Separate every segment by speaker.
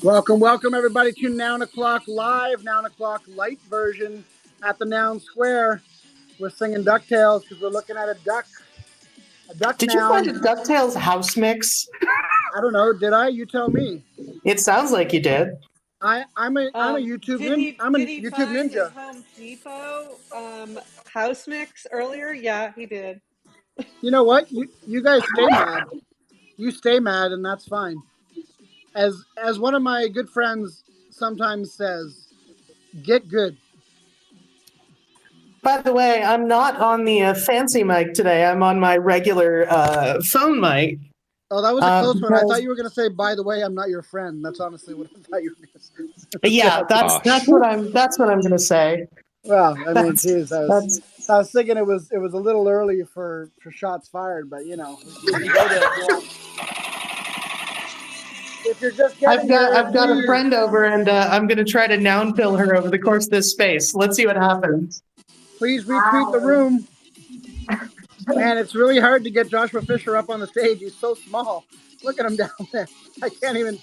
Speaker 1: Welcome everybody to Noun O'Clock Live, Noun O'Clock Light version at the Noun Square. We're singing DuckTales because we're looking at a duck
Speaker 2: Did you find a
Speaker 1: noun.
Speaker 2: DuckTales house mix?
Speaker 1: I don't know, did I? You tell me.
Speaker 2: It sounds like you did.
Speaker 1: I'm a YouTube
Speaker 3: Did he
Speaker 1: YouTube
Speaker 3: find
Speaker 1: ninja.
Speaker 3: his Home Depot house mix earlier? Yeah, he did.
Speaker 1: You know what? You guys stay mad. You stay mad, and that's fine. As one of my good friends sometimes says, get good.
Speaker 2: By the way, I'm not on the fancy mic today. I'm on my regular phone mic.
Speaker 1: Oh, that was a close one. I
Speaker 2: because-
Speaker 1: thought you were going to say, by the way, I'm not your friend. That's honestly what I thought you were going to say.
Speaker 2: Yeah, that's what I'm going to say.
Speaker 1: Well, I mean, geez, I was thinking it was a little early for shots fired, but you know, you can go there if you want. If you're just getting
Speaker 2: I've got a friend over, and I'm going to try to noun fill her over the course of this space. Let's see what happens.
Speaker 1: Please retweet the room. Man, it's really hard to get Joshua Fisher up on the stage. He's so small. Look at him down there. I can't even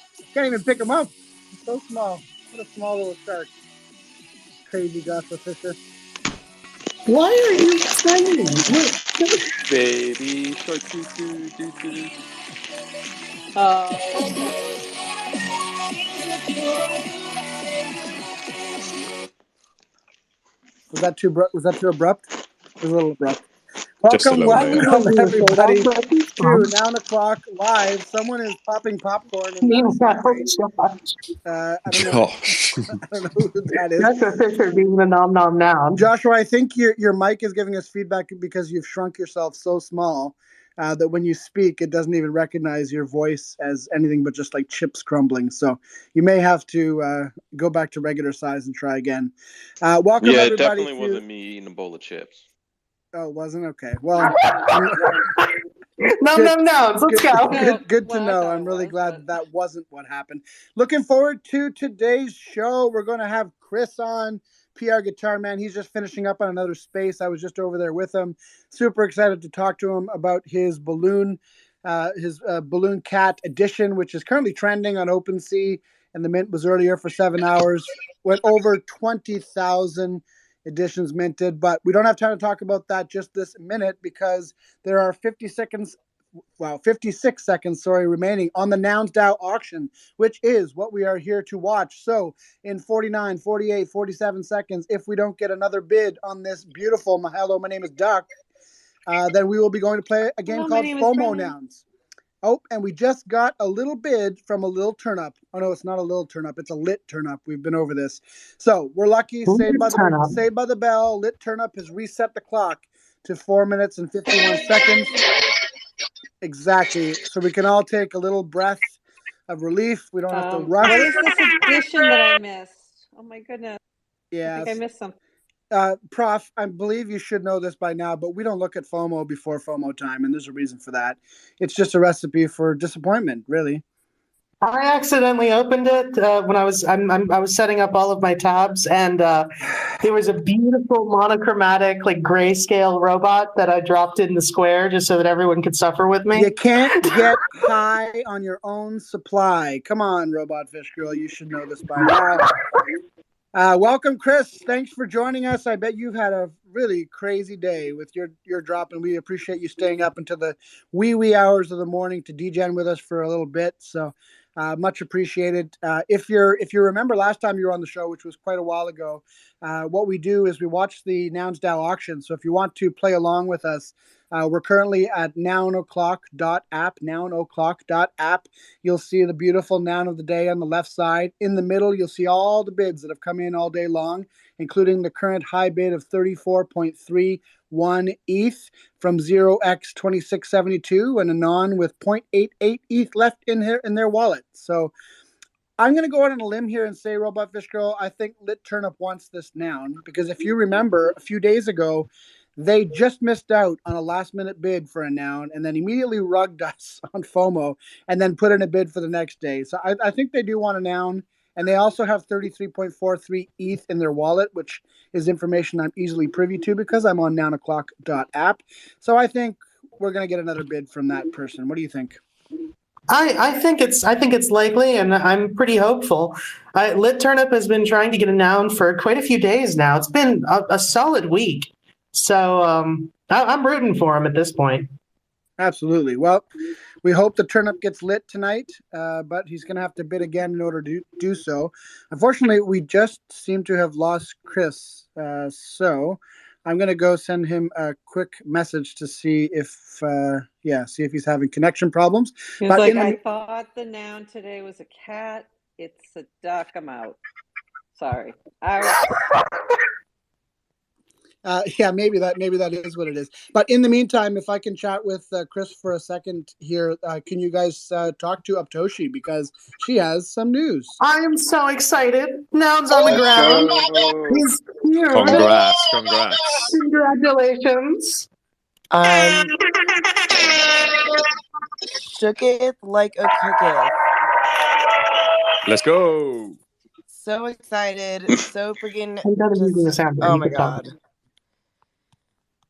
Speaker 1: pick him up. He's so small. What a small little shark. Crazy Joshua Fisher.
Speaker 2: Why are you singing?
Speaker 4: Baby shark doo doo doo doo.
Speaker 1: Was that too abrupt? It was a little abrupt.
Speaker 4: Just a
Speaker 1: Welcome
Speaker 4: little bit.
Speaker 1: everybody to Noun O'Clock Live. Someone is popping popcorn. I don't know.
Speaker 4: Gosh.
Speaker 1: I don't know who that is.
Speaker 2: Joshua Fisher being the nom nom noun.
Speaker 1: Joshua, I think your mic is giving us feedback because you've shrunk yourself so small that when you speak, it doesn't even recognize your voice as anything but just like chips crumbling. So you may have to go back to regular size and try again. Welcome
Speaker 4: Yeah,
Speaker 1: everybody.
Speaker 4: it definitely wasn't me eating a bowl of chips.
Speaker 1: Oh, it wasn't? Okay. Well,
Speaker 2: No, let's go.
Speaker 1: Good to know. I'm really glad that wasn't what happened. Looking forward to today's show. We're going to have Chris on, PR Guitar Man. He's just finishing up on another space. I was just over there with him. Super excited to talk to him about his balloon cat edition, which is currently trending on OpenSea, and the mint was earlier for 7 hours. Went over 20,000 editions minted, but we don't have time to talk about that just this minute because there are 56 seconds remaining on the NounsDAO auction, which is what we are here to watch. So in 49, 48, 47 seconds, if we don't get another bid on this beautiful hello, my name is Duck, then we will be going to play a game called fomonouns. Oh, and we just got a little bid from a little turnip. Oh, no, it's not a little turnip. It's a lit turnip. We've been over this. So we're lucky. Saved by the bell. Lit turnip has reset the clock to 4 minutes and 51 seconds. Exactly. So we can all take a little breath of relief. We don't have to rush.
Speaker 3: What is this edition that I missed? Oh, my goodness.
Speaker 1: Yeah.
Speaker 3: I think I missed something.
Speaker 1: Prof, I believe you should know this by now, but we don't look at FOMO before FOMO time, and there's a reason for that. It's just a recipe for disappointment, really.
Speaker 2: I accidentally opened it when I was setting up all of my tabs, and there was a beautiful monochromatic, like grayscale robot that I dropped in the square just so that everyone could suffer with me.
Speaker 1: You can't get high on your own supply. Come on, Robot Fish Girl, you should know this by now. Welcome, Chris. Thanks for joining us. I bet you've had a really crazy day with your drop, and we appreciate you staying up until the wee hours of the morning to degen with us for a little bit. So much appreciated. If you remember last time you were on the show, which was quite a while ago, what we do is we watch the NounsDAO auction. So if you want to play along with us, we're currently at nounoclock.app, nounoclock.app. You'll see the beautiful noun of the day on the left side. In the middle, you'll see all the bids that have come in all day long, including the current high bid of 34.31 ETH from 0x2672 and a non with 0.88 ETH left in their wallet. So I'm going to go out on a limb here and say, Robot Fish Girl, I think Lit Turnip wants this noun, because if you remember, a few days ago, they just missed out on a last-minute bid for a noun and then immediately rugged us on FOMO and then put in a bid for the next day. So I think they do want a noun, and they also have 33.43 ETH in their wallet, which is information I'm easily privy to because I'm on nounoclock.app. So I think we're going to get another bid from that person. What do you think?
Speaker 2: I think it's likely, and I'm pretty hopeful. Lit Turnip has been trying to get a noun for quite a few days now. It's been a solid week, so I'm rooting for him at this point.
Speaker 1: Absolutely. Well, we hope the turnip gets lit tonight, but he's going to have to bid again in order to do so. Unfortunately, we just seem to have lost Chris, so I'm going to go send him a quick message to see if, see if he's having connection problems.
Speaker 3: He's like, I thought the noun today was a cat. It's a duck. I'm out. Sorry.
Speaker 1: Maybe that is what it is. But in the meantime, if I can chat with Chris for a second here, can you guys talk to Uptoshi because she has some news?
Speaker 2: I am so excited. Noun's on the ground. He's here.
Speaker 4: Congrats.
Speaker 2: Congratulations.
Speaker 5: Shook it like a cookie.
Speaker 4: Let's go.
Speaker 5: So excited. So freaking.
Speaker 2: Oh
Speaker 5: my god.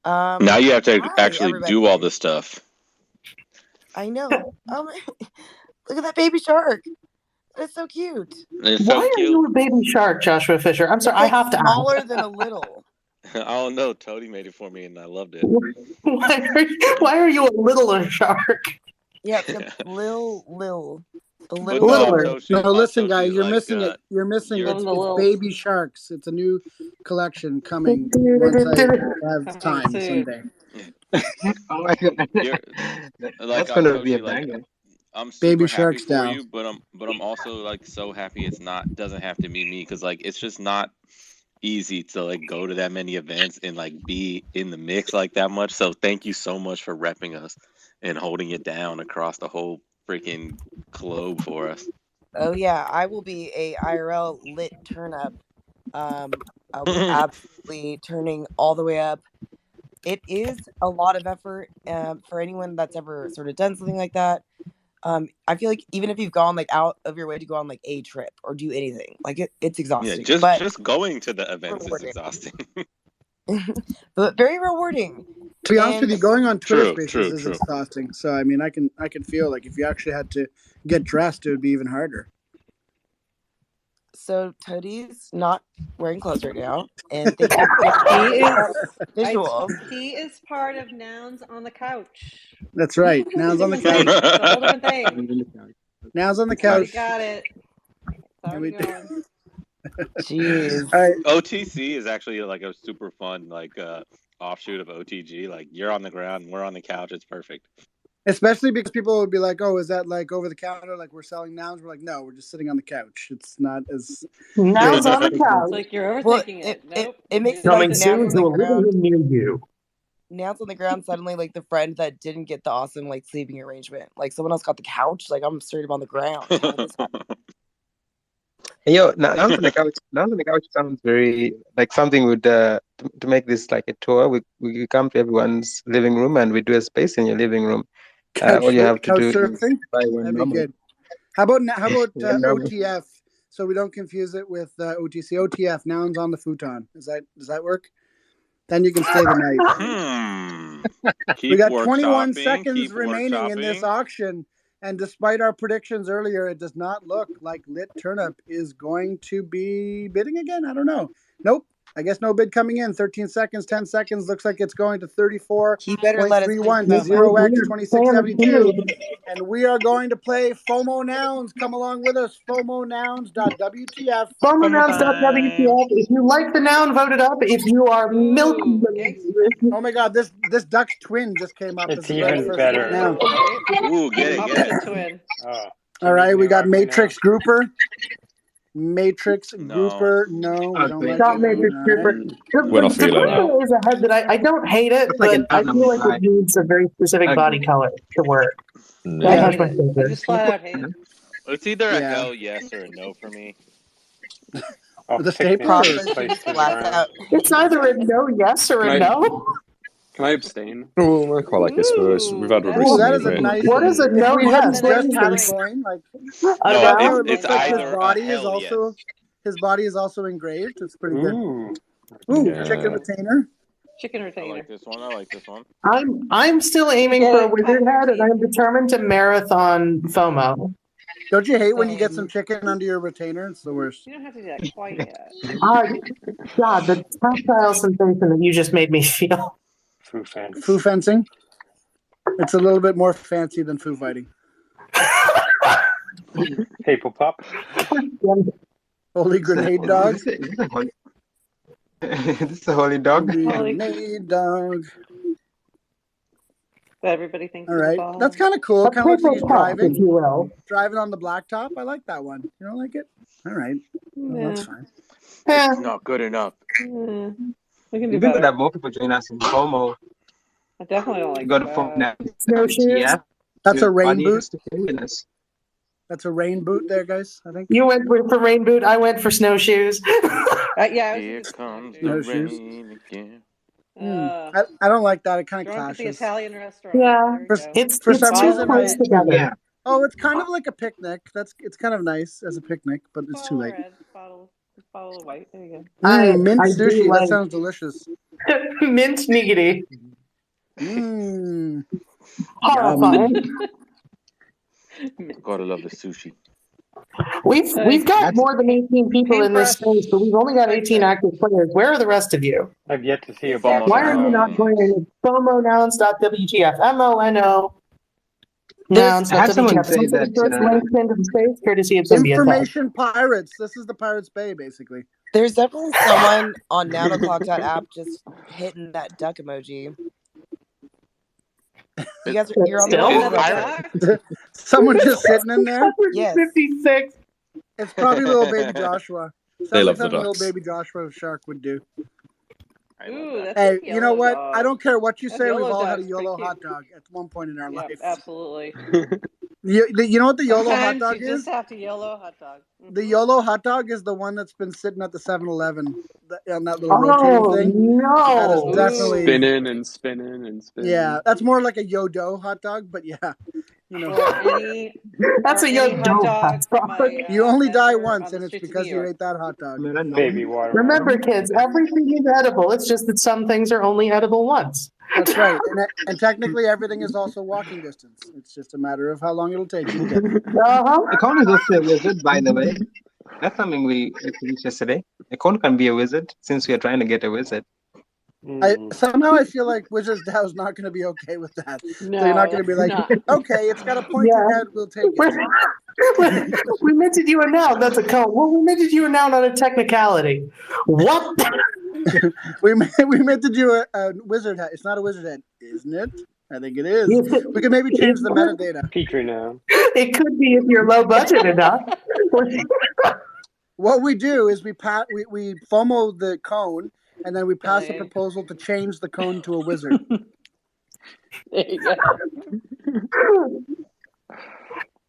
Speaker 4: Now you have to actually do all this stuff.
Speaker 5: I know. Look at that baby shark. That's so cute.
Speaker 2: Why are you a baby shark, Joshua Fisher? I'm sorry, I have to ask.
Speaker 5: Smaller than a little.
Speaker 4: I don't know. Toady made it for me, and I loved it.
Speaker 2: Why are you a littler shark?
Speaker 5: Yeah, Lil.
Speaker 1: No, listen, guys, you're missing it. You're missing it. It's baby sharks. It's a new collection coming once I have time someday.
Speaker 6: Oh my god, that's gonna be a banger.
Speaker 4: I'm super
Speaker 1: baby
Speaker 4: happy
Speaker 1: sharks
Speaker 4: for
Speaker 1: down.
Speaker 4: you, but I'm also like so happy it's doesn't have to be me because like it's just not easy to like go to that many events and like be in the mix like that much. So thank you so much for repping us and holding it down across the whole freaking globe for us.
Speaker 5: Oh yeah, I will be a IRL lit turn up. I'll be absolutely turning all the way up. It is a lot of effort for anyone that's ever sort of done something like that. I feel like even if you've gone like out of your way to go on like a trip or do anything, like it's exhausting.
Speaker 4: Yeah, just going to the events is exhausting.
Speaker 5: But very rewarding.
Speaker 1: To be honest with you, going on Twitter Spaces is exhausting. So I mean, I can feel like if you actually had to get dressed, it would be even harder.
Speaker 5: So Toadie's not wearing clothes right now, and he
Speaker 3: is part of Nouns on the Couch.
Speaker 1: That's right. Nouns on the couch.
Speaker 3: It's a whole different thing.
Speaker 1: Nouns on the couch.
Speaker 3: Got it. Sorry,
Speaker 1: Jeez. All right.
Speaker 4: OTC is actually like a super fun like offshoot of OTG. Like you're on the ground, we're on the couch. It's perfect.
Speaker 1: Especially because people would be like, "Oh, is that like over the counter? Like we're selling nouns?" We're like, "No, we're just sitting on the couch. It's not as
Speaker 2: nouns on the couch."
Speaker 3: It's like you're overthinking it. Nope.
Speaker 5: It makes
Speaker 2: coming soon to a living room near you.
Speaker 5: Nouns on the ground suddenly like the friend that didn't get the awesome like sleeping arrangement. Like someone else got the couch. Like I'm straight up on the ground.
Speaker 6: Hey, yo, nouns on the couch. Nouns on the couch sounds very like something would to make this like a tour. We come to everyone's living room and we do a space in your living room. All you have to do is buy one.
Speaker 1: That'd be good. How about OTF? So we don't confuse it with OTC. OTF, nouns on the futon. Does that work? Then you can stay the night. We got 21 seconds remaining in this auction, and despite our predictions earlier, it does not look like Lit Turnip is going to be bidding again. I don't know. Nope. I guess no bid coming in. 13 seconds, 10 seconds. Looks like it's going to 34.31 to 0x 2672. And we are going to play FOMO Nouns. Come along with us. FOMONouns.wtf.
Speaker 2: FOMONouns.wtf. If you like the noun, vote it up. If you are milk.
Speaker 1: Oh my God, this Duck's twin just came up.
Speaker 7: It's even better.
Speaker 1: Now.
Speaker 4: Ooh, get it.
Speaker 3: Twin.
Speaker 1: All right, we got Matrix Grouper. Matrix Grouper, no, we don't like
Speaker 2: Not Matrix Grouper. The Grouper is a head that I don't hate it, but I feel like it needs a very specific body color to work.
Speaker 3: I just flat out hate it.
Speaker 4: It's either a hell yes or a no for me.
Speaker 1: The stapler.
Speaker 2: It's either a no yes or a no.
Speaker 7: Can I abstain?
Speaker 8: Oh, I quite like this verse. We've had a
Speaker 1: that is a nice.
Speaker 2: What is a no yes?
Speaker 1: Just had a coin, like.
Speaker 4: No, it's either
Speaker 1: his body is also engraved. It's pretty good.
Speaker 7: Ooh,
Speaker 1: Chicken retainer.
Speaker 3: Chicken
Speaker 4: I
Speaker 3: retainer.
Speaker 4: like this one. I like this one.
Speaker 2: I'm still aiming
Speaker 3: Get
Speaker 2: for a
Speaker 3: it, cut
Speaker 2: wizard
Speaker 3: your
Speaker 2: head, and
Speaker 3: teeth.
Speaker 2: I'm determined to marathon FOMO.
Speaker 1: Don't you hate when you get
Speaker 3: Same.
Speaker 1: some chicken under your retainer? It's the worst.
Speaker 3: You don't have to do that quite yet.
Speaker 2: God, the tactile sensation that you just made me feel.
Speaker 7: Foo fence.
Speaker 1: Foo fencing. It's a little bit more fancy than foo fighting.
Speaker 7: Paper pop.
Speaker 1: Holy grenade dog.
Speaker 6: This is a holy, this is a holy dog.
Speaker 1: Holy
Speaker 3: Holy-
Speaker 1: grenade dog.
Speaker 3: That everybody thinks
Speaker 1: All
Speaker 3: of a
Speaker 1: right,
Speaker 3: ball.
Speaker 1: that's kind of cool.
Speaker 2: A
Speaker 1: Kind of looks like
Speaker 2: paper
Speaker 1: he's
Speaker 2: puff, if
Speaker 1: driving,
Speaker 2: you will.
Speaker 1: driving on the blacktop. I like that one. You don't like it? All right, well, that's
Speaker 3: Yeah.
Speaker 1: fine.
Speaker 2: Yeah.
Speaker 4: It's not good enough.
Speaker 3: Yeah. We can do
Speaker 6: We could
Speaker 3: better.
Speaker 6: have more people join us in FOMO.
Speaker 3: I definitely don't
Speaker 6: You
Speaker 3: like
Speaker 6: got to
Speaker 3: that.
Speaker 6: form now.
Speaker 2: Snowshoes.
Speaker 6: Yeah.
Speaker 1: That's a rain
Speaker 6: Audience
Speaker 1: boot.
Speaker 6: to stay with us.
Speaker 1: That's a rain boot there, guys. I think.
Speaker 2: You went for rain boot. I went for snowshoes.
Speaker 3: Yeah, I was
Speaker 4: Here
Speaker 3: thinking
Speaker 4: comes the
Speaker 1: snowshoes.
Speaker 4: rain again.
Speaker 1: I don't like that. It kind of
Speaker 3: Drunk at the
Speaker 1: clashes.
Speaker 3: Italian restaurant.
Speaker 2: Yeah.
Speaker 3: There we go.
Speaker 2: It's
Speaker 1: For
Speaker 2: it's
Speaker 1: some
Speaker 2: too
Speaker 1: reason,
Speaker 2: close
Speaker 1: I-
Speaker 2: together.
Speaker 6: Yeah.
Speaker 1: Oh, it's kind of like a picnic. It's kind of nice as a picnic, but it's too
Speaker 3: Bottle
Speaker 1: late.
Speaker 3: red, bottle of white. There you
Speaker 1: Mint
Speaker 2: I do
Speaker 1: sushi. That
Speaker 2: like-
Speaker 1: sounds delicious.
Speaker 2: Mint niggity.
Speaker 1: Mmm.
Speaker 2: Horrifying.
Speaker 3: go.
Speaker 4: Gotta love the sushi.
Speaker 2: We've got more than 18 people in this
Speaker 3: Paintbrush.
Speaker 2: space, but we've only got 18 active players. Where are the rest of you?
Speaker 7: I've yet to see a
Speaker 4: FOMO
Speaker 7: box.
Speaker 2: Why are you not playing fomonouns.wtf? MONO nouns.
Speaker 6: I had someone say
Speaker 2: Something
Speaker 6: that,
Speaker 2: just linked into the space, courtesy of Symbian.
Speaker 1: Information pirates. This is the Pirates Bay, basically.
Speaker 5: There's definitely someone on NownO'Clock.app just hitting that duck emoji. You guys are, you're on the
Speaker 2: Still?
Speaker 5: right
Speaker 3: Another
Speaker 5: track.
Speaker 3: duck?
Speaker 1: Someone just sitting in there.
Speaker 5: Yes.
Speaker 2: 56.
Speaker 1: It's probably little baby Joshua. Sounds
Speaker 8: They
Speaker 1: like
Speaker 8: love the
Speaker 1: something little
Speaker 8: ducks.
Speaker 1: baby Joshua Shark would do.
Speaker 4: I love
Speaker 3: Ooh,
Speaker 4: that.
Speaker 3: that's
Speaker 1: Hey,
Speaker 3: a
Speaker 1: you know
Speaker 3: yellow
Speaker 1: what?
Speaker 3: dog.
Speaker 1: I don't care what you
Speaker 3: That
Speaker 1: say. We've
Speaker 3: yellow
Speaker 1: all had a
Speaker 3: dog's pretty
Speaker 1: YOLO
Speaker 3: cute.
Speaker 1: hot dog at one point in our
Speaker 3: Yep,
Speaker 1: life.
Speaker 3: absolutely.
Speaker 1: You know what the YOLO hot
Speaker 3: Sometimes
Speaker 1: dog
Speaker 3: you
Speaker 1: is?
Speaker 3: just have to YOLO hot dog.
Speaker 1: The
Speaker 3: Mhm.
Speaker 1: YOLO hot dog is the one that's been sitting at the 7-Eleven on that little rotating
Speaker 2: Oh,
Speaker 1: thing. That is
Speaker 2: no.
Speaker 1: definitely,
Speaker 8: Spinning and spinning and spinning.
Speaker 1: yeah, that's more like a Yodo hot dog, but yeah, you know,
Speaker 3: Or any
Speaker 2: That's
Speaker 3: or
Speaker 2: a
Speaker 3: any
Speaker 2: young
Speaker 3: hot
Speaker 2: dope.
Speaker 3: dog
Speaker 2: That's
Speaker 3: from
Speaker 2: probably.
Speaker 3: a
Speaker 1: you only die
Speaker 3: vendor
Speaker 1: once,
Speaker 3: on the
Speaker 1: and it's
Speaker 3: streets of
Speaker 1: because
Speaker 3: New
Speaker 1: you
Speaker 3: York.
Speaker 1: ate that hot dog.
Speaker 7: Baby watermelon.
Speaker 2: Remember, kids, everything is edible. It's just that some things are only edible once.
Speaker 1: That's right, and technically everything is also walking distance. It's just a matter of how long it'll take you to get there.
Speaker 2: Uh-huh.
Speaker 6: A cone is also a wizard, by the way. That's something we finished yesterday. A cone can be a wizard since we are trying to get a wizard.
Speaker 1: Somehow I feel like Wizards DAO is not going to be okay with that.
Speaker 3: No,
Speaker 1: So you're not going to be like,
Speaker 3: not.
Speaker 1: okay, it's got a pointy
Speaker 2: Yeah.
Speaker 1: head, we'll take it.
Speaker 2: We minted you a noun. That's a cone. Well, we minted you a noun on a technicality. What?
Speaker 1: We meant to do a wizard head. It's not a wizard head, isn't it? I think it is. We could maybe change the metadata.
Speaker 7: Petri now.
Speaker 2: It could be if you're low budget enough.
Speaker 1: What we do is we FOMO the cone, and then we pass a
Speaker 3: Right.
Speaker 1: proposal to change the cone to a wizard.
Speaker 3: There you go.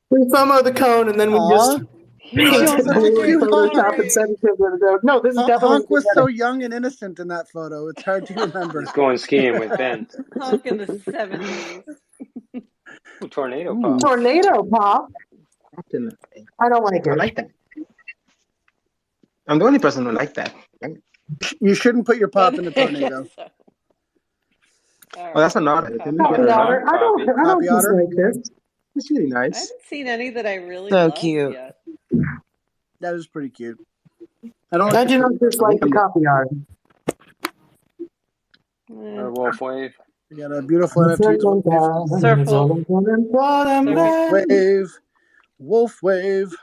Speaker 2: We FOMO the cone, and then we
Speaker 1: Aw.
Speaker 2: just
Speaker 1: He's
Speaker 2: paint
Speaker 1: such a
Speaker 2: it
Speaker 1: cute
Speaker 2: Photoshop
Speaker 1: Honk.
Speaker 2: and send it to them. No, this is definitely.
Speaker 1: Honk was so young and innocent in that photo. It's hard to remember.
Speaker 7: He's going skiing with Ben.
Speaker 3: Honk in the 70s.
Speaker 7: Ooh, tornado
Speaker 1: Ooh.
Speaker 7: pop.
Speaker 2: Tornado pop. I don't like
Speaker 6: I
Speaker 2: it.
Speaker 6: like that. I'm the only person who like that.
Speaker 1: You shouldn't put your pop in a
Speaker 3: I guess
Speaker 1: tornado.
Speaker 3: so. All
Speaker 6: Oh, that's
Speaker 3: right.
Speaker 6: an otter. It's
Speaker 3: Copy
Speaker 6: a
Speaker 2: Poppy
Speaker 6: otter.
Speaker 2: otter. I don't
Speaker 1: Poppy otter?
Speaker 2: dislike this.
Speaker 6: It's really
Speaker 3: I
Speaker 6: nice.
Speaker 3: haven't seen any that I really
Speaker 5: So
Speaker 3: love
Speaker 5: cute.
Speaker 3: yet.
Speaker 1: That is pretty cute. I don't
Speaker 2: I
Speaker 1: like
Speaker 2: do
Speaker 1: the
Speaker 2: not dislike the copy art.
Speaker 7: Or wolf wave.
Speaker 1: We got a beautiful NFT.
Speaker 3: Surf wolf.
Speaker 1: Wolf wave. Wolf wave.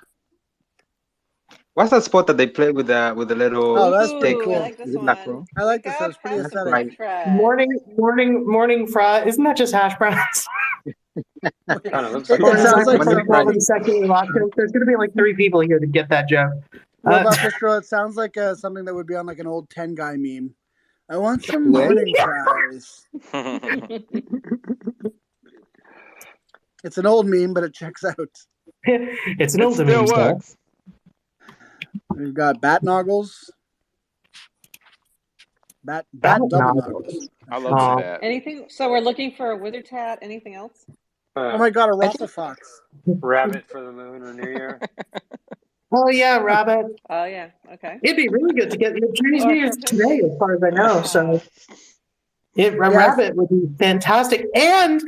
Speaker 6: What's that sport that they play with the little?
Speaker 1: Oh, that's pretty
Speaker 3: Ooh,
Speaker 1: cool.
Speaker 3: I like this
Speaker 6: Is it
Speaker 3: one.
Speaker 6: macro?
Speaker 1: I like
Speaker 3: Wake
Speaker 1: this.
Speaker 3: up,
Speaker 1: That's pretty
Speaker 3: have some
Speaker 1: aesthetic.
Speaker 6: Right.
Speaker 3: French fries.
Speaker 2: Morning fry. Isn't that just hash browns?
Speaker 7: Kind of looks
Speaker 1: It
Speaker 7: like
Speaker 1: sounds like
Speaker 6: Monday,
Speaker 1: some-
Speaker 6: Friday.
Speaker 2: secular vodka. There's going to be like 3 people here to get that joke.
Speaker 1: Robot Bistro, it sounds like something that would be on like an old 10 guy meme. I want some
Speaker 6: What?
Speaker 1: morning fries. It's an old meme, but it checks out.
Speaker 2: It's an
Speaker 4: It
Speaker 2: old
Speaker 4: still
Speaker 2: meme, sir.
Speaker 4: works.
Speaker 1: We've got bat noggles. Bat double noggles.
Speaker 4: I love that.
Speaker 3: Anything? So we're looking for a wizard's hat. Anything else?
Speaker 1: Oh my god, a raffle fox.
Speaker 7: rabbit for the moon or New Year.
Speaker 2: Oh yeah, rabbit.
Speaker 3: Oh yeah. Okay.
Speaker 2: It'd be really good to get Chinese New Year's today, as far as I know. So A rabbit would be fantastic, and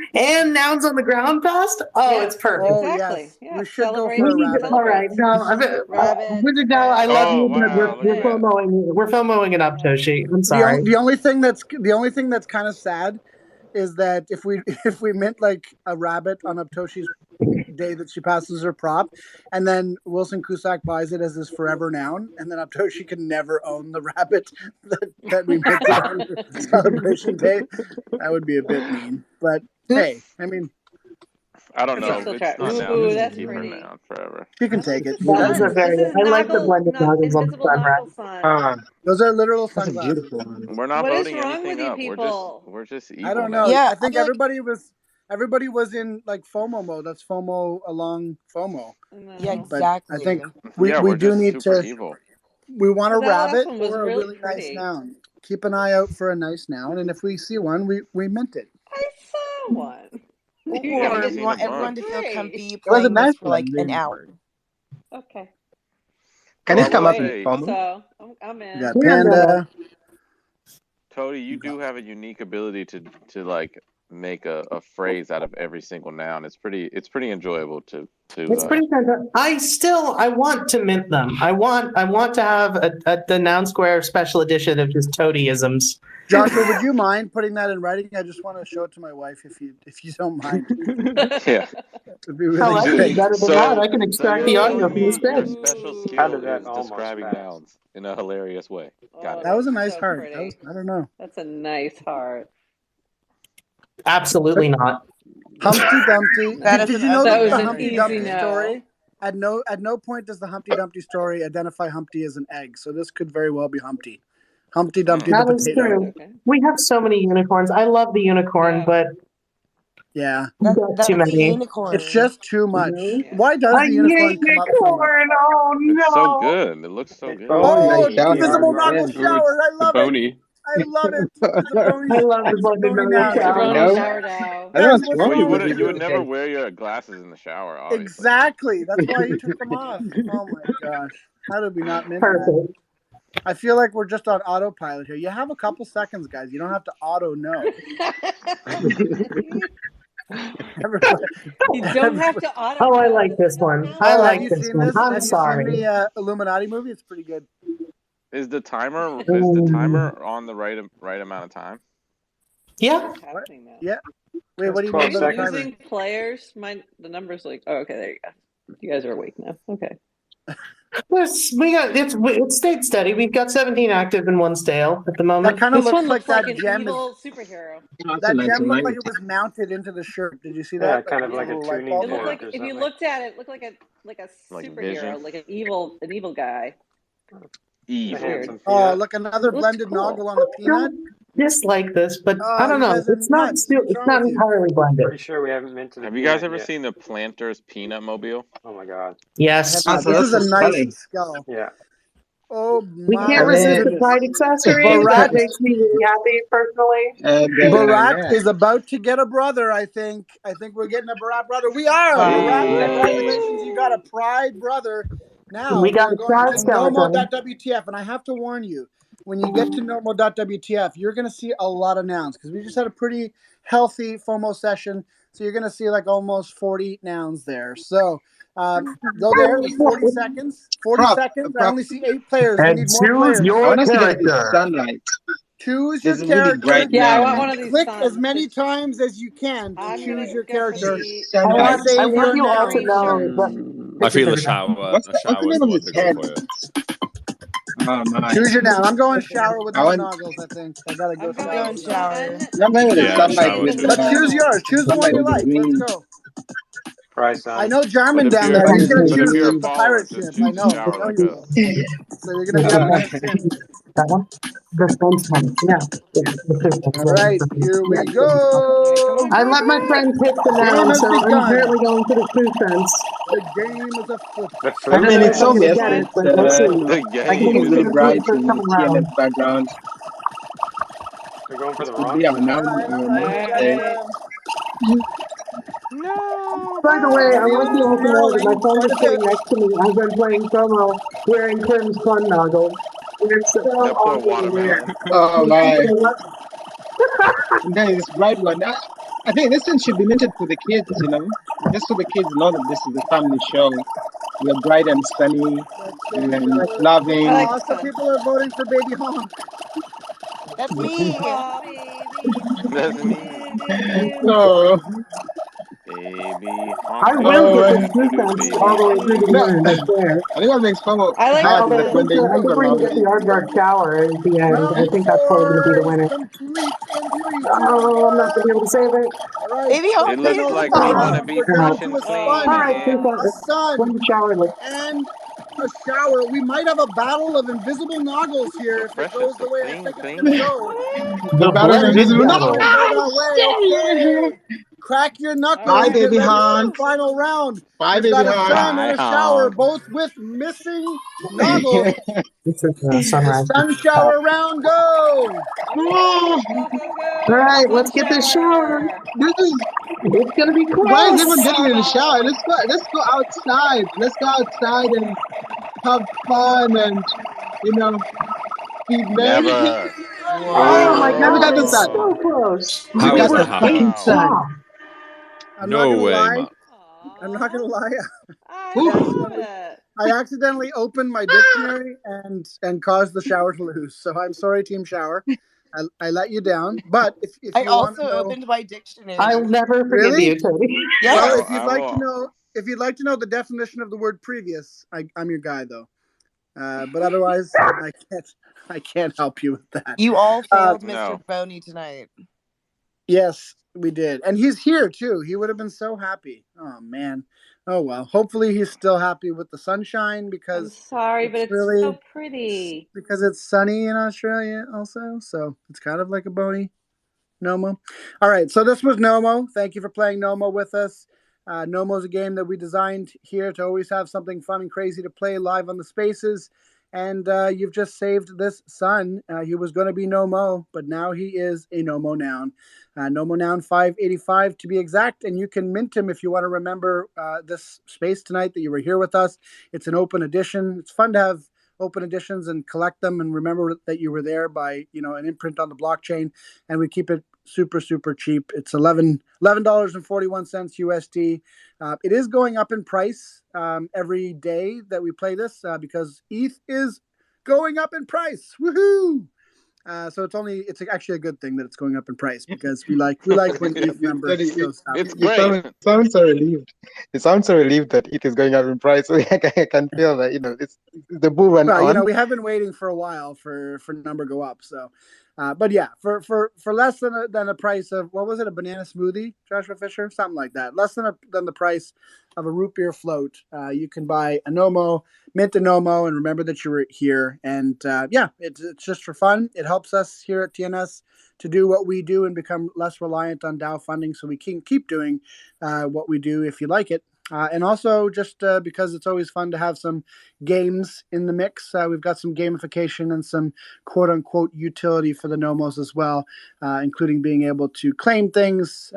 Speaker 2: nouns on the ground fast. Oh,
Speaker 3: Yeah.
Speaker 2: it's perfect.
Speaker 1: Oh
Speaker 3: Exactly.
Speaker 1: yes,
Speaker 3: Yeah.
Speaker 1: we should go
Speaker 3: Celebrate.
Speaker 1: for a rabbit.
Speaker 2: All right, no,
Speaker 3: Rabbit.
Speaker 2: Wizard Now, I love
Speaker 4: Oh,
Speaker 2: you, but
Speaker 4: wow, look
Speaker 2: we're
Speaker 4: at that.
Speaker 2: FOMOing it up, Toshi. I'm sorry.
Speaker 1: The only thing that's kind of sad is that if we mint like a rabbit on Toshi's day that she passes her prop, and then Wilson Cusack buys it as his forever noun, and then Toshi can never own the rabbit that we minted on her celebration day, that would be a bit mean. But hey, I mean,
Speaker 4: I don't know.
Speaker 3: Still
Speaker 4: It's
Speaker 3: try.
Speaker 4: not now.
Speaker 3: Ooh,
Speaker 4: Just
Speaker 3: that's
Speaker 4: keep her
Speaker 3: pretty.
Speaker 4: noun forever.
Speaker 1: she can take it.
Speaker 2: That is a
Speaker 1: That's
Speaker 2: very.
Speaker 3: This is
Speaker 2: I like the
Speaker 3: Noggle,
Speaker 2: blended noggles on the
Speaker 3: invisible
Speaker 2: sunrise.
Speaker 3: Noggle sun.
Speaker 1: those are literal
Speaker 6: That's a
Speaker 1: sunglasses.
Speaker 6: beautiful one.
Speaker 4: We're not
Speaker 3: What is
Speaker 4: voting
Speaker 3: wrong
Speaker 4: anything
Speaker 3: with you
Speaker 4: up.
Speaker 3: people?
Speaker 4: We're just evil
Speaker 1: I don't
Speaker 4: now.
Speaker 1: know.
Speaker 5: Yeah,
Speaker 1: I think
Speaker 5: I feel like-
Speaker 1: everybody was in like FOMO mode. That's FOMO along FOMO.
Speaker 5: Yeah,
Speaker 3: No.
Speaker 1: But
Speaker 5: exactly.
Speaker 1: I think we
Speaker 4: we're
Speaker 1: do
Speaker 4: just
Speaker 1: need
Speaker 4: super
Speaker 1: to.
Speaker 4: evil.
Speaker 1: We want a
Speaker 3: That last
Speaker 1: rabbit
Speaker 3: one was
Speaker 1: or a
Speaker 3: really
Speaker 1: really nice
Speaker 3: pretty.
Speaker 1: noun. Keep an eye out for a nice noun, and if we see one, we mint it.
Speaker 3: I saw one.
Speaker 5: Or
Speaker 4: Yeah,
Speaker 5: I
Speaker 4: we've
Speaker 5: just
Speaker 4: seen
Speaker 5: want
Speaker 4: a bunch.
Speaker 5: everyone to feel
Speaker 3: Great.
Speaker 5: comfy
Speaker 6: It was a
Speaker 5: playing this
Speaker 6: nice
Speaker 5: for like
Speaker 6: one,
Speaker 5: an
Speaker 6: really.
Speaker 5: hour.
Speaker 3: Okay.
Speaker 6: Can
Speaker 4: Well,
Speaker 6: this
Speaker 4: I
Speaker 6: come
Speaker 4: will
Speaker 6: up in
Speaker 4: say,
Speaker 6: FOMO?
Speaker 3: So I'm
Speaker 1: We
Speaker 3: in.
Speaker 1: got
Speaker 2: We're in
Speaker 1: panda.
Speaker 4: Cody, you do have a unique ability to like make a phrase out of every single noun. It's pretty enjoyable to
Speaker 2: It's pretty fantastic. I want to mint them. I want to have the Noun Square special edition of just toadyisms.
Speaker 1: Joshua, would you mind putting that in writing? I just want to show it to my wife if you don't mind.
Speaker 4: yeah.
Speaker 1: It'd be
Speaker 2: Oh,
Speaker 1: really
Speaker 2: I can do
Speaker 1: great.
Speaker 2: better than that. I can extract the
Speaker 4: you're
Speaker 2: audio
Speaker 4: telling
Speaker 2: from the
Speaker 4: me your
Speaker 2: script.
Speaker 4: special
Speaker 3: How
Speaker 4: skill
Speaker 7: did that
Speaker 4: is
Speaker 7: almost
Speaker 4: describing
Speaker 7: pass?
Speaker 4: nouns in a hilarious way. Got
Speaker 3: Oh,
Speaker 4: it.
Speaker 1: That was a
Speaker 3: that's
Speaker 1: nice
Speaker 3: so
Speaker 1: heart.
Speaker 3: pretty.
Speaker 1: That was, I don't know.
Speaker 3: That's a nice heart.
Speaker 2: Absolutely not.
Speaker 1: Humpty Dumpty.
Speaker 5: That is
Speaker 1: Did
Speaker 5: an
Speaker 1: you know
Speaker 5: ugly
Speaker 3: That was
Speaker 1: the
Speaker 3: an
Speaker 5: no.
Speaker 1: Humpty
Speaker 3: easy
Speaker 1: Dumpty
Speaker 3: no.
Speaker 1: story? At no point does the Humpty Dumpty story identify Humpty as an egg, so this could very well be Humpty. Humpty Dumpty the
Speaker 2: That is
Speaker 1: potato.
Speaker 2: true.
Speaker 3: Okay.
Speaker 2: We have so many unicorns. I love the unicorn,
Speaker 3: Yeah.
Speaker 2: but
Speaker 1: Yeah,
Speaker 2: we've got
Speaker 5: That's
Speaker 2: too
Speaker 5: a
Speaker 2: many.
Speaker 5: unicorn.
Speaker 1: it's just too much.
Speaker 3: Yeah.
Speaker 1: Why does
Speaker 2: A
Speaker 1: the unicorn come up so much?
Speaker 2: unicorn! Oh
Speaker 4: It's so
Speaker 2: no!
Speaker 4: good. It looks so good.
Speaker 6: Oh, nice
Speaker 1: Oh,
Speaker 6: shower.
Speaker 1: invisible
Speaker 6: Yeah.
Speaker 1: Noggle shower! I
Speaker 8: The
Speaker 1: love it.
Speaker 8: bony.
Speaker 1: I love it. It's a bony.
Speaker 2: I love the
Speaker 1: It's a
Speaker 2: blended
Speaker 1: bony
Speaker 2: noun
Speaker 1: noun.
Speaker 2: shower.
Speaker 3: Brony
Speaker 6: know.
Speaker 3: shower now.
Speaker 6: I know
Speaker 1: Guys,
Speaker 6: what's
Speaker 1: what's
Speaker 6: wrong
Speaker 4: Well, you
Speaker 1: wrong with
Speaker 6: with
Speaker 4: would
Speaker 1: you?
Speaker 4: never wear your glasses in the shower, obviously.
Speaker 1: Exactly. That's why he took them off. Oh my gosh. How did we not mint that?
Speaker 2: Perfect.
Speaker 1: I feel like we're just on autopilot here. You have a couple seconds, guys. You don't have to auto know. Everybody,
Speaker 3: You don't have to auto.
Speaker 2: Oh, I like this one. I
Speaker 1: have
Speaker 2: like
Speaker 1: you
Speaker 2: this
Speaker 1: seen
Speaker 2: one.
Speaker 1: this?
Speaker 2: I'm
Speaker 1: Have you
Speaker 2: sorry.
Speaker 1: seen the Illuminati movie? It's pretty good.
Speaker 4: Is the timer on the right amount of time?
Speaker 2: Yeah.
Speaker 3: What's happening now?
Speaker 1: Yeah. Wait,
Speaker 7: That's
Speaker 1: what do you
Speaker 7: 12
Speaker 1: mean by the
Speaker 7: seconds.
Speaker 1: timer?
Speaker 3: Losing players. The number's like. Oh, okay. There you go. You guys are awake now. Okay.
Speaker 2: It's stayed steady. We've got 17 active and 1 stale at the
Speaker 1: That
Speaker 2: moment.
Speaker 1: kind of
Speaker 3: This
Speaker 1: looks
Speaker 3: one
Speaker 1: like
Speaker 3: looks like
Speaker 1: that
Speaker 3: an
Speaker 1: gem.
Speaker 3: evil superhero.
Speaker 1: That gem looked like it was mounted into the shirt. Did you see
Speaker 7: Yeah,
Speaker 1: that?
Speaker 7: kind of like a
Speaker 1: little light
Speaker 7: tuning
Speaker 1: bulb?
Speaker 3: It looked
Speaker 7: fork
Speaker 3: like
Speaker 7: or
Speaker 3: if you
Speaker 7: something.
Speaker 3: looked at it, it looked like a
Speaker 4: Like
Speaker 3: superhero,
Speaker 4: Vision.
Speaker 3: like an evil guy.
Speaker 4: Evil.
Speaker 7: Handsome
Speaker 1: Oh,
Speaker 7: peanut.
Speaker 1: look, another
Speaker 3: Looks
Speaker 1: blended
Speaker 3: cool.
Speaker 1: noggle on the peanut.
Speaker 2: Dislike this, but
Speaker 1: Oh,
Speaker 2: I don't
Speaker 1: you
Speaker 2: know.
Speaker 1: guys are
Speaker 2: It's not
Speaker 1: nuts.
Speaker 2: still.
Speaker 1: What's
Speaker 2: It's
Speaker 1: wrong
Speaker 2: not
Speaker 1: with you?
Speaker 2: entirely blended.
Speaker 7: Pretty sure we haven't minted
Speaker 4: Have
Speaker 7: the
Speaker 4: you guys
Speaker 7: peanut
Speaker 4: ever
Speaker 7: yet.
Speaker 4: seen the Planters Peanut Mobile?
Speaker 7: Oh my god.
Speaker 2: Yes.
Speaker 1: This is a nice skull.
Speaker 7: Yeah.
Speaker 1: Oh
Speaker 2: We
Speaker 1: my
Speaker 2: can't resist a
Speaker 1: goodness.
Speaker 2: pride accessory.
Speaker 1: Barat-
Speaker 2: That makes me really happy personally.
Speaker 6: And
Speaker 1: Barat is about to get a brother, I think. I think we're getting a Barat brother. We are. Barat, congratulations. You got a pride brother. Now
Speaker 2: We got
Speaker 1: we're
Speaker 2: a
Speaker 1: going
Speaker 2: pride
Speaker 1: to
Speaker 2: skeleton.
Speaker 1: Nomo.wtf. And I have to warn you, when you get to Nomo.wtf, you're going to see a lot of nouns because we just had a pretty healthy FOMO session. So you're going to see like almost 40 nouns there. So go there. It's 40 seconds. 40 seconds. I only see 8 players. We
Speaker 2: And
Speaker 1: need more
Speaker 2: choose
Speaker 1: players.
Speaker 6: I
Speaker 2: your
Speaker 6: want to see that
Speaker 2: character.
Speaker 6: sunlight.
Speaker 1: Choose your
Speaker 6: This is really bright
Speaker 1: character.
Speaker 3: Yeah, I
Speaker 6: now.
Speaker 3: want one of these.
Speaker 1: Click
Speaker 3: suns.
Speaker 1: as many times as you can to
Speaker 3: I'm gonna
Speaker 1: choose your
Speaker 3: go for
Speaker 1: character.
Speaker 3: the-
Speaker 2: I
Speaker 6: Sunlight.
Speaker 2: want
Speaker 1: Save your
Speaker 2: you all to
Speaker 1: noun.
Speaker 2: know that
Speaker 8: I feel a
Speaker 2: It's
Speaker 8: shower.
Speaker 6: What's
Speaker 8: A
Speaker 6: the
Speaker 8: shower is
Speaker 6: name of
Speaker 8: what
Speaker 6: this
Speaker 8: to go
Speaker 6: head?
Speaker 8: for.
Speaker 6: Oh my.
Speaker 1: Choose your noun. I'm going shower with
Speaker 6: I
Speaker 1: my
Speaker 6: want-
Speaker 1: noggles, I think. I gotta go
Speaker 3: I'm
Speaker 1: shower.
Speaker 3: going
Speaker 5: Going shower.
Speaker 3: sun.
Speaker 6: I'm going with the
Speaker 8: Yeah,
Speaker 6: sunlight
Speaker 8: shower
Speaker 6: with
Speaker 8: too.
Speaker 6: the
Speaker 1: But choose yours. Choose the one
Speaker 6: sunlight
Speaker 1: you
Speaker 6: with the
Speaker 1: like.
Speaker 6: green.
Speaker 1: Let's go.
Speaker 7: Price on.
Speaker 1: I know Jarman
Speaker 4: But if
Speaker 1: down
Speaker 4: you're-
Speaker 1: there. He's gonna
Speaker 2: but if
Speaker 1: choose
Speaker 4: you're a
Speaker 1: the
Speaker 4: follower,
Speaker 1: pirate
Speaker 4: just
Speaker 1: ship.
Speaker 4: choose
Speaker 1: I know.
Speaker 4: shower
Speaker 1: I know
Speaker 4: like
Speaker 1: you.
Speaker 4: us.
Speaker 1: So you're gonna be up against him.
Speaker 2: that one. The fence one. Yeah.
Speaker 1: All right, here we go.
Speaker 2: I let my friend pick the
Speaker 1: Game
Speaker 2: noun,
Speaker 1: has
Speaker 2: so I'm
Speaker 1: begun.
Speaker 2: currently going for the food fence.
Speaker 1: The game is afoot.
Speaker 7: The
Speaker 2: I
Speaker 7: food
Speaker 2: don't know
Speaker 6: it's
Speaker 2: if I'm
Speaker 6: so
Speaker 2: gonna
Speaker 6: messy.
Speaker 2: get it,
Speaker 6: It's,
Speaker 2: but we'll see.
Speaker 4: The
Speaker 2: I can
Speaker 4: game.
Speaker 2: give
Speaker 6: really
Speaker 2: you the
Speaker 6: bright
Speaker 2: food
Speaker 6: in
Speaker 2: coming
Speaker 6: the
Speaker 2: round.
Speaker 6: TNF background.
Speaker 7: We're going for
Speaker 6: This
Speaker 7: the
Speaker 6: would
Speaker 7: wrong
Speaker 6: be our
Speaker 7: food.
Speaker 6: noun.
Speaker 1: All right. We got,
Speaker 4: No.
Speaker 2: By the way, I want you all to know that my friend
Speaker 1: Quite
Speaker 2: is
Speaker 1: a
Speaker 2: sitting
Speaker 1: bit.
Speaker 2: next to me as I'm playing FOMO wearing Krim's fun noggle. It's so
Speaker 4: That poor
Speaker 2: awesome to wear.
Speaker 4: watermelon.
Speaker 6: Oh my. And then this bright one. I think this one should be minted for the kids, you know, just so the kids know that this is a family show. We're bright and sunny and loving.
Speaker 3: I like
Speaker 1: Lots of
Speaker 3: fun.
Speaker 1: people are voting for Baby Honk.
Speaker 5: That's me.
Speaker 3: Aw, baby.
Speaker 4: That's me.
Speaker 6: Oh,
Speaker 4: Baby honk
Speaker 2: I
Speaker 4: honk
Speaker 2: will
Speaker 6: oh,
Speaker 2: get this
Speaker 4: do do do
Speaker 2: defense
Speaker 4: baby
Speaker 2: all the way through
Speaker 4: honk.
Speaker 2: to the
Speaker 6: no.
Speaker 2: end, I swear.
Speaker 6: I think what makes FOMO
Speaker 3: I like
Speaker 6: hard is
Speaker 2: Although
Speaker 6: that when they
Speaker 2: I
Speaker 6: move
Speaker 2: think we're going to get the
Speaker 6: around,
Speaker 2: Aardvark Tower at the end. I
Speaker 1: Round
Speaker 2: think that's probably going to be the
Speaker 1: 4 is
Speaker 2: winner.
Speaker 1: complete in 3, 2,
Speaker 2: Oh, I'm not going to be able to save it.
Speaker 1: All right,
Speaker 5: Baby Honk
Speaker 4: It
Speaker 1: then
Speaker 4: looks
Speaker 5: made
Speaker 1: over
Speaker 5: the
Speaker 4: like we want to
Speaker 5: final.
Speaker 4: be
Speaker 1: we're
Speaker 2: Yeah.
Speaker 1: down
Speaker 4: fresh
Speaker 1: to
Speaker 4: and
Speaker 1: a
Speaker 4: clean,
Speaker 2: All
Speaker 1: sponge,
Speaker 2: right,
Speaker 4: man.
Speaker 1: a
Speaker 2: Let's
Speaker 1: sun,
Speaker 2: the shower.
Speaker 1: and a shower. We might have a battle of invisible noggles here
Speaker 4: The
Speaker 1: if it
Speaker 4: freshest
Speaker 1: goes the
Speaker 4: of
Speaker 1: way I
Speaker 4: clean,
Speaker 1: think it's going to
Speaker 4: clean.
Speaker 1: go.
Speaker 6: the
Speaker 2: The
Speaker 6: battle of
Speaker 2: blended
Speaker 6: invisible. No,
Speaker 1: It's
Speaker 2: battle.
Speaker 1: going to go that way. Okay. Crack your
Speaker 3: All
Speaker 1: knuckles.
Speaker 6: Bye,
Speaker 3: right.
Speaker 1: Get
Speaker 6: baby
Speaker 1: ready for the
Speaker 6: honk.
Speaker 3: Woo!
Speaker 1: final round.
Speaker 6: Bye,
Speaker 1: We've
Speaker 6: baby
Speaker 1: got a
Speaker 6: honk.
Speaker 1: sun and
Speaker 4: Bye
Speaker 1: a shower,
Speaker 4: honk.
Speaker 1: both with missing noggles.
Speaker 2: This is
Speaker 1: The
Speaker 2: sunrise.
Speaker 1: sun shower round, go.
Speaker 6: Oh,
Speaker 3: Go, go,
Speaker 2: All
Speaker 3: go.
Speaker 2: right, let's
Speaker 3: Sun
Speaker 2: get this shower.
Speaker 3: shower.
Speaker 6: this is.
Speaker 2: It's going to be
Speaker 6: Why is everyone
Speaker 2: close.
Speaker 6: getting in the shower? Let's go. Let's go outside. Let's go outside and have fun and be merry.
Speaker 4: Never.
Speaker 2: Oh
Speaker 5: Whoa.
Speaker 2: my
Speaker 6: And we
Speaker 2: God,
Speaker 6: got the
Speaker 2: it's
Speaker 6: sun.
Speaker 2: so
Speaker 4: No.
Speaker 2: close.
Speaker 6: We
Speaker 2: We
Speaker 9: How is
Speaker 6: got
Speaker 2: were
Speaker 6: the
Speaker 9: that
Speaker 6: sun.
Speaker 9: happening?
Speaker 2: dead
Speaker 4: Wow.
Speaker 2: stop.
Speaker 1: I'm not
Speaker 9: No
Speaker 1: going to
Speaker 9: way,
Speaker 1: lie.
Speaker 9: man.
Speaker 1: I'm not going to
Speaker 3: Aw,
Speaker 1: lie.
Speaker 3: I
Speaker 1: I
Speaker 3: love
Speaker 1: accidentally,
Speaker 3: it.
Speaker 1: I accidentally opened my dictionary and caused the shower to lose. So I'm sorry, Team Shower. I let you down. But if
Speaker 5: I
Speaker 1: you want
Speaker 5: also
Speaker 1: to know,
Speaker 5: opened my
Speaker 2: I'll
Speaker 5: dictionary.
Speaker 2: never forgive
Speaker 1: really?
Speaker 2: you, Tony.
Speaker 1: Well,
Speaker 5: Yes.
Speaker 1: if you'd like to know, the definition of the word previous, I'm your guy though. But otherwise, I can't help you with that.
Speaker 5: You all failed Mr.
Speaker 4: No.
Speaker 5: Boney tonight.
Speaker 1: Yes, we did, and he's here too. He would have been so happy. Oh man. Oh well. Hopefully, he's still happy with the sunshine
Speaker 3: I'm
Speaker 1: because
Speaker 3: sorry, but
Speaker 1: it's
Speaker 3: it's so
Speaker 1: really
Speaker 3: pretty.
Speaker 1: because it's sunny in Australia also. So it's kind of like a bony Nomo. All right, so this was Nomo. Thank you for playing Nomo with us. Nomo is a game that we designed here to always have something fun and crazy to play live on the spaces. And you've just saved this son. He was going to be Nomo, but now he is a Nomo noun. Nomo noun 585 to be exact. And you can mint him if you want to remember this space tonight that you were here with us. It's an open edition. It's fun to have open editions and collect them and remember that you were there by an imprint on the blockchain, and we keep it super cheap. It's $11.41 USD. It is going up in price every day that we play this because ETH is going up in price. Woohoo! So it's actually a good thing that it's going up in price because we like when ETH number goes up.
Speaker 4: It's great.
Speaker 6: Sounds so relieved. It sounds so relieved that it is going up in price. So I can feel that it's the bull run
Speaker 1: Well,
Speaker 6: on.
Speaker 1: we have been waiting for a while for number go up. So, but yeah, for less than a price of what was it, a banana smoothie, Joshua Fisher, something like that. Less than the price of a root beer float. You can buy a Nomo, mint a Nomo, and remember that you were here. And yeah, it's just for fun. It helps us here at TNS to do what we do and become less reliant on DAO funding, so we can keep doing what we do if you like it. And also just because it's always fun to have some games in the mix. We've got some gamification and some quote unquote utility for the Nomos as well, including being able to claim things,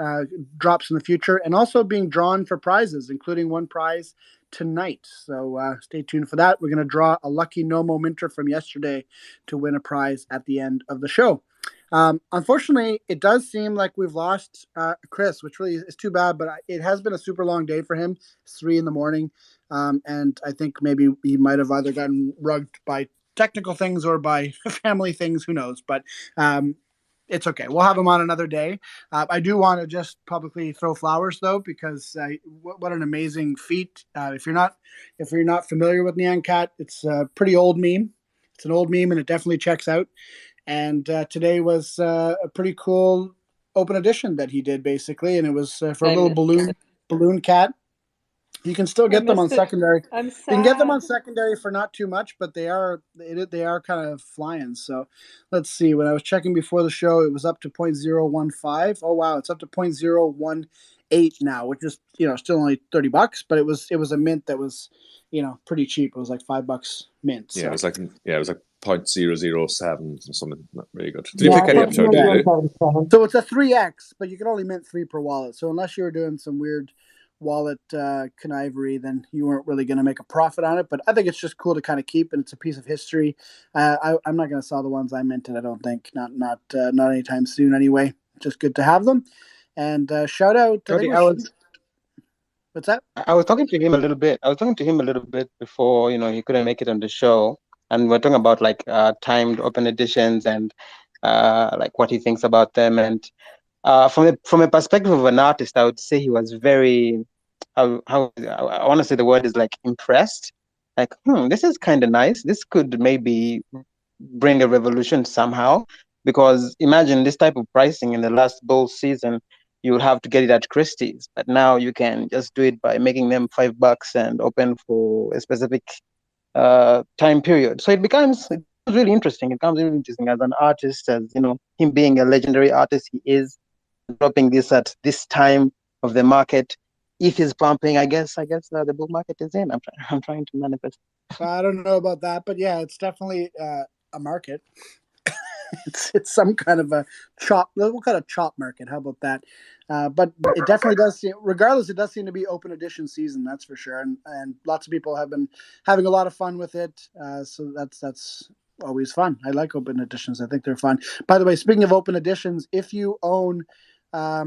Speaker 1: drops in the future, and also being drawn for prizes, including one prize tonight. So stay tuned for that. We're going to draw a lucky Nomo minter from yesterday to win a prize at the end of the show. Unfortunately, it does seem like we've lost Chris, which really is too bad, but it has been a super long day for him. It's 3 a.m. And I think maybe he might have either gotten rugged by technical things or by family things, who knows, but it's okay. We'll have him on another day. I do want to just publicly throw flowers though, because what an amazing feat. If you're not familiar with Nyan Cat, it's a pretty old meme. It's an old meme and it definitely checks out. And today was a pretty cool open edition that he did, basically, and it was for a little balloon cat. You can still get them on secondary.
Speaker 3: I'm
Speaker 1: sad. You can get them on
Speaker 3: sad.
Speaker 1: secondary for not too much, but they are kind of flying. So let's see. When I was checking before the show, it was up to 0.015. Oh wow, it's up to 0.018 now, which is still only $30, but it was a mint that was pretty cheap. It was like $5 mint.
Speaker 9: Yeah,
Speaker 1: So.
Speaker 9: it was like 0.007 or something. Not very good. Did you pick any up, Tony?
Speaker 1: So it's a 3x, but you can only mint 3 per wallet. So unless you were doing some weird wallet connivery, then you weren't really going to make a profit on it. But I think it's just cool to kind of keep, and it's a piece of history. I'm not going to sell the ones I minted. I don't think not anytime soon. Anyway, just good to have them. And shout out. What's that?
Speaker 6: I was talking to him a little bit. I was talking to him a little bit before, he couldn't make it on the show, and we're talking about like timed open editions and like what he thinks about them. And from a perspective of an artist, I would say he was very, how I want to say the word is like impressed. Like, this is kind of nice. This could maybe bring a revolution somehow, because imagine this type of pricing in the last bull season. You would have to get it at Christie's, but now you can just do it by making them $5 and open for a specific time period. So it becomes really interesting. It becomes really interesting as an artist, as him being a legendary artist he is, dropping this at this time of the market. If he's pumping, I guess the bull market is in. I'm trying to manifest.
Speaker 1: I don't know about that, but yeah, it's definitely a market. It's some kind of a chop. We'll call it a chop market. How about that? But it definitely does. Regardless, it does seem to be open edition season. That's for sure. And lots of people have been having a lot of fun with it. So that's always fun. I like open editions. I think they're fun. By the way, speaking of open editions, if you own a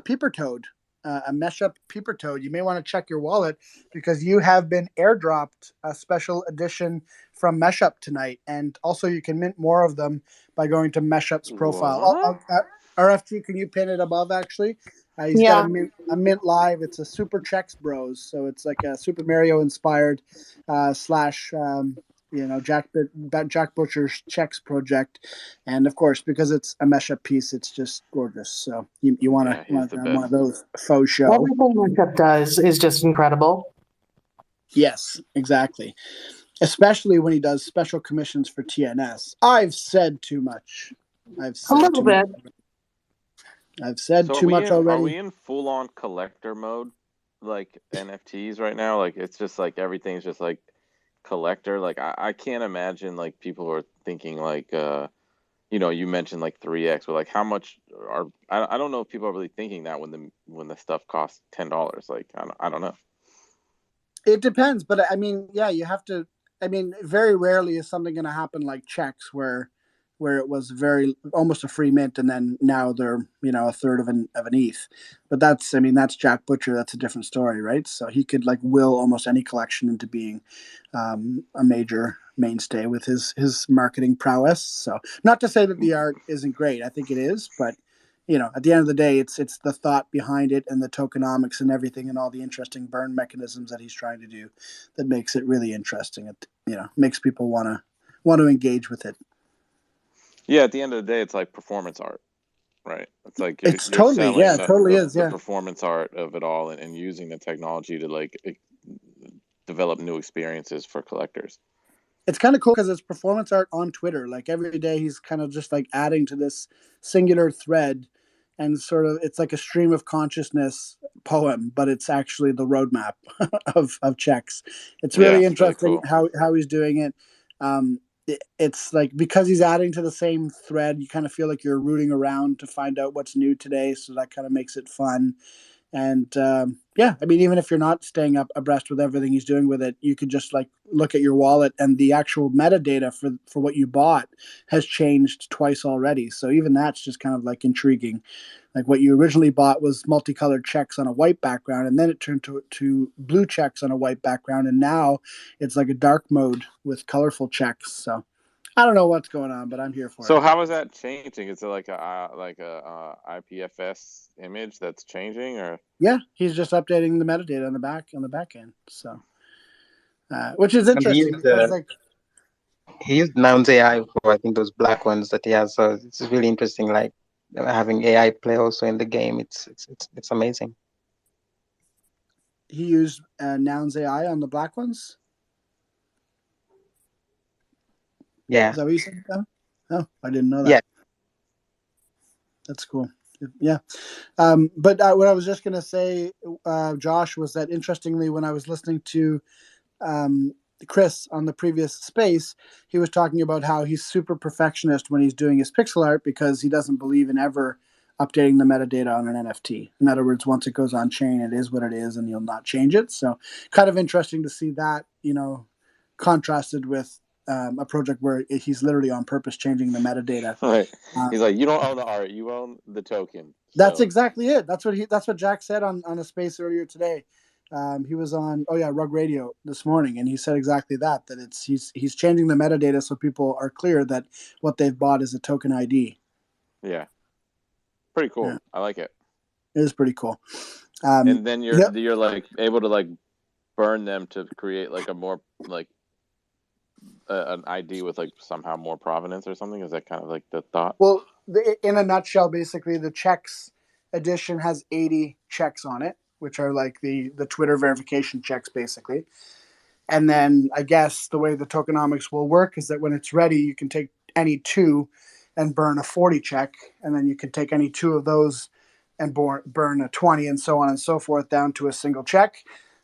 Speaker 1: Peeper Toad, a mesh up Peeper Toad, you may want to check your wallet, because you have been airdropped a special edition from Meshup tonight, and also you can mint more of them by going to Meshup's profile. RFT, can you pin it above? Actually, he's got a mint live. It's a Super Chex Bros, so it's like a Super Mario inspired slash. Jack Butcher's Chex project, and of course, because it's a Meshup piece, it's just gorgeous. So you want to have one of those faux show.
Speaker 2: Everything Meshup does is just incredible.
Speaker 1: Yes, exactly. Especially when he does special commissions for TNS. I've said too much. I've said too much already.
Speaker 4: Are we in full on collector mode, like NFTs right now? Like it's just like everything's just like collector. Like I can't imagine like people are thinking like you mentioned like 3x, but like how much I don't know if people are really thinking that when the stuff costs $10. Like I don't know.
Speaker 1: It depends, but I mean, yeah, you have to. I mean, very rarely is something going to happen like checks where it was almost a free mint, and then now they're a third of an ETH. But that's Jack Butcher. That's a different story, right? So he could like will almost any collection into being a major mainstay with his marketing prowess. So not to say that the art isn't great. I think it is, but at the end of the day, it's the thought behind it and the tokenomics and everything and all the interesting burn mechanisms that he's trying to do that makes it really interesting. It makes people want to engage with it.
Speaker 4: Yeah, at the end of the day, it's like performance art, right? It's like you're
Speaker 1: totally,
Speaker 4: selling
Speaker 1: the
Speaker 4: performance art of it all, and using the technology to like develop new experiences for collectors.
Speaker 1: It's kind of cool because it's performance art on Twitter. Like every day, he's kind of just like adding to this singular thread, and sort of it's like a stream of consciousness poem, but it's actually the roadmap of checks. It's really interesting cool. how he's doing it. It's like because he's adding to the same thread, you kind of feel like you're rooting around to find out what's new today. So that kind of makes it fun. And even if you're not staying abreast with everything he's doing with it, you could just like look at your wallet, and the actual metadata for what you bought has changed twice already. So even that's just kind of like intriguing. Like what you originally bought was multicolored checks on a white background, and then it turned to blue checks on a white background, and now it's like a dark mode with colorful checks. So I don't know what's going on, but I'm here for it.
Speaker 4: So how is that changing? Is it like a IPFS image that's changing, or?
Speaker 1: Yeah, he's just updating the metadata on the back end. So, which is interesting because
Speaker 6: he used Nouns AI for I think those black ones that he has. So it's really interesting. Like having AI play also in the game. It's amazing.
Speaker 1: He used Nouns AI on the black ones.
Speaker 6: Yeah.
Speaker 1: Is that what you said? Oh, I didn't know that.
Speaker 6: Yeah.
Speaker 1: That's cool. Yeah. But what I was just going to say, Josh, was that interestingly, when I was listening to Chris on the previous space, he was talking about how he's super perfectionist when he's doing his pixel art because he doesn't believe in ever updating the metadata on an NFT. In other words, once it goes on chain, it is what it is, and you'll not change it. So, kind of interesting to see that, contrasted with a project where he's literally on purpose changing the metadata.
Speaker 4: Right. He's like, you don't own the art, you own the token.
Speaker 1: That's exactly it. That's what Jack said on a space earlier today. He was on Rug Radio this morning, and he said exactly that he's changing the metadata so people are clear that what they've bought is a token ID.
Speaker 4: Yeah, pretty cool.
Speaker 1: Yeah.
Speaker 4: I like it.
Speaker 1: It is pretty cool.
Speaker 4: And then you're like able to like burn them to create like a more like an ID with like somehow more provenance or something. Is that kind of like the thought?
Speaker 1: Well, in a nutshell, basically the checks edition has 80 checks on it, which are like the Twitter verification checks, basically. And then I guess the way the tokenomics will work is that when it's ready, you can take any two and burn a 40 check, and then you can take any two of those and burn a 20, and so on and so forth, down to a single check.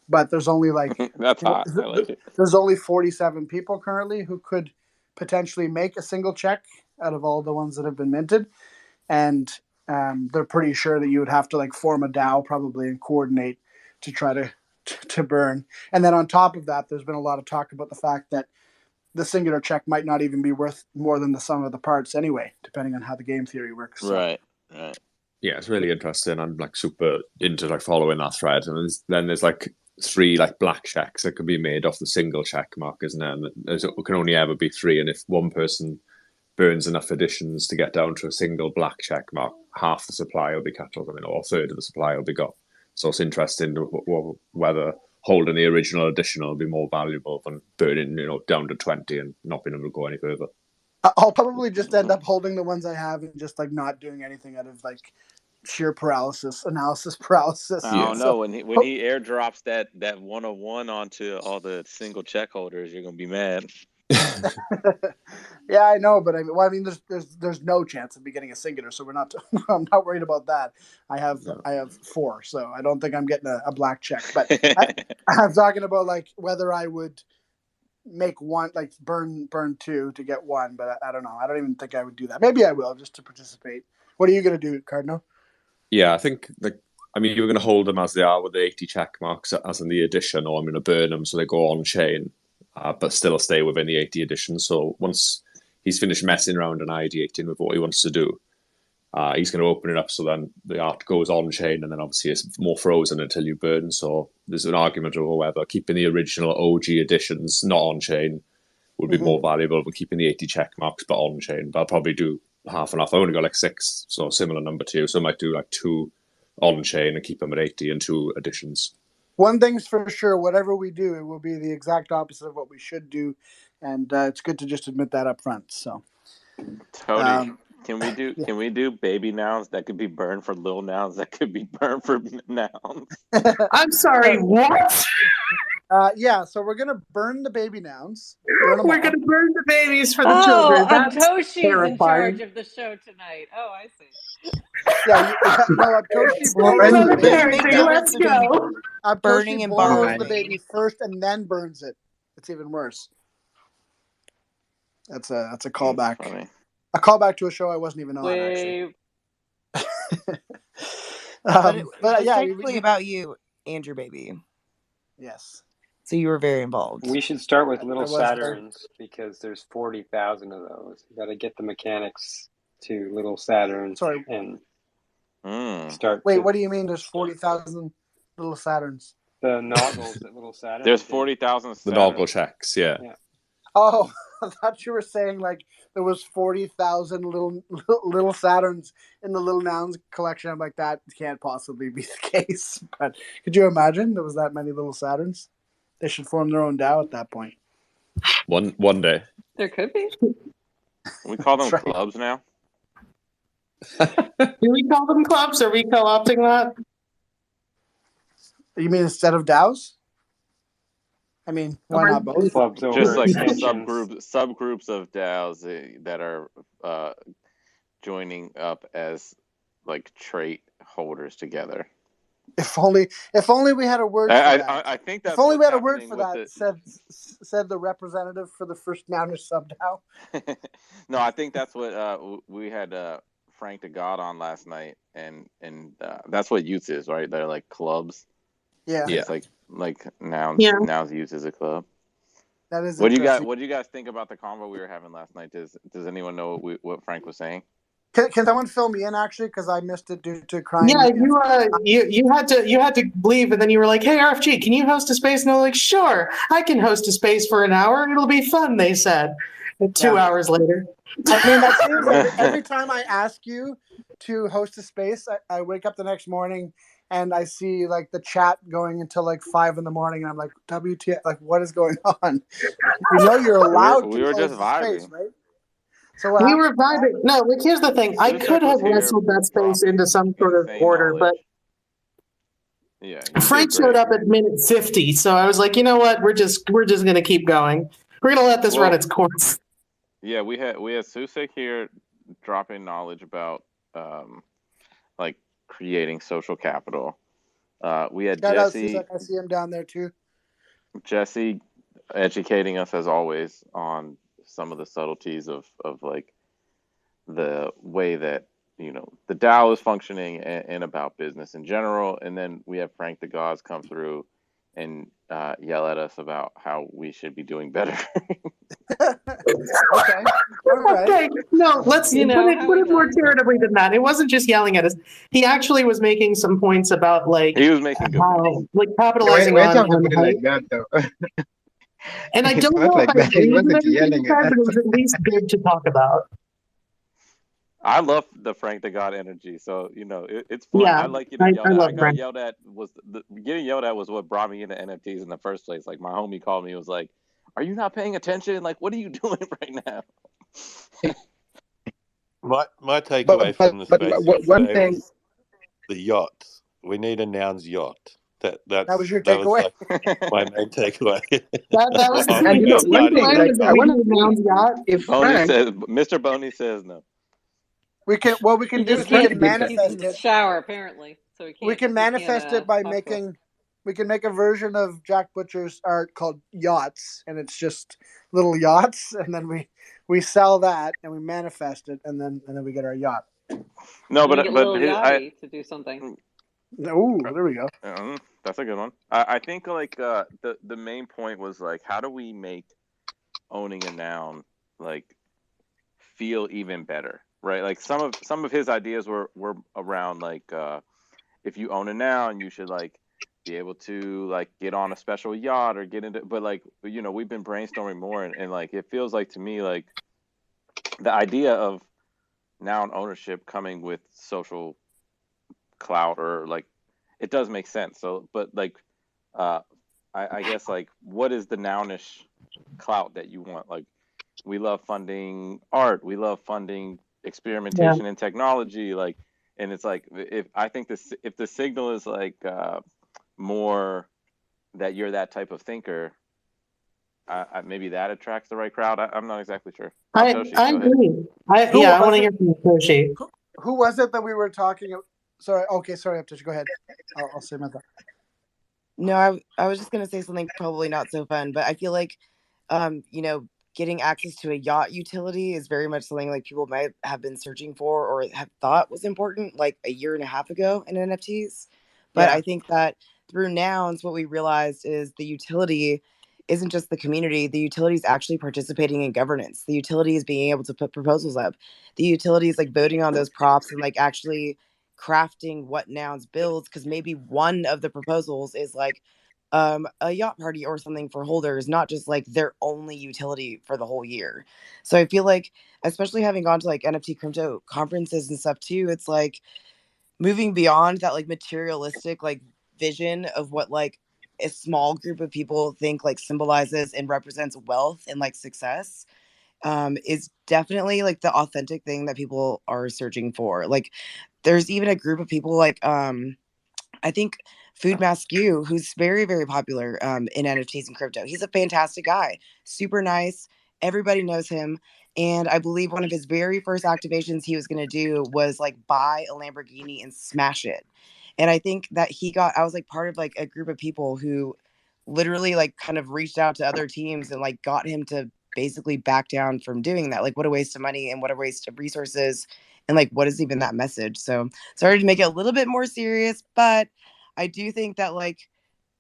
Speaker 1: But there's only like
Speaker 4: that's hot. I like it.
Speaker 1: There's only 47 people currently who could potentially make a single check out of all the ones that have been minted, and they're pretty sure that you would have to like form a DAO probably and coordinate to try to burn. And then on top of that, there's been a lot of talk about the fact that the singular check might not even be worth more than the sum of the parts anyway, depending on how the game theory works. So.
Speaker 4: Right.
Speaker 9: Yeah, it's really interesting. I'm like super into like following that thread, and then there's like 3 like black checks that can be made off the single check mark, isn't there? And it can only ever be 3, and if one person burns enough additions to get down to a single black check mark, half the supply will be cattled, or a third of the supply will be got. So it's interesting whether holding the original additional will be more valuable than burning, down to 20 and not being able to go any further.
Speaker 1: I'll probably just end up holding the ones I have and just like not doing anything out of like sheer analysis paralysis.
Speaker 4: I don't know. When he airdrops that 101 onto all the single check holders, you're gonna be mad.
Speaker 1: Yeah, I know, but I mean, there's no chance of me getting a singular, so I'm not worried about that. I have 4, so I don't think I'm getting a black check. But I'm talking about like whether I would make one, like burn 2 to get 1, but I don't know. I don't even think I would do that. Maybe I will just to participate. What are you gonna do, Cardinal?
Speaker 9: Yeah, I think you're going to hold them as they are with the 80 check marks as in the addition, or I'm going to burn them so they go on chain, but still stay within the 80 edition. So once he's finished messing around and ideating with what he wants to do, he's going to open it up so then the art goes on chain, and then obviously it's more frozen until you burn. So there's an argument over whether keeping the original OG editions not on chain would be more valuable than keeping the 80 check marks but on chain. But I'll probably do half and half. I only got like 6, so similar number to you. So I might do like 2 on chain and keep them at 80 and 2 additions.
Speaker 1: One thing's for sure, whatever we do, it will be the exact opposite of what we should do, and it's good to just admit that up front. So,
Speaker 4: Tony, can we do baby nouns that could be burned for little nouns that could be burned for nouns?
Speaker 2: I'm sorry, what?
Speaker 1: Yeah, so we're gonna burn the baby nouns.
Speaker 2: We're gonna burn the babies for the children. That's
Speaker 3: Toshi's
Speaker 2: terrifying.
Speaker 3: in charge of the show tonight. Oh, I see.
Speaker 1: Yeah, no, Toshi
Speaker 2: Another
Speaker 1: burns the
Speaker 2: character,
Speaker 1: baby.
Speaker 2: let's go.
Speaker 5: Burning
Speaker 1: Toshi
Speaker 5: and
Speaker 1: boils
Speaker 5: burning.
Speaker 1: the baby first and then burns it. It's even worse. That's a callback.
Speaker 4: Funny.
Speaker 1: A callback to a show I wasn't even on, actually.
Speaker 5: But it was
Speaker 1: yeah,
Speaker 5: technically about you and your baby.
Speaker 1: Yes.
Speaker 5: So you were very involved.
Speaker 7: We should start with little
Speaker 1: I was there.
Speaker 7: Saturns because there's 40,000 of those. You got to get the mechanics to little Saturns
Speaker 1: Sorry.
Speaker 7: and
Speaker 4: Mm.
Speaker 7: start.
Speaker 1: Wait, what do you mean? There's 40,000 little Saturns?
Speaker 7: The noggles that little Saturns.
Speaker 4: There's
Speaker 7: did.
Speaker 4: 40,000.
Speaker 9: The noggle checks, yeah.
Speaker 1: Oh, I thought you were saying like there was 40,000 little Saturns in the little nouns collection. I'm like, that can't possibly be the case. But could you imagine there was that many little Saturns? They should form their own DAO at that point.
Speaker 9: One day.
Speaker 3: There could be.
Speaker 4: We call them
Speaker 1: That's right.
Speaker 4: clubs now.
Speaker 2: Do we call them clubs? Are we co-opting that?
Speaker 1: You mean instead of DAOs? I mean, why not both?
Speaker 7: Clubs over
Speaker 4: Just like
Speaker 7: extensions.
Speaker 4: subgroups of DAOs that are joining up as like trait holders together.
Speaker 1: If only we had a word for that.
Speaker 4: I think that's
Speaker 1: if only we had a
Speaker 4: what's
Speaker 1: word
Speaker 4: happening
Speaker 1: for
Speaker 4: with
Speaker 1: that, said the representative for the first Nounish sub DAO.
Speaker 4: No, I think that's what we had Frank the God on last night, and that's what youth is, right? They're like clubs.
Speaker 1: Yeah.
Speaker 4: It's like Nouns.
Speaker 2: Yeah.
Speaker 4: Nouns Youth is a club.
Speaker 1: That is
Speaker 4: What do
Speaker 1: interesting.
Speaker 4: you guys think about the convo we were having last night? Does anyone know what Frank was saying?
Speaker 1: Can someone fill me in actually? Because I missed it due to crying.
Speaker 2: Yeah, you had to leave, and then you were like, "Hey, RFG, can you host a space?" And they're like, "Sure, I can host a space for an hour. It'll be fun." They said. And 2 hours later.
Speaker 1: I mean, that seems every time I ask you to host a space, I wake up the next morning and I see like the chat going until like 5 a.m, and I'm like, WTF? Like, what is going on? You know, you're allowed
Speaker 4: we
Speaker 1: to
Speaker 4: were
Speaker 1: close
Speaker 4: just
Speaker 1: the space,
Speaker 4: vibing.
Speaker 1: right? So what
Speaker 2: We
Speaker 1: happened?
Speaker 2: were vibing. No, like here's the thing. I could have wrestled that space into some sort of order, but Frank showed up at minute 50, so I was like, you know what? We're just gonna keep going. We're gonna let this run its course.
Speaker 4: Yeah, we had Susek here dropping knowledge about like creating social capital. We had
Speaker 1: Shout out
Speaker 4: Jesse.
Speaker 1: Susak, I see him down there too.
Speaker 4: Jesse educating us as always on some of the subtleties of like the way that the DAO is functioning and about business in general. And then we have Frank the Gods come through and yell at us about how we should be doing better.
Speaker 1: Okay.
Speaker 2: Okay. No, let's put it more charitably than that. It wasn't just yelling at us. He actually was making some points about like
Speaker 4: he was making good points.
Speaker 2: Like capitalizing
Speaker 6: Why
Speaker 2: on
Speaker 6: talk about it
Speaker 2: hype.
Speaker 6: like that though?
Speaker 2: And I don't
Speaker 6: It's not
Speaker 2: know
Speaker 6: like
Speaker 2: if I
Speaker 6: that. He
Speaker 2: agree with
Speaker 6: wasn't
Speaker 2: everything
Speaker 6: yelling
Speaker 2: he said,
Speaker 6: at
Speaker 2: but it
Speaker 6: us.
Speaker 2: was at least good to talk about.
Speaker 4: I love the Frank the God energy, so it's fun.
Speaker 2: Yeah,
Speaker 4: I like getting yelled
Speaker 2: I
Speaker 4: at.
Speaker 2: love
Speaker 4: I got
Speaker 2: Frank.
Speaker 4: yelled at getting yelled at was what brought me into NFTs in the first place. Like my homie called me, and was like, "Are you not paying attention? Like, what are you doing right now?"
Speaker 10: My takeaway from the space
Speaker 6: one
Speaker 10: yesterday
Speaker 6: thing.
Speaker 10: was the yacht. We need a Nouns yacht. That
Speaker 1: was your
Speaker 10: that was
Speaker 1: takeaway.
Speaker 10: like my main takeaway.
Speaker 2: That was the
Speaker 6: And one thing, like I want to see if
Speaker 4: Boney
Speaker 6: Frank,
Speaker 4: says, Mr. Boney says no.
Speaker 1: We can do is we can manifest
Speaker 3: He's in the
Speaker 1: it.
Speaker 3: shower apparently, so
Speaker 1: We can manifest it by making. We can make a version of Jack Butcher's art called Yachts, and it's just little yachts, and then we sell that and we manifest it, and then we get our yacht.
Speaker 4: No,
Speaker 3: get Lil
Speaker 4: his,
Speaker 3: Yachty to do something.
Speaker 1: Oh, there we go.
Speaker 4: That's a good one. I think like the main point was like, how do we make owning a noun like feel even better, right? Like some of his ideas were around like if you own a noun, you should like be able to like get on a special yacht or get into. But like we've been brainstorming more, and like it feels like to me like the idea of noun ownership coming with social clout or like it does make sense. So, but like I guess like what is the nounish clout that you want? Like we love funding art, we love funding experimentation in technology, like, and it's like if the signal is like more that you're that type of thinker, maybe that attracts the right crowd. I'm not exactly sure.
Speaker 2: I agree. I want to hear from Toshi.
Speaker 1: Who was it that we were talking? Sorry. Okay. Sorry, Toshi. Go ahead. I'll say my thought.
Speaker 5: No, I was just gonna say something probably not so fun, but I feel like, getting access to a yacht utility is very much something like people might have been searching for or have thought was important like a year and a half ago in NFTs. But I think that through Nouns, what we realized is the utility isn't just the community. The utility is actually participating in governance. The utility is being able to put proposals up. The utility is like voting on those props and like actually crafting what Nouns builds, because maybe one of the proposals is like a yacht party or something for holders, not just like their only utility for the whole year. So I feel like, especially having gone to like NFT crypto conferences and stuff too, it's like moving beyond that like materialistic like vision of what like a small group of people think like symbolizes and represents wealth and like success, is definitely like the authentic thing that people are searching for. Like there's even a group of people like I think Food Maskew, who's very, very popular in NFTs and crypto. He's a fantastic guy, super nice. Everybody knows him. And I believe one of his very first activations he was going to do was like buy a Lamborghini and smash it. And I think that I was like part of like a group of people who literally like kind of reached out to other teams and like got him to basically back down from doing that. Like, what a waste of money and what a waste of resources. And like, what is even that message? So sorry to make it a little bit more serious, but I do think that like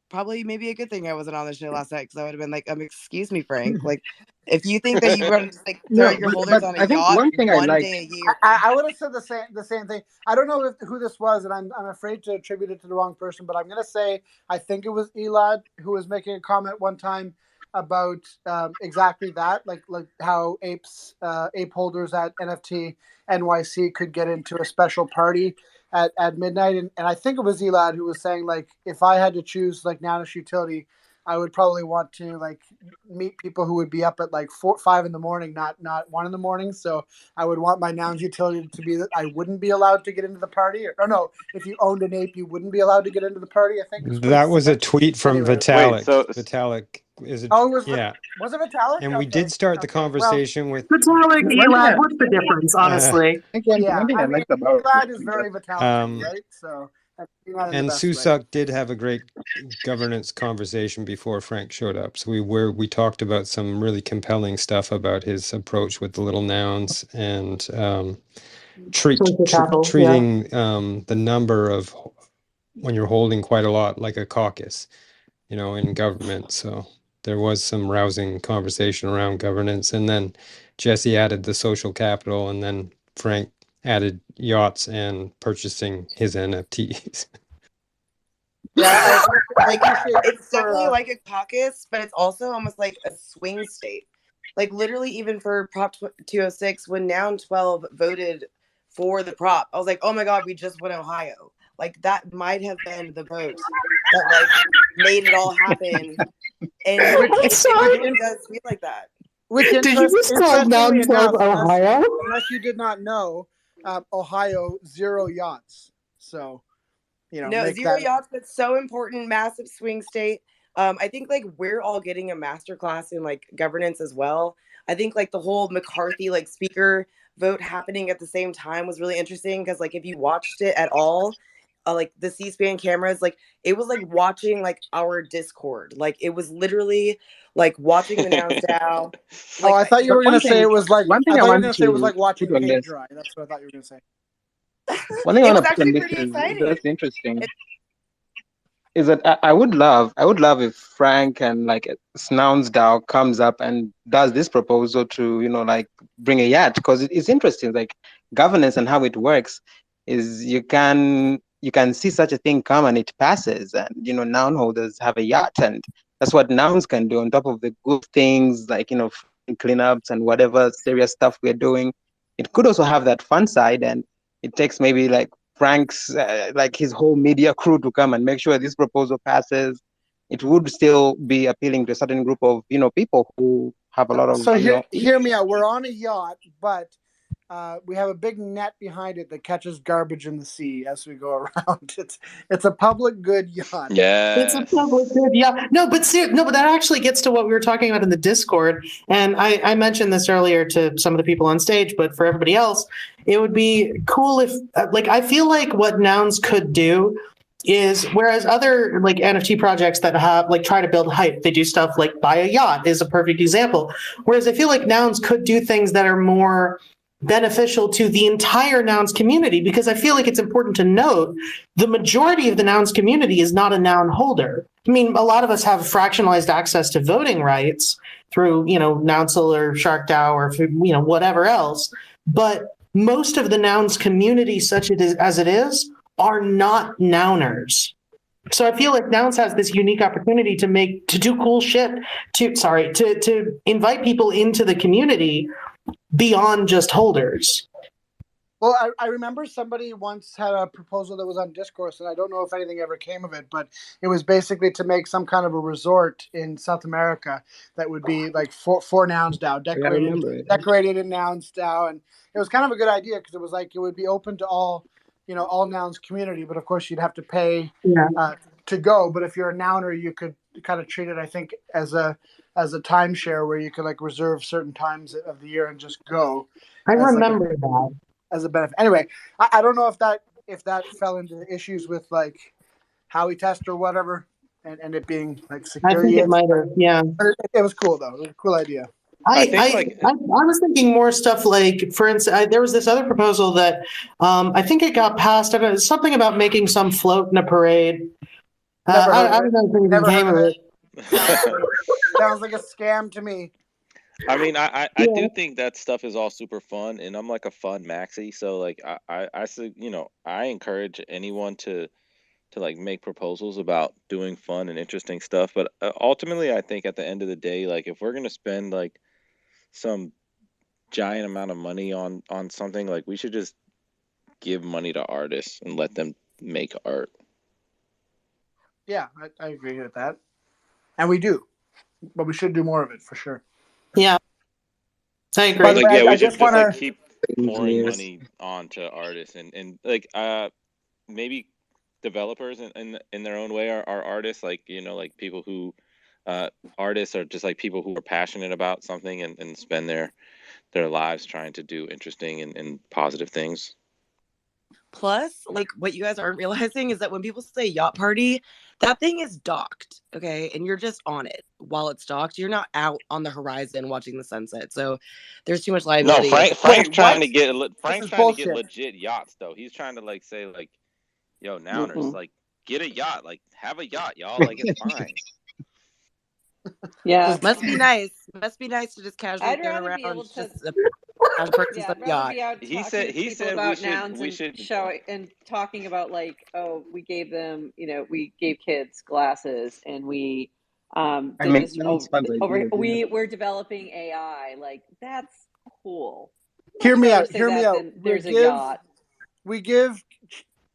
Speaker 5: probably maybe a good thing I wasn't on the show last night, because I would have been like, excuse me, Frank. Like, if you think that you want to just like throw your holders on a
Speaker 6: I think
Speaker 5: yacht
Speaker 6: one thing I
Speaker 5: one
Speaker 6: like,
Speaker 5: day a year.
Speaker 1: I would have said the same thing. I don't know who this was, and I'm afraid to attribute it to the wrong person, but I'm gonna say I think it was Elad who was making a comment one time about exactly that, like how ape holders at NFT NYC could get into a special party at midnight, and I think it was Elad who was saying like, if I had to choose like Nounish utility, I would probably want to like meet people who would be up at like 4-5 in the morning, not 1 in the morning. So I would want my Nouns utility to be that I wouldn't be allowed to get into the party, or no, if you owned an ape, you wouldn't be allowed to get into the party. I think
Speaker 11: that was a tweet from
Speaker 1: Anyway.
Speaker 11: Vitalik.
Speaker 10: Wait, so
Speaker 11: Vitalik is a
Speaker 1: Oh, was
Speaker 11: yeah,
Speaker 1: was it Vitalik?
Speaker 11: and we
Speaker 1: Okay.
Speaker 11: did start the
Speaker 1: Okay. Well,
Speaker 11: conversation with
Speaker 2: Vitalik,
Speaker 6: one thing
Speaker 2: Elad,
Speaker 6: I,
Speaker 2: what's the difference, honestly?
Speaker 6: I think one
Speaker 1: yeah,
Speaker 6: thing
Speaker 1: I
Speaker 6: I
Speaker 1: mean,
Speaker 6: liked about
Speaker 1: Elad is very Vitalik,
Speaker 11: um,
Speaker 1: right? So not in the
Speaker 11: and
Speaker 1: best way.
Speaker 11: Susak did have a great governance conversation before Frank showed up. So we talked about some really compelling stuff about his approach with the little nouns and
Speaker 2: Social capital,
Speaker 11: treating the number of when you're holding quite a lot like a caucus, you know, in government. So there was some rousing conversation around governance, and then Jesse added the social capital, and then Frank added yachts and purchasing his NFTs.
Speaker 5: Yeah, like
Speaker 1: appreciate
Speaker 5: it's
Speaker 1: for,
Speaker 5: definitely like a caucus, but it's also almost like a swing state. Like literally, even for Prop 206, when Noun 12 voted for the prop, I was like, oh my god, we just won Ohio. Like that might have been the vote that like made it all happen. And it does feel like that.
Speaker 1: Which
Speaker 2: Did you just call Noun 12 Ohio?
Speaker 1: Unless you did not know, Ohio 0 yachts. So, you know,
Speaker 5: no 0 yachts, but so important, massive swing state. I think like we're all getting a masterclass in like governance as well. I think like the whole McCarthy like speaker vote happening at the same time was really interesting, because like if you watched it at all, like the C-SPAN cameras, like it was like watching like our Discord. Like it was literally like watching the NounsDAO.
Speaker 1: Like, I thought you were going to say it was like,
Speaker 6: one thing
Speaker 1: I
Speaker 6: I
Speaker 1: thought you were
Speaker 6: want
Speaker 1: going to say it was
Speaker 6: to
Speaker 1: like watching
Speaker 6: put on
Speaker 1: paint
Speaker 6: this.
Speaker 1: dry. That's what I thought you were going to say.
Speaker 6: One thing I
Speaker 5: It
Speaker 6: want
Speaker 5: was
Speaker 6: to put on
Speaker 5: actually
Speaker 6: this
Speaker 5: pretty
Speaker 6: is
Speaker 5: exciting.
Speaker 6: that's interesting. Is that I would love if Frank and like NounsDAO comes up and does this proposal to, you know, like bring a yacht, because it's interesting. Like governance and how it works is you can see such a thing come and it passes, and you know, noun holders have a yacht, and that's what nouns can do on top of the good things like, you know, cleanups and whatever serious stuff we're doing. It could also have that fun side, and it takes maybe like Frank's like his whole media crew to come and make sure this proposal passes. It would still be appealing to a certain group of, you know, people who have a lot of.
Speaker 1: So hear me out. We're on a yacht, but we have a big net behind it that catches garbage in the sea as we go around. It's a public good yacht.
Speaker 4: Yeah,
Speaker 2: It's a public good, yeah. No, but that actually gets to what we were talking about in the Discord. And I mentioned this earlier to some of the people on stage, but for everybody else, it would be cool if, like, I feel like what Nouns could do is, whereas other like NFT projects that have like try to build hype, they do stuff like buy a yacht is a perfect example. Whereas I feel like Nouns could do things that are more beneficial to the entire Nouns community, because I feel like it's important to note the majority of the Nouns community is not a noun holder. I mean, a lot of us have fractionalized access to voting rights through, you know, Nounsel or SharkDAO or, you know, whatever else. But most of the Nouns community, such as it is, are not nouners. So I feel like Nouns has this unique opportunity to do cool shit, to invite people into the community beyond just holders.
Speaker 1: Well, I remember somebody once had a proposal that was on Discourse, and I don't know if anything ever came of it, but it was basically to make some kind of a resort in South America that would be like for NounsDAO, decorated in NounsDAO, and it was kind of a good idea, because it was like it would be open to all, you know, all Nouns community, but of course you'd have to pay to go. But if you're a Nouner, you could kind of treat it, I think, as a timeshare where you could like reserve certain times of the year and just go.
Speaker 2: I remember that
Speaker 1: as a benefit. Anyway, I don't know if that fell into issues with like Howey Test or whatever, and it being like security.
Speaker 2: I think it might have, yeah.
Speaker 1: It was cool though. It was a cool idea.
Speaker 4: I think like
Speaker 2: I was thinking more stuff like, for instance, there was this other proposal that I think it got passed. I don't know, something about making some float in a parade. I don't know if anything
Speaker 1: Never
Speaker 2: came
Speaker 1: heard
Speaker 2: of
Speaker 1: of
Speaker 2: it.
Speaker 1: Sounds like a scam to me.
Speaker 4: I mean, I do think that stuff is all super fun, and I'm like a fun maxi, so like I you know, I encourage anyone to like make proposals about doing fun and interesting stuff. But ultimately, I think at the end of the day, like if we're gonna spend like some giant amount of money on something, like we should just give money to artists and let them make art.
Speaker 1: Yeah, I agree with that, and we do, but we should do more of it for sure.
Speaker 2: Yeah, I agree.
Speaker 4: But like, yeah, we should
Speaker 1: just
Speaker 4: just
Speaker 1: wanna-
Speaker 4: like keep pouring money onto artists and like maybe developers in their own way are artists, like, you know, like people who artists are just like people who are passionate about something and spend their lives trying to do interesting and positive things.
Speaker 5: Plus, like what you guys aren't realizing is that when people say yacht party, that thing is docked, okay? And you're just on it while it's docked. You're not out on the horizon watching the sunset. So there's too much liability.
Speaker 4: No, Frank's trying to get
Speaker 1: bullshit.
Speaker 4: legit yachts though. He's trying to like say like, yo, Nouners, like get a yacht, like have a yacht, y'all. Like it's fine.
Speaker 3: Yeah,
Speaker 5: must be nice. Must be nice to just casually
Speaker 3: I'd
Speaker 5: turn
Speaker 3: rather
Speaker 5: around
Speaker 3: be able to.
Speaker 5: and purchase
Speaker 3: Yeah,
Speaker 5: a
Speaker 3: I'd rather
Speaker 5: yacht.
Speaker 3: be out
Speaker 4: He
Speaker 3: talking
Speaker 4: said
Speaker 3: to people about nouns
Speaker 4: we
Speaker 3: and
Speaker 4: should
Speaker 3: showing and talking about like, oh, we gave them, you know, we gave kids glasses and we
Speaker 6: I
Speaker 3: did
Speaker 6: mean,
Speaker 3: this
Speaker 6: sounds fun idea, yeah.
Speaker 3: we're developing AI. Like that's cool.
Speaker 1: Hear me
Speaker 3: Rather
Speaker 1: out.
Speaker 3: say
Speaker 1: Hear me
Speaker 3: that
Speaker 1: out.
Speaker 3: than there's a
Speaker 1: give
Speaker 3: yacht.
Speaker 1: we give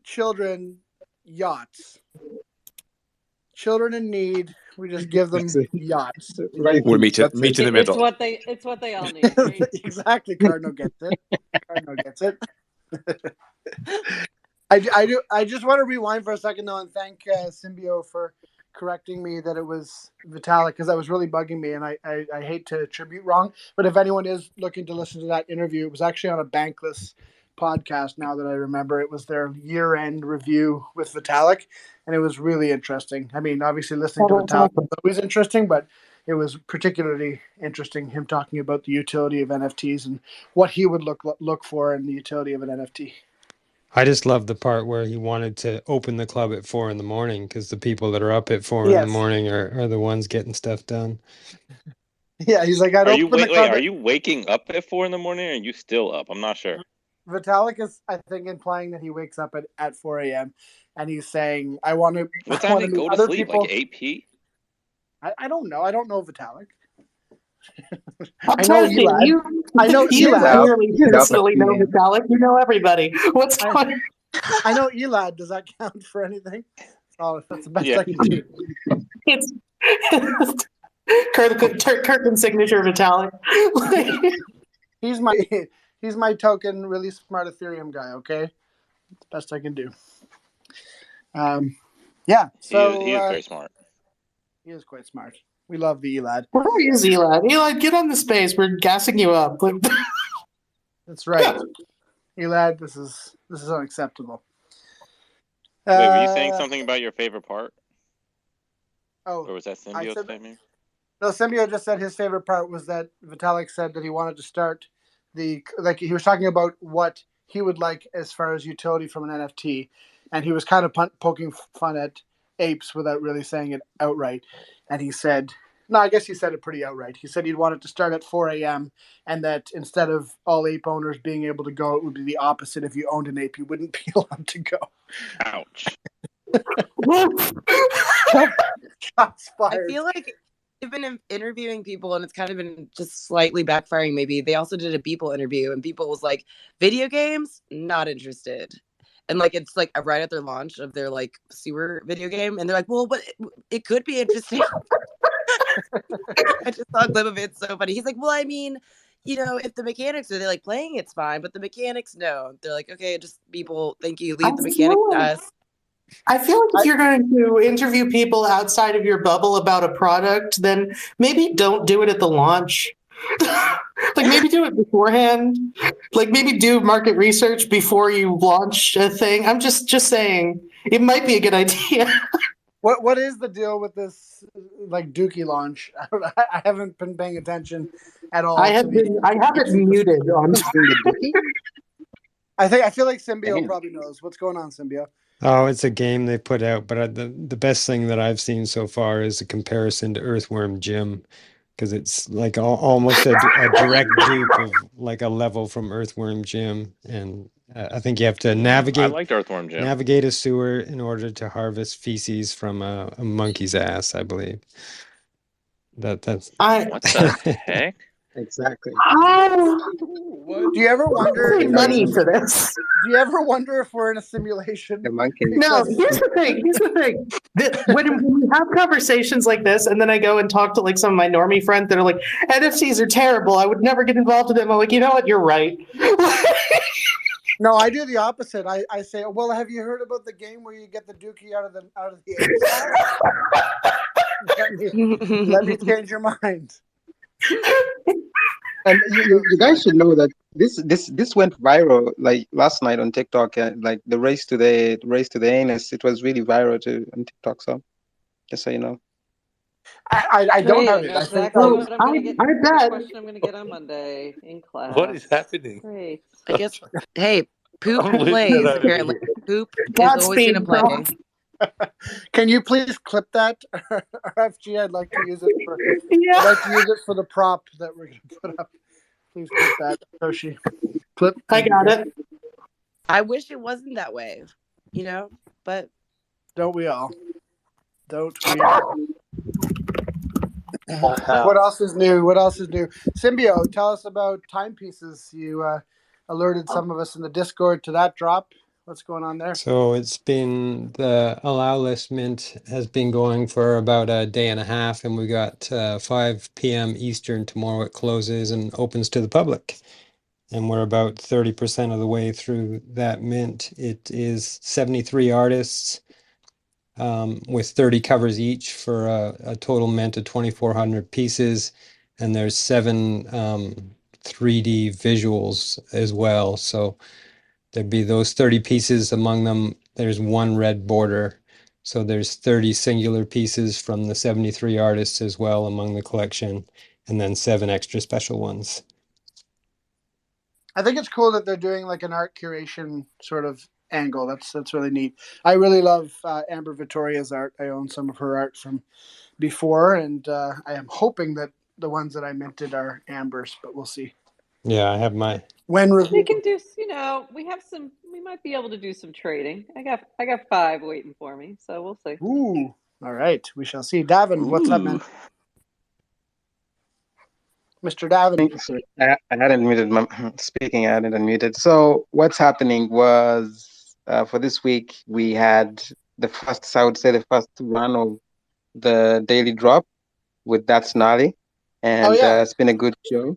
Speaker 1: children yachts. Children in need, we just give them yachts.
Speaker 6: Right.
Speaker 9: We'll meet in the
Speaker 3: It's
Speaker 9: middle.
Speaker 3: what they all need. Right?
Speaker 1: Exactly. Cardinal gets it. Cardinal gets it. I do. I just want to rewind for a second though and thank Symbio for correcting me that it was Vitalik, because that was really bugging me, and I hate to attribute wrong, but if anyone is looking to listen to that interview, it was actually on a Bankless podcast. Now that I remember, it was their year-end review with Vitalik, and it was really interesting. I mean, obviously listening to Vitalik is always interesting, but it was particularly interesting him talking about the utility of NFTs and what he would look for in the utility of an NFT.
Speaker 11: I just love the part where he wanted to open the club at 4 a.m. because the people that are up at 4
Speaker 1: Yes.
Speaker 11: a.m. are the ones getting stuff done.
Speaker 1: Yeah, he's like,
Speaker 4: Are you waking up at 4 a.m, or are you still up? I'm not sure.
Speaker 1: Vitalik is, I think, implying that he wakes up at 4 a.m. and he's saying, I want to.
Speaker 4: What time do you go to sleep?
Speaker 1: People.
Speaker 4: Like 8 p.m?
Speaker 1: I don't know. I don't know Vitalik.
Speaker 2: I know Elad.
Speaker 1: I know
Speaker 2: Elad. You personally know
Speaker 6: Yeah.
Speaker 2: Vitalik. You know everybody. What's going?
Speaker 1: I know Elad. Does that count for anything? Oh, that's the best
Speaker 4: Yeah.
Speaker 1: I can do.
Speaker 2: It's Kirkman's signature Vitalik.
Speaker 1: He's my token, really smart Ethereum guy. Okay, that's the best I can do. Yeah. So
Speaker 4: he is very smart.
Speaker 1: He is quite smart. We love the Elad.
Speaker 2: Where is Elad? Elad, get on the space. We're gassing you up.
Speaker 1: That's right. Elad, this is unacceptable.
Speaker 4: Wait, were you saying something about your favorite part?
Speaker 1: Oh,
Speaker 4: or was that Symbio's statement?
Speaker 1: No, Symbio just said his favorite part was that Vitalik said that he wanted to start he was talking about what he would like as far as utility from an NFT, and he was kind of poking fun at apes without really saying it outright. And he said, no, I guess he said it pretty outright. He said he'd want it to start at 4 a.m. and that instead of all ape owners being able to go, it would be the opposite. If you owned an ape, you wouldn't be allowed to go.
Speaker 4: Ouch.
Speaker 1: Shots fired.
Speaker 5: I feel like I've been interviewing people and it's kind of been just slightly backfiring maybe. They also did a Beeple interview and Beeple was like, video games, not interested. And like it's like right at their launch of their like sewer video game, and they're like, well, but it could be interesting. I just saw a clip of it, so funny. He's like, well, I mean, you know, if the mechanics are they like playing, it's fine, but the mechanics, no. They're like, okay, just people, thank you, leave the mechanics to us.
Speaker 2: I feel like if you're going to interview people outside of your bubble about a product, then maybe don't do it at the launch. Like maybe do it beforehand. Like maybe do market research before you launch a thing. I'm just saying it might be a good idea.
Speaker 1: What is the deal with this like Dookie launch? I haven't been paying attention at all.
Speaker 2: I have it muted on.
Speaker 1: I feel like Symbio
Speaker 6: Damn.
Speaker 1: probably knows what's going on. Symbio.
Speaker 11: Oh, it's a game they put out, but the best thing that I've seen so far is a comparison to Earthworm Jim, because it's like almost a direct dupe of like a level from Earthworm Jim, and I think you have to
Speaker 4: I
Speaker 11: navigate
Speaker 4: liked Earthworm Jim.
Speaker 11: navigate a sewer in order to harvest feces from a monkey's ass, I believe. That's
Speaker 4: What the heck?
Speaker 6: Exactly.
Speaker 1: Do you ever wonder?
Speaker 2: Money for this.
Speaker 1: Do you ever wonder if we're in a simulation?
Speaker 6: The monkey.
Speaker 2: No, here's the thing. When we have conversations like this, and then I go and talk to like some of my normie friends that are like, NFTs are terrible. I would never get involved in them. I'm like, you know what? You're right.
Speaker 1: No, I do the opposite. I say, well, have you heard about the game where you get the Dookie out of the let me change your mind.
Speaker 6: And you guys should know that this went viral like last night on TikTok. Like the race to the anus, it was really viral on TikTok. So just so you know.
Speaker 1: I don't have it.
Speaker 3: That's
Speaker 1: I think
Speaker 3: exactly what I'm going to get.
Speaker 2: I bet.
Speaker 3: Question I'm going to get on Monday in class.
Speaker 10: What is happening?
Speaker 3: Great.
Speaker 5: I guess. Hey, poop
Speaker 10: I'm listening
Speaker 5: plays.
Speaker 10: to that
Speaker 5: Apparently, poop is
Speaker 2: Godspeed,
Speaker 5: always going to play.
Speaker 1: Can you please clip that, RFG? I'd like to use it for.
Speaker 2: Yeah.
Speaker 1: I'd like to use it for the prop that we're going to put up. Please clip that, Toshi. Clip.
Speaker 2: I got it.
Speaker 5: I wish it wasn't that way, but
Speaker 1: Don't we all? Don't we all? What else is new? Symbio, tell us about timepieces. You alerted some of us in the Discord to that drop. What's going on there?
Speaker 11: So it's been the allow list mint has been going for about a day and a half, and we got 5 p.m. Eastern tomorrow. It closes and opens to the public, and we're about 30% of the way through that mint. It is 73 artists with 30 covers each for a total mint of 2,400 pieces, and there's 7 3D visuals as well. So there'd be those 30 pieces. Among them, there's 1 red border. So there's 30 singular pieces from the 73 artists as well among the collection, and then 7 extra special ones.
Speaker 1: I think it's cool that they're doing like an art curation sort of angle. That's really neat. I really love Amber Vittoria's art. I own some of her art from before, and I am hoping that the ones that I minted are Ambers, but we'll see.
Speaker 11: Yeah, I have my.
Speaker 1: When
Speaker 3: We can do, we might be able to do some trading. I got 5 waiting for me, so we'll see.
Speaker 1: Ooh, all right. We shall see. Davin, what's up, man? Mr. Davin.
Speaker 6: Sorry, I hadn't muted speaking. I hadn't unmuted. So what's happening was for this week we had the first run of the daily drop with That's Gnarly, and it's been a good show.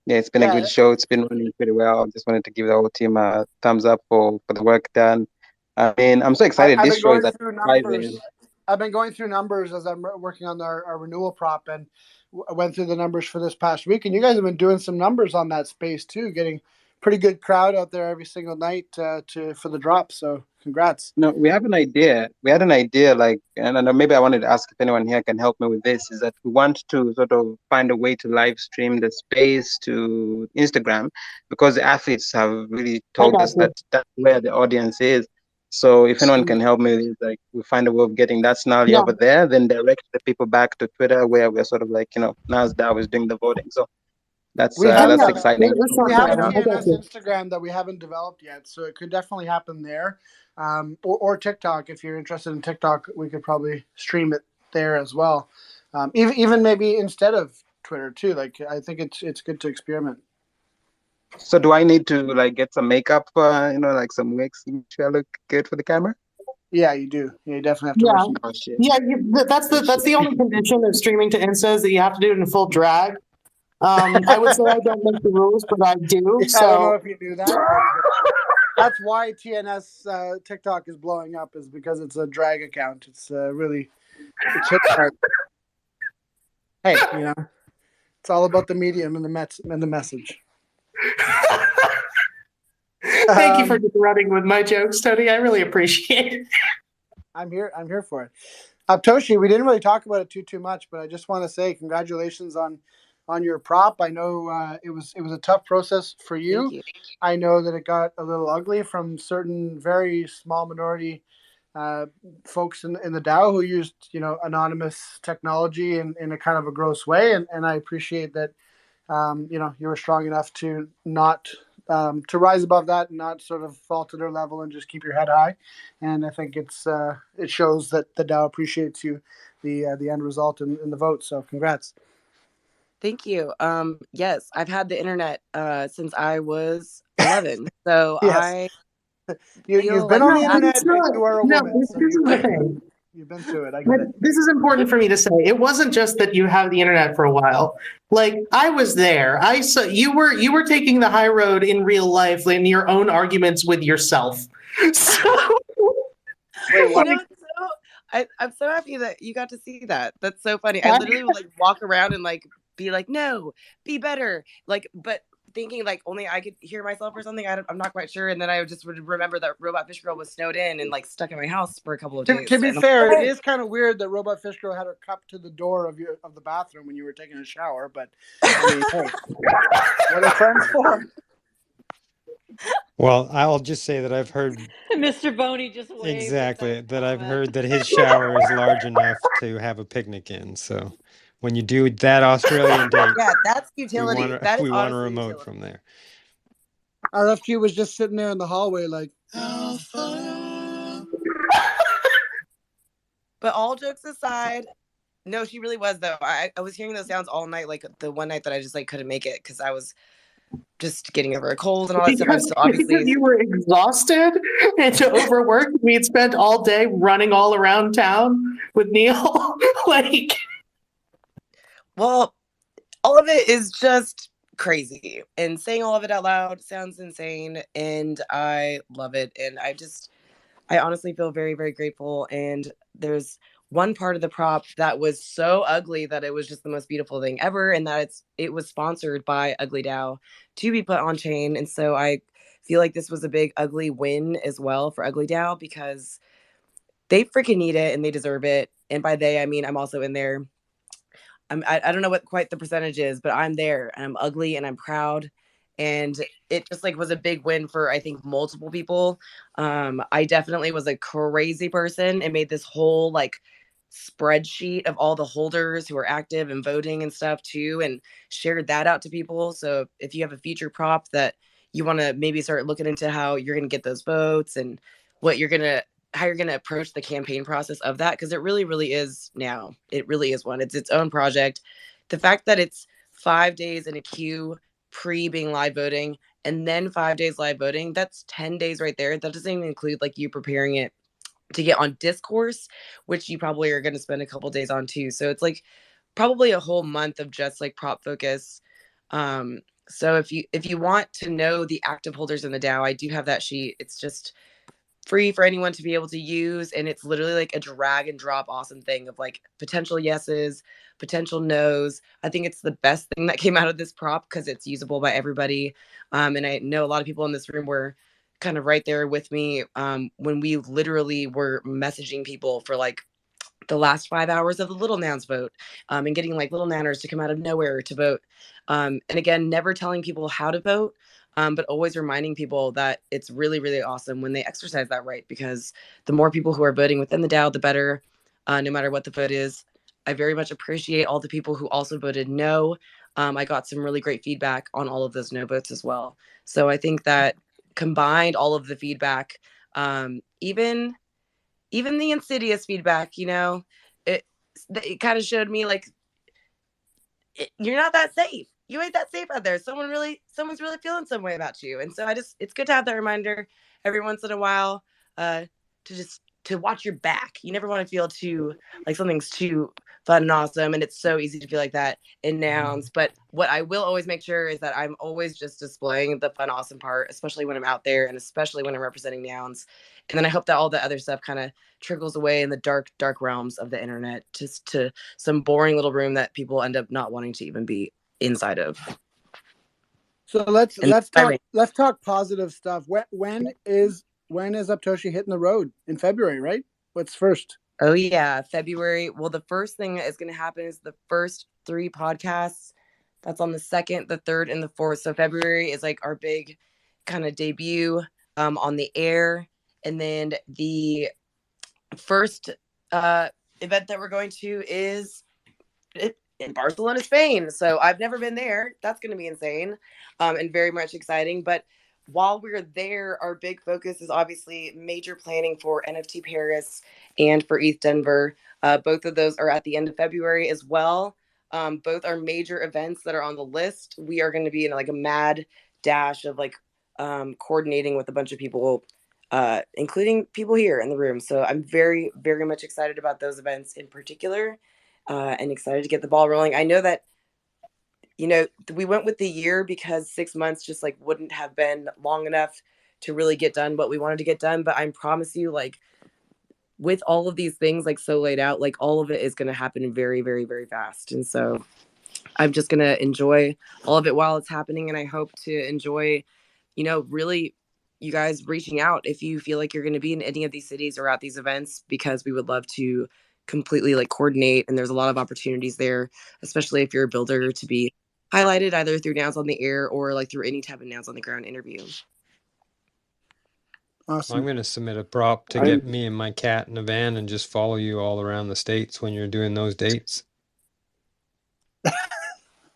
Speaker 6: Yeah, it's been a good show. It's been running pretty well. Just wanted to give the whole team a thumbs up for the work done. I mean, I'm so excited. This show is at 5 a.m.
Speaker 1: I've been going through numbers as I'm working on our renewal prop, and I went through the numbers for this past week. And you guys have been doing some numbers on that space too, getting pretty good crowd out there every single night for the drop. So congrats.
Speaker 6: No, we have an idea. We had an idea, like, and I know maybe I wanted to ask if anyone here can help me with this, is that we want to sort of find a way to live stream the space to Instagram, because the athletes have really told us that that's where the audience is. So if anyone can help me, like, we find a way of getting that Gnarly over there, then direct the people back to Twitter, where we're sort of like, NounsDAO is doing the voting. So that's exciting.
Speaker 1: We have a TNS Instagram that we haven't developed yet, so it could definitely happen there, or TikTok. If you're interested in TikTok, we could probably stream it there as well. Even maybe instead of Twitter too. Like, I think it's good to experiment.
Speaker 6: So do I need to like get some makeup, like some wigs to look good for the camera?
Speaker 1: Yeah, you do. You definitely have to.
Speaker 6: Oh, shit.
Speaker 2: Yeah, that's the only condition of streaming to Insta is that you have to do it in full drag. I would say I don't make the rules, but I do.
Speaker 1: Yeah,
Speaker 2: so
Speaker 1: I don't know if you knew that. That's why TNS TikTok is blowing up, is because it's a drag account. It's really hit hard. Hey, it's all about the medium and the message.
Speaker 2: Thank you for just running with my jokes, Tony. I really appreciate it.
Speaker 1: I'm here for it. Toshi, we didn't really talk about it too much, but I just want to say congratulations on your prop. I know it was a tough process for you.
Speaker 5: Thank you.
Speaker 1: I know that it got a little ugly from certain very small minority folks in the DAO who used anonymous technology in a kind of a gross way, and I appreciate that you were strong enough to not to rise above that and not sort of fall to their level and just keep your head high. And I think it shows that the DAO appreciates you, the end result in the vote. So congrats.
Speaker 5: Thank you. Yes, I've had the internet since I was 11, so
Speaker 1: yes. You've
Speaker 5: feel
Speaker 1: been
Speaker 5: like
Speaker 1: on the
Speaker 5: that.
Speaker 1: internet, and you are a woman. So
Speaker 2: This is the thing.
Speaker 1: You've been through it. I
Speaker 2: But
Speaker 1: get it.
Speaker 2: this is important for me to say. It wasn't just that you have the internet for a while. Like I was there. I saw you were taking the high road in real life in your own arguments with yourself. So,
Speaker 1: wait, what?
Speaker 5: I'm so happy that you got to see that. That's so funny. I literally would like walk around and like be like, no, be better. Like, but thinking like only I could hear myself or something. I'm not quite sure. And then I just would remember that Robot Fish Girl was snowed in and like stuck in my house for a couple of days.
Speaker 1: To be fair, it is kind of weird that Robot Fish Girl had her cup to the door of the bathroom when you were taking a shower. But I mean, hey, what are friends for?
Speaker 11: Well, I'll just say that I've heard
Speaker 3: Mr. Boney just waved.
Speaker 11: exactly that I've heard that his shower is large enough to have a picnic in. So when you do that Australian date,
Speaker 5: yeah, that's utility.
Speaker 11: We want a remote utility from there.
Speaker 1: RFQ was just sitting there in the hallway like,
Speaker 5: but all jokes aside, no, she really was though. I was hearing those sounds all night, like the one night that I just like couldn't make it because I was just getting over a cold and all that stuff. So obviously
Speaker 2: you were exhausted and overworked. We had spent all day running all around town with Neil. Like,
Speaker 5: well, all of it is just crazy, and saying all of it out loud sounds insane, and I love it. And I honestly feel very, very grateful. And there's one part of the prop that was so ugly that it was just the most beautiful thing ever, and that it was sponsored by Ugly DAO to be put on chain. And so I feel like this was a big ugly win as well for Ugly DAO because they freaking need it and they deserve it. And by they, I mean I'm also in there. I don't know what quite the percentage is, but I'm there and I'm ugly and I'm proud. And it just like was a big win for, I think, multiple people. I definitely was a crazy person and made this whole like spreadsheet of all the holders who are active and voting and stuff too, and shared that out to people. So if you have a future prop that you want to maybe start looking into how you're going to get those votes and how you're going to approach the campaign process of that, because it really, really is now. It really is one. It's its own project. The fact that it's 5 days in a queue pre being live voting and then 5 days live voting, that's 10 days right there. That doesn't even include like you preparing it to get on discourse, which you probably are going to spend a couple days on too. So it's like probably a whole month of just like prop focus. So if you want to know the active holders in the DAO, I do have that sheet. It's just free for anyone to be able to use, and it's literally like a drag and drop awesome thing of like potential yeses, potential nos. I think it's the best thing that came out of this prop because it's usable by everybody. And I know a lot of people in this room were kind of right there with me when we literally were messaging people for like the last 5 hours of the Little Nouns vote, and getting like little nanners to come out of nowhere to vote. And again, never telling people how to vote, but always reminding people that it's really, really awesome when they exercise that right, because the more people who are voting within the DAO, the better, no matter what the vote is. I very much appreciate all the people who also voted no. I got some really great feedback on all of those no votes as well. So I think that combined all of the feedback, even the insidious feedback, it kind of showed me like you're not that safe. You ain't that safe out there. Someone's really feeling some way about you. And so it's good to have that reminder every once in a while, to watch your back. You never want to feel too like something's too fun and awesome. And it's so easy to feel like that in nouns. But what I will always make sure is that I'm always just displaying the fun, awesome part, especially when I'm out there and especially when I'm representing nouns. And then I hope that all the other stuff kind of trickles away in the dark, dark realms of the internet, just to some boring little room that people end up not wanting to even be inside of.
Speaker 1: So let's talk positive stuff. When is Aptoshi hitting the road? In February, right? What's first?
Speaker 5: Oh yeah, February. Well, the first thing that is going to happen is the first 3 podcasts. That's on the 2nd, the 3rd, and the 4th. So February is like our big kind of debut on the air, and then the first event that we're going to is in Barcelona, Spain. So I've never been there. That's going to be insane and very much exciting. But while we're there, our big focus is obviously major planning for NFT Paris and for ETH Denver. Both of those are at the end of February as well. Both are major events that are on the list. We are going to be in like a mad dash of like coordinating with a bunch of people, including people here in the room. So I'm very, very much excited about those events in particular. And excited to get the ball rolling. I know that, we went with the year because 6 months just like wouldn't have been long enough to really get done what we wanted to get done. But I promise you, like with all of these things like so laid out, like all of it is going to happen very, very, very fast. And so I'm just going to enjoy all of it while it's happening. And I hope to enjoy, really you guys reaching out if you feel like you're going to be in any of these cities or at these events, because we would love to completely like coordinate. And there's a lot of opportunities there, especially if you're a builder, to be highlighted either through Nouns on the Air or like through any type of Nouns on the Ground interview.
Speaker 1: Awesome.
Speaker 11: I'm going to submit a prop to get me and my cat in a van and just follow you all around the States when you're doing those dates.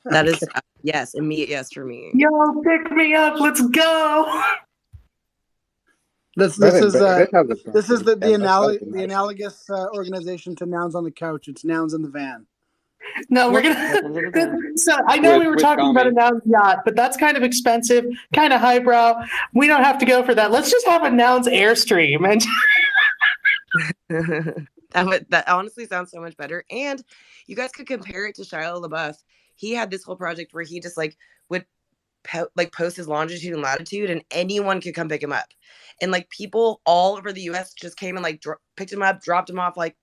Speaker 5: That is yes, immediate yes for me.
Speaker 2: Yo, pick me up. Let's go.
Speaker 1: This is the analogous organization to Nouns on the Couch. It's Nouns in the Van.
Speaker 2: No, we're gonna. So I know we were talking about a Nouns yacht, but that's kind of expensive, kind of highbrow. We don't have to go for that. Let's just have a Nouns Airstream.
Speaker 5: And that honestly sounds so much better. And you guys could compare it to Shia LaBeouf. He had this whole project where he just like would post his longitude and latitude, and anyone could come pick him up. And like people all over the U.S. just came and like picked him up, dropped him off like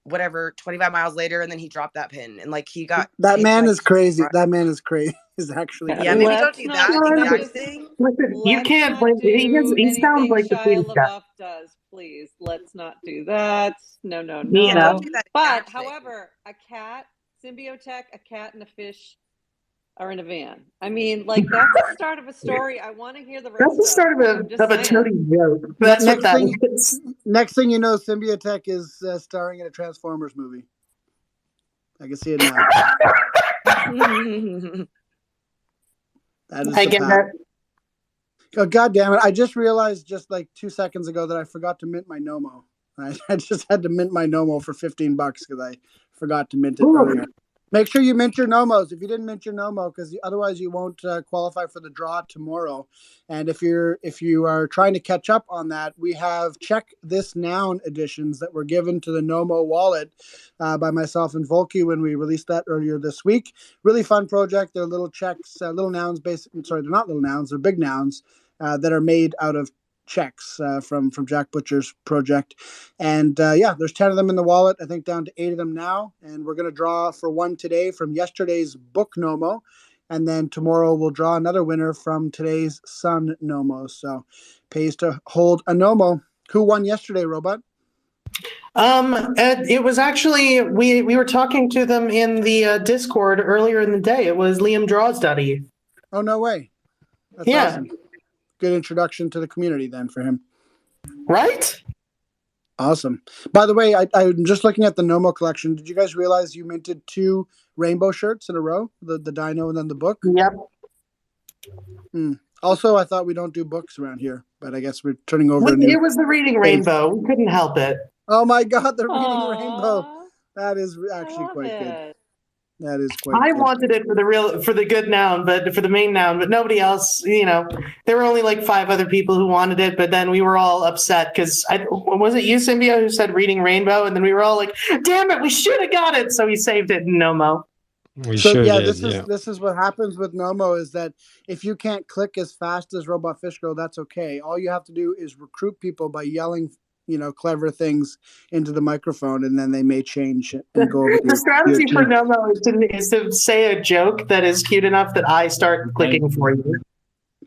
Speaker 5: whatever 25 miles later, and then he dropped that pin, and like he got
Speaker 1: that man is crazy. That man is crazy. Is actually
Speaker 5: yeah. Maybe don't do that exact thing.
Speaker 2: Listen, you can't blame. He sounds like the
Speaker 3: Shia
Speaker 2: sweetest guy.
Speaker 3: LaBeouf does. Please, let's not do that. No.
Speaker 5: Yeah, don't do that
Speaker 3: But however, a cat, Symbiotech, a cat and a fish are in a van. I mean, like that's the start of a story. I want to hear the rest.
Speaker 2: That's the start of a toady joke. That's what that is.
Speaker 1: Next thing you know, Symbiotech is starring in a Transformers movie. I can see it now. That is
Speaker 2: I get that.
Speaker 1: Oh, God damn it. I just realized just like 2 seconds ago that I forgot to mint my Nomo. I just had to mint my Nomo for $15 because I forgot to mint it earlier. Make sure you mint your Nomos if you didn't mint your Nomo, because otherwise you won't qualify for the draw tomorrow. And if you are trying to catch up on that, we have Check This Noun editions that were given to the Nomo wallet by myself and Volky when we released that earlier this week. Really fun project. They're little checks, little nouns. They're not little nouns. They're big nouns that are made out of checks from Jack Butcher's project. And there's 10 of them in the wallet, I think down to 8 of them now, and we're going to draw for one today from yesterday's book Nomo, and then tomorrow we'll draw another winner from today's Sun Nomo. So pays to hold a Nomo. Who won yesterday, Robot?
Speaker 2: It was actually we were talking to them in the Discord earlier in the day. It was Liam Drawsduddy.
Speaker 1: Oh, no way. That's awesome. Good introduction to the community then for him.
Speaker 2: Right?
Speaker 1: Awesome. By the way, I'm just looking at the Nomo collection. Did you guys realize you minted 2 rainbow shirts in a row? The dino and then the book?
Speaker 2: Yep.
Speaker 1: Also, I thought we don't do books around here, but I guess we're turning over
Speaker 2: It was the Reading Rainbow. We couldn't help it.
Speaker 1: Oh my God, the Reading Rainbow. That is actually quite good. That is quite
Speaker 2: I
Speaker 1: good.
Speaker 2: wanted it for the good noun, but for the main noun, but nobody else, there were only like 5 other people who wanted it, but then we were all upset because was it you, Symbio, who said Reading Rainbow? And then we were all like, damn it, we should have got it. So we saved it in Nomo.
Speaker 1: This is what happens with Nomo, is that if you can't click as fast as Robot Fish Girl, that's okay. All you have to do is recruit people by yelling clever things into the microphone, and then they may change and go over.
Speaker 2: The strategy for Nomo is to say a joke that is cute enough that I start clicking for you.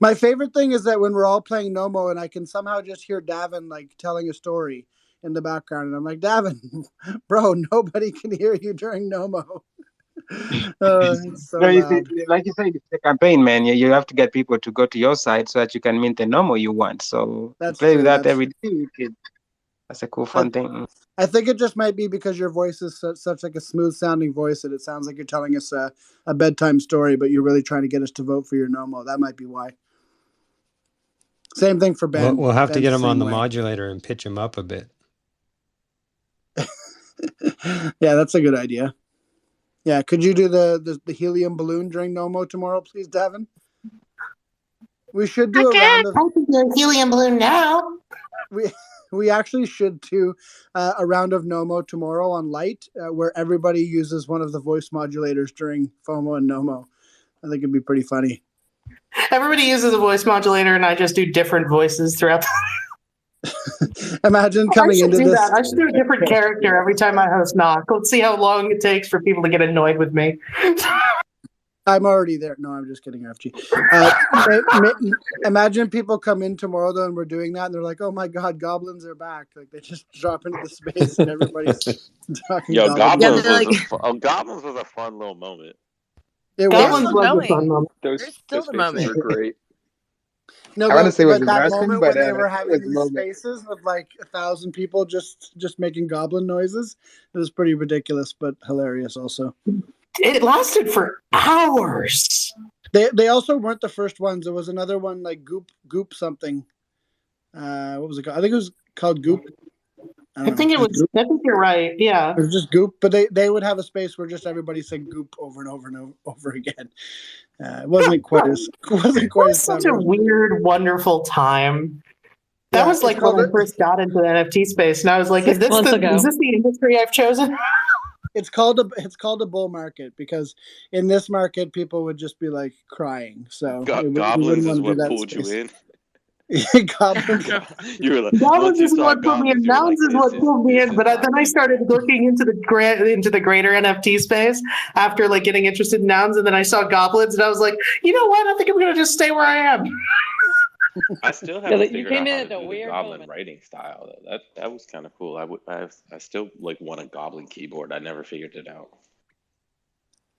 Speaker 1: My favorite thing is that when we're all playing Nomo and I can somehow just hear Davin like telling a story, in the background, and I'm like, Davin, bro, nobody can hear you during Nomo. It's so loud.
Speaker 6: Like you said, it's a campaign, man. You have to get people to go to your site so that you can mint the normal you want. So
Speaker 1: That's
Speaker 6: play
Speaker 1: true,
Speaker 6: with that
Speaker 1: that's
Speaker 6: every day. That's a cool, fun thing.
Speaker 1: I think it just might be because your voice is such like a smooth sounding voice that it sounds like you're telling us a bedtime story, but you're really trying to get us to vote for your Nomo. That might be why. Same thing for Ben.
Speaker 11: We'll have to
Speaker 1: Ben's
Speaker 11: get him on the
Speaker 1: way.
Speaker 11: modulator and pitch him up a bit.
Speaker 1: Yeah, that's a good idea. Yeah, could you do the helium balloon during Nomo tomorrow, please, Davin? We should do a round of
Speaker 2: helium balloon now.
Speaker 1: We actually should do a round of Nomo tomorrow on Light, where everybody uses one of the voice modulators during FOMO and Nomo. I think it'd be pretty funny.
Speaker 2: Everybody uses a voice modulator, and I just do different voices throughout.
Speaker 1: Imagine coming into this.
Speaker 2: I should do a different character every time I host Knock. Let's see how long it takes for people to get annoyed with me.
Speaker 1: I'm already there. No, I'm just kidding, FG. Imagine people come in tomorrow, though, and we're doing that, and they're like, oh my God, goblins are back. Like, they just drop into the space, and everybody's talking
Speaker 4: Goblins
Speaker 1: goblins.
Speaker 4: Goblins was a fun little moment.
Speaker 2: Goblins was a fun moment.
Speaker 8: Those spaces are great.
Speaker 1: No,
Speaker 6: I want to say it was
Speaker 1: but that
Speaker 6: embarrassing,
Speaker 1: moment
Speaker 6: but
Speaker 1: when they were
Speaker 6: it
Speaker 1: having
Speaker 6: was a
Speaker 1: these
Speaker 6: moment.
Speaker 1: spaces with like 1,000 people just making goblin noises, it was pretty ridiculous, but hilarious also.
Speaker 2: It lasted for hours.
Speaker 1: They also weren't the first ones. There was another one like Goop something. What was it called? I think it was called Goop.
Speaker 2: I think you're right. Yeah.
Speaker 1: It was just Goop, but they would have a space where just everybody said Goop over and over and over again. It wasn't quite as
Speaker 2: such a weird, wonderful time. That was like when I first got into the NFT space, and I was like, is this the industry I've chosen?
Speaker 1: It's called a bull market because in this market people would just be like crying. So
Speaker 4: goblins is what pulled you in.
Speaker 1: Goblins.
Speaker 2: Goblins is what put me in. Nouns is what pulled me in. But then I started looking into the greater NFT space after like getting interested in nouns, and then I saw goblins, and I was like, you know what? I think I'm gonna just stay where I am.
Speaker 4: I still haven't figured out how to do the goblin writing style. Though. That was kind of cool. I still like want a goblin keyboard. I never figured it out.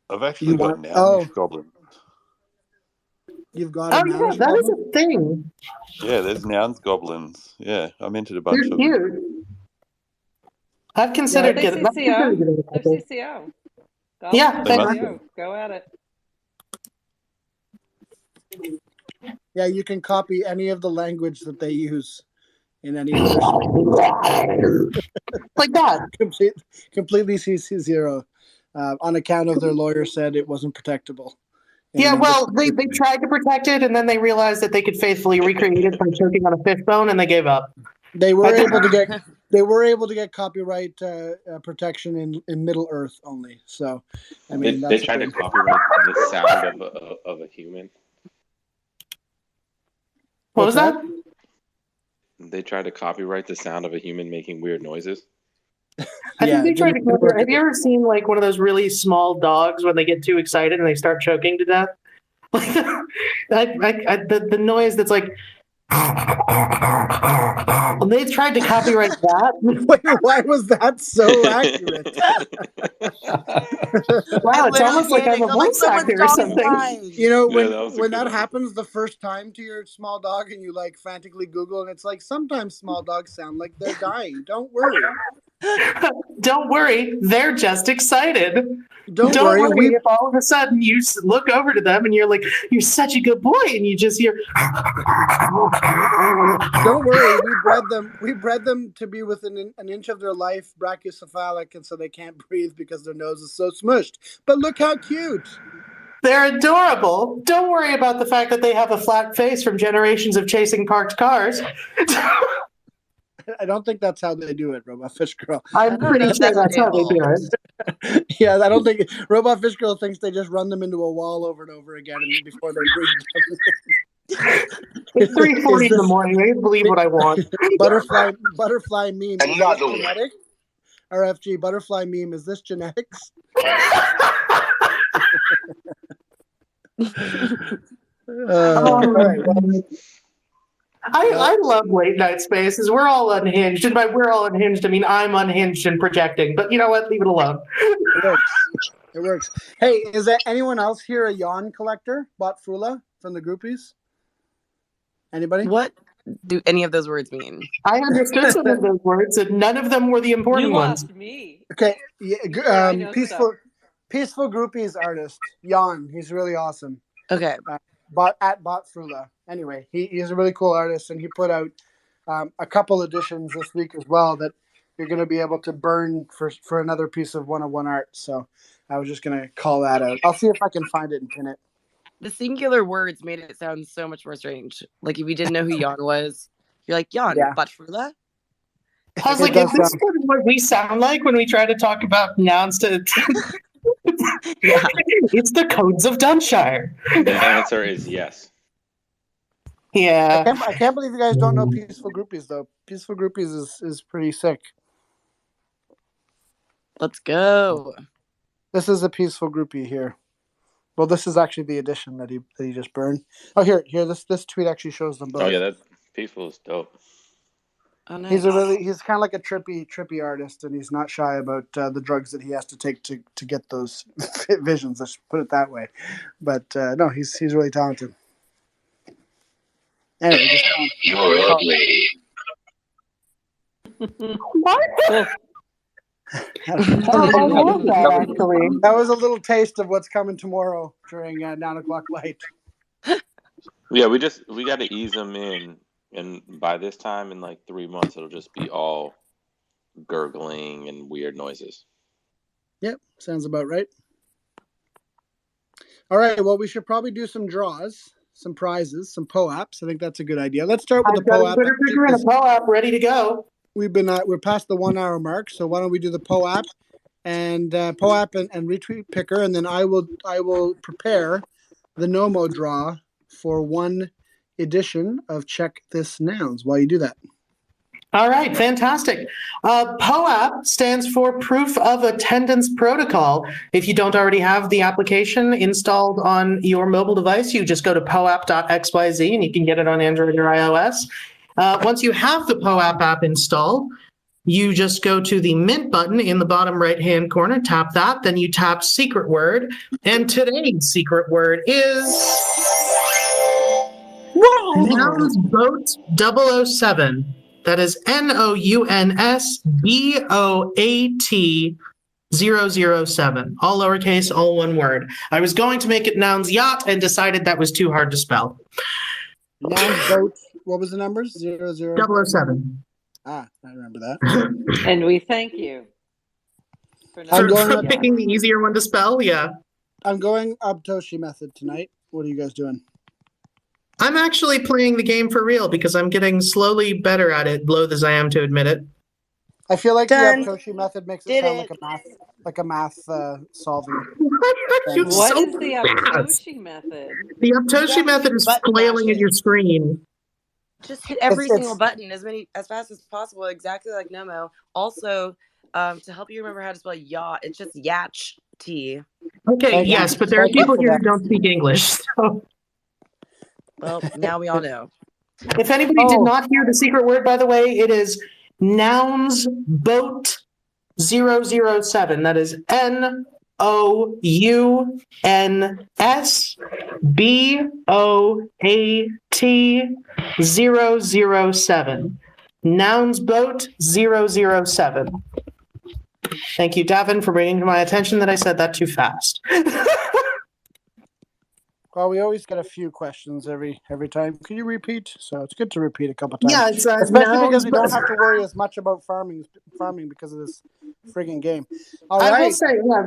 Speaker 10: I've actually got nouns goblins.
Speaker 1: You've got
Speaker 2: that is a thing.
Speaker 10: Yeah, there's nouns goblins. Yeah, I minted a bunch of
Speaker 2: cute.
Speaker 10: them.
Speaker 2: I've considered getting them.
Speaker 3: They're CCO.
Speaker 2: Yeah,
Speaker 3: CCO. Go at it.
Speaker 1: Yeah, you can copy any of the language that they use in any of their space.
Speaker 2: Like that.
Speaker 1: Completely CC0 on account of their lawyer said it wasn't protectable.
Speaker 2: Yeah, well, they tried to protect it, and then they realized that they could faithfully recreate it by choking on a fishbone, and they gave up.
Speaker 1: They were able to get copyright protection in Middle Earth only. So, I mean,
Speaker 4: they tried to copyright the sound of a human.
Speaker 2: What was that?
Speaker 4: They tried to copyright the sound of a human making weird noises.
Speaker 2: I think they tried to cover. Have you ever seen like one of those really small dogs when they get too excited and they start choking to death? The noise that's like. They tried to copyright that.
Speaker 1: Wait, why was that so accurate?
Speaker 2: Wow, it's almost like I'm a voice actor or something.
Speaker 1: You know, when that happens the first time to your small dog and you like frantically Google and it's like sometimes small dogs sound like they're dying. Don't worry.
Speaker 2: Don't worry, they're just excited.
Speaker 1: Don't worry
Speaker 2: if all of a sudden you look over to them and you're like, you're such a good boy, and you just hear.
Speaker 1: Don't worry, we bred them to be within an inch of their life brachycephalic, and so they can't breathe because their nose is so smushed. But look how cute.
Speaker 2: They're adorable. Don't worry about the fact that they have a flat face from generations of chasing parked cars.
Speaker 1: I don't think that's how they do it, Robot Fish Girl.
Speaker 2: I'm pretty sure that's how they do it.
Speaker 1: Yeah, I don't think Robot Fish Girl thinks they just run them into a wall over and over again before they breathe.
Speaker 2: It's 3:40 in the morning. I believe what I want.
Speaker 1: Butterfly meme. Is this genetic? RFG butterfly meme. Is this genetics? All right.
Speaker 2: I love late night spaces. We're all unhinged. And by we're all unhinged, I mean I'm unhinged and projecting. But you know what? Leave it alone.
Speaker 1: It works. It works. Hey, is there anyone else here a yawn collector? Botfula from the groupies? Anybody?
Speaker 5: What do any of those words mean?
Speaker 2: I understood some of those words, and none of them were the important
Speaker 3: You
Speaker 2: ones.
Speaker 3: lost me.
Speaker 1: Okay.
Speaker 3: I know
Speaker 1: Peaceful Groupies artist. Jan. He's really awesome.
Speaker 5: Okay.
Speaker 1: At Botfula. Anyway, he's a really cool artist, and he put out a couple editions this week as well that you're going to be able to burn for another piece of 101 art. So I was just going to call that out. I'll see if I can find it and pin it.
Speaker 5: The singular words made it sound so much more strange. Like if you didn't know who Jan was, you're like, Jan, Botfula?
Speaker 2: I was like, is this sort of what we sound like when we try to talk about nouns to...
Speaker 5: Yeah.
Speaker 2: It's the codes of Dunshire.
Speaker 4: The answer is yes.
Speaker 2: Yeah.
Speaker 1: I can't believe you guys don't know Peaceful Groupies, though. Peaceful Groupies is pretty sick.
Speaker 5: Let's go.
Speaker 1: This is a Peaceful Groupie here. Well, this is actually the edition that he just burned. Oh, here. This tweet actually shows them both.
Speaker 4: Oh yeah, that Peaceful is dope.
Speaker 5: Oh, nice.
Speaker 1: He's kind of like a trippy artist, and he's not shy about the drugs that he has to take to get those visions. Let's put it that way. But no, he's really talented. Anyway,
Speaker 12: you're ugly.
Speaker 2: What? I love that, actually.
Speaker 1: That was a little taste of what's coming tomorrow during 9 o'clock light.
Speaker 4: Yeah, we got to ease them in, and by this time in like 3 months, it'll just be all gurgling and weird noises.
Speaker 1: Yep, sounds about right. All right, well, we should probably do some draws, some prizes, some POAPs. I think that's a good idea. Let's start with the POAP.
Speaker 2: I've got a Twitter and a POAP ready to go.
Speaker 1: We're past the 1 hour mark, so why don't we do the POAP and POAP and retweet picker, and then I will prepare the Nomo draw for one edition of Check This Nouns while you do that.
Speaker 2: All right, fantastic. POAP stands for Proof of Attendance Protocol. If you don't already have the application installed on your mobile device, you just go to poap.xyz and you can get it on Android or iOS. Once you have the POAP app installed, you just go to the Mint button in the bottom right-hand corner, tap that, then you tap Secret Word, and today's secret word is Nouns Boat 007. That is NOUNSBOAT 007. All lowercase, all one word. I was going to make it Nouns Yacht and decided that was too hard to spell.
Speaker 1: Nouns Boat, what was the numbers? 007. Ah, I remember that.
Speaker 3: And we thank you
Speaker 2: for picking the easier one to spell. Yeah.
Speaker 1: I'm going Abtoshi method tonight. What are you guys doing?
Speaker 2: I'm actually playing the game for real because I'm getting slowly better at it, loath as I am to admit it.
Speaker 1: I feel like the Abtoshi method makes it sound like a math solving.
Speaker 3: What is the Abtoshi method?
Speaker 2: The Abtoshi method is flailing at your screen.
Speaker 5: Just hit every single button as fast as possible, exactly like Nomo. Also, to help you remember how to spell yacht, it's just Yatch T.
Speaker 2: Okay, yes, but there are people here who don't speak English. So.
Speaker 5: Well, now we all know.
Speaker 2: If anybody did not hear the secret word, by the way, it is Nouns Boat 007. That is NOUNSBOAT 007. Nouns Boat 007. Thank you, Davin, for bringing to my attention that I said that too fast.
Speaker 1: Well, we always get a few questions every time. Can you repeat? So it's good to repeat a couple times.
Speaker 2: Yeah, it's
Speaker 1: especially because we don't have to worry as much about farming because of this frigging game. All right.
Speaker 2: I will say, yeah,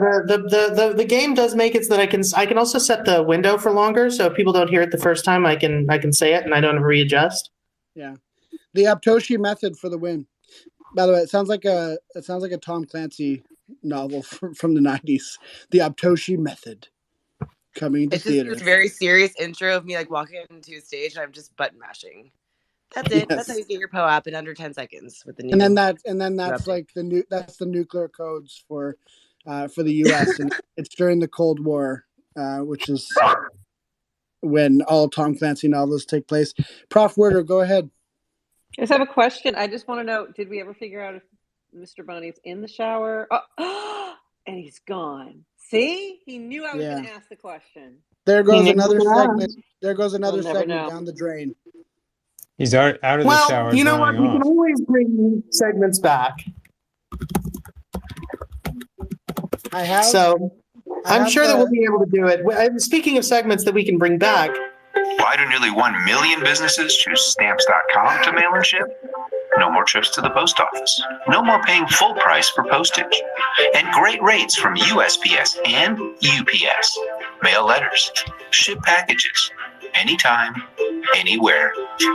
Speaker 2: the game does make it so that I can also set the window for longer. So if people don't hear it the first time, I can say it and I don't readjust.
Speaker 1: Yeah, the Abtoshi method for the win. By the way, it sounds like a Tom Clancy novel from the 90s. The Abtoshi method. Coming to
Speaker 5: it's
Speaker 1: theater.
Speaker 5: Just this very serious intro of me like walking into a stage and I'm just button mashing. That's it. Yes. That's how you get your POAP in under 10 seconds with the new.
Speaker 1: And then that's like that's the nuclear codes for the U.S. and it's during the Cold War, which is when all Tom Clancy novels take place. Prof. Werder, go ahead.
Speaker 3: I just have a question. I just want to know, did we ever figure out if Mr. Bonnie's in the shower? Oh, and he's gone. See? He knew I was going to ask the question.
Speaker 1: There goes another segment. There goes another segment
Speaker 3: know.
Speaker 1: down the drain.
Speaker 11: He's out of the shower.
Speaker 2: Well, you know what? We
Speaker 11: off.
Speaker 2: can always bring segments back.
Speaker 1: I have.
Speaker 2: So I'm sure that we'll be able to do it. Speaking of segments that we can bring back.
Speaker 13: Why do nearly 1 million businesses choose Stamps.com to mail and ship? No more trips to the post office. No more paying full price for postage. And great rates from USPS and UPS. Mail letters. Ship packages. Anytime, anywhere.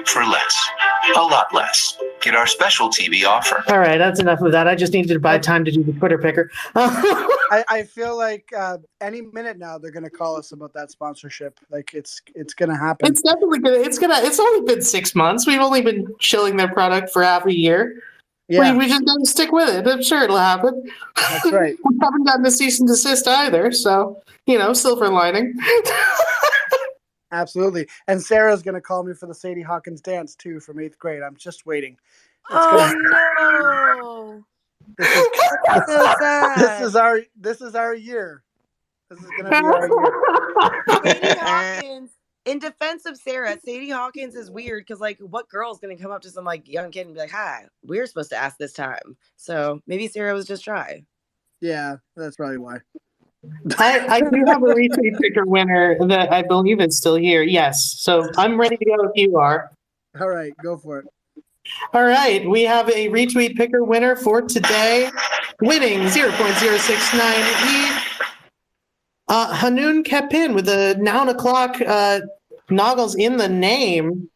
Speaker 13: For less. A lot less. Get our special TV offer.
Speaker 2: All right, that's enough of that. I just needed to buy time to do the Twitter picker.
Speaker 1: I feel like any minute now they're going to call us about that sponsorship. Like it's going to happen.
Speaker 2: It's definitely It's only been 6 months. We've only been shilling their product for half a year.
Speaker 1: Yeah,
Speaker 2: we just got to stick with it. I'm sure it'll happen.
Speaker 1: That's right.
Speaker 2: We haven't gotten a cease and desist either, so silver lining.
Speaker 1: Absolutely. And Sarah's going to call me for the Sadie Hawkins dance too from 8th grade. I'm just waiting.
Speaker 5: No. So sad.
Speaker 1: This is our year. This is going to be our year.
Speaker 5: Sadie Hawkins. In defense of Sarah, Sadie Hawkins is weird because, like, what girl's going to come up to some, like, young kid and be like, hi, we're supposed to ask this time. So maybe Sarah was just shy.
Speaker 1: Yeah, that's probably why.
Speaker 2: I do have a retweet picker winner that I believe is still here. Yes. So I'm ready to go if you are.
Speaker 1: All right, go for it.
Speaker 2: All right. We have a retweet picker winner for today. Winning 0.069E. Hanun Kepin with the Noun O'Clock noggles in the name.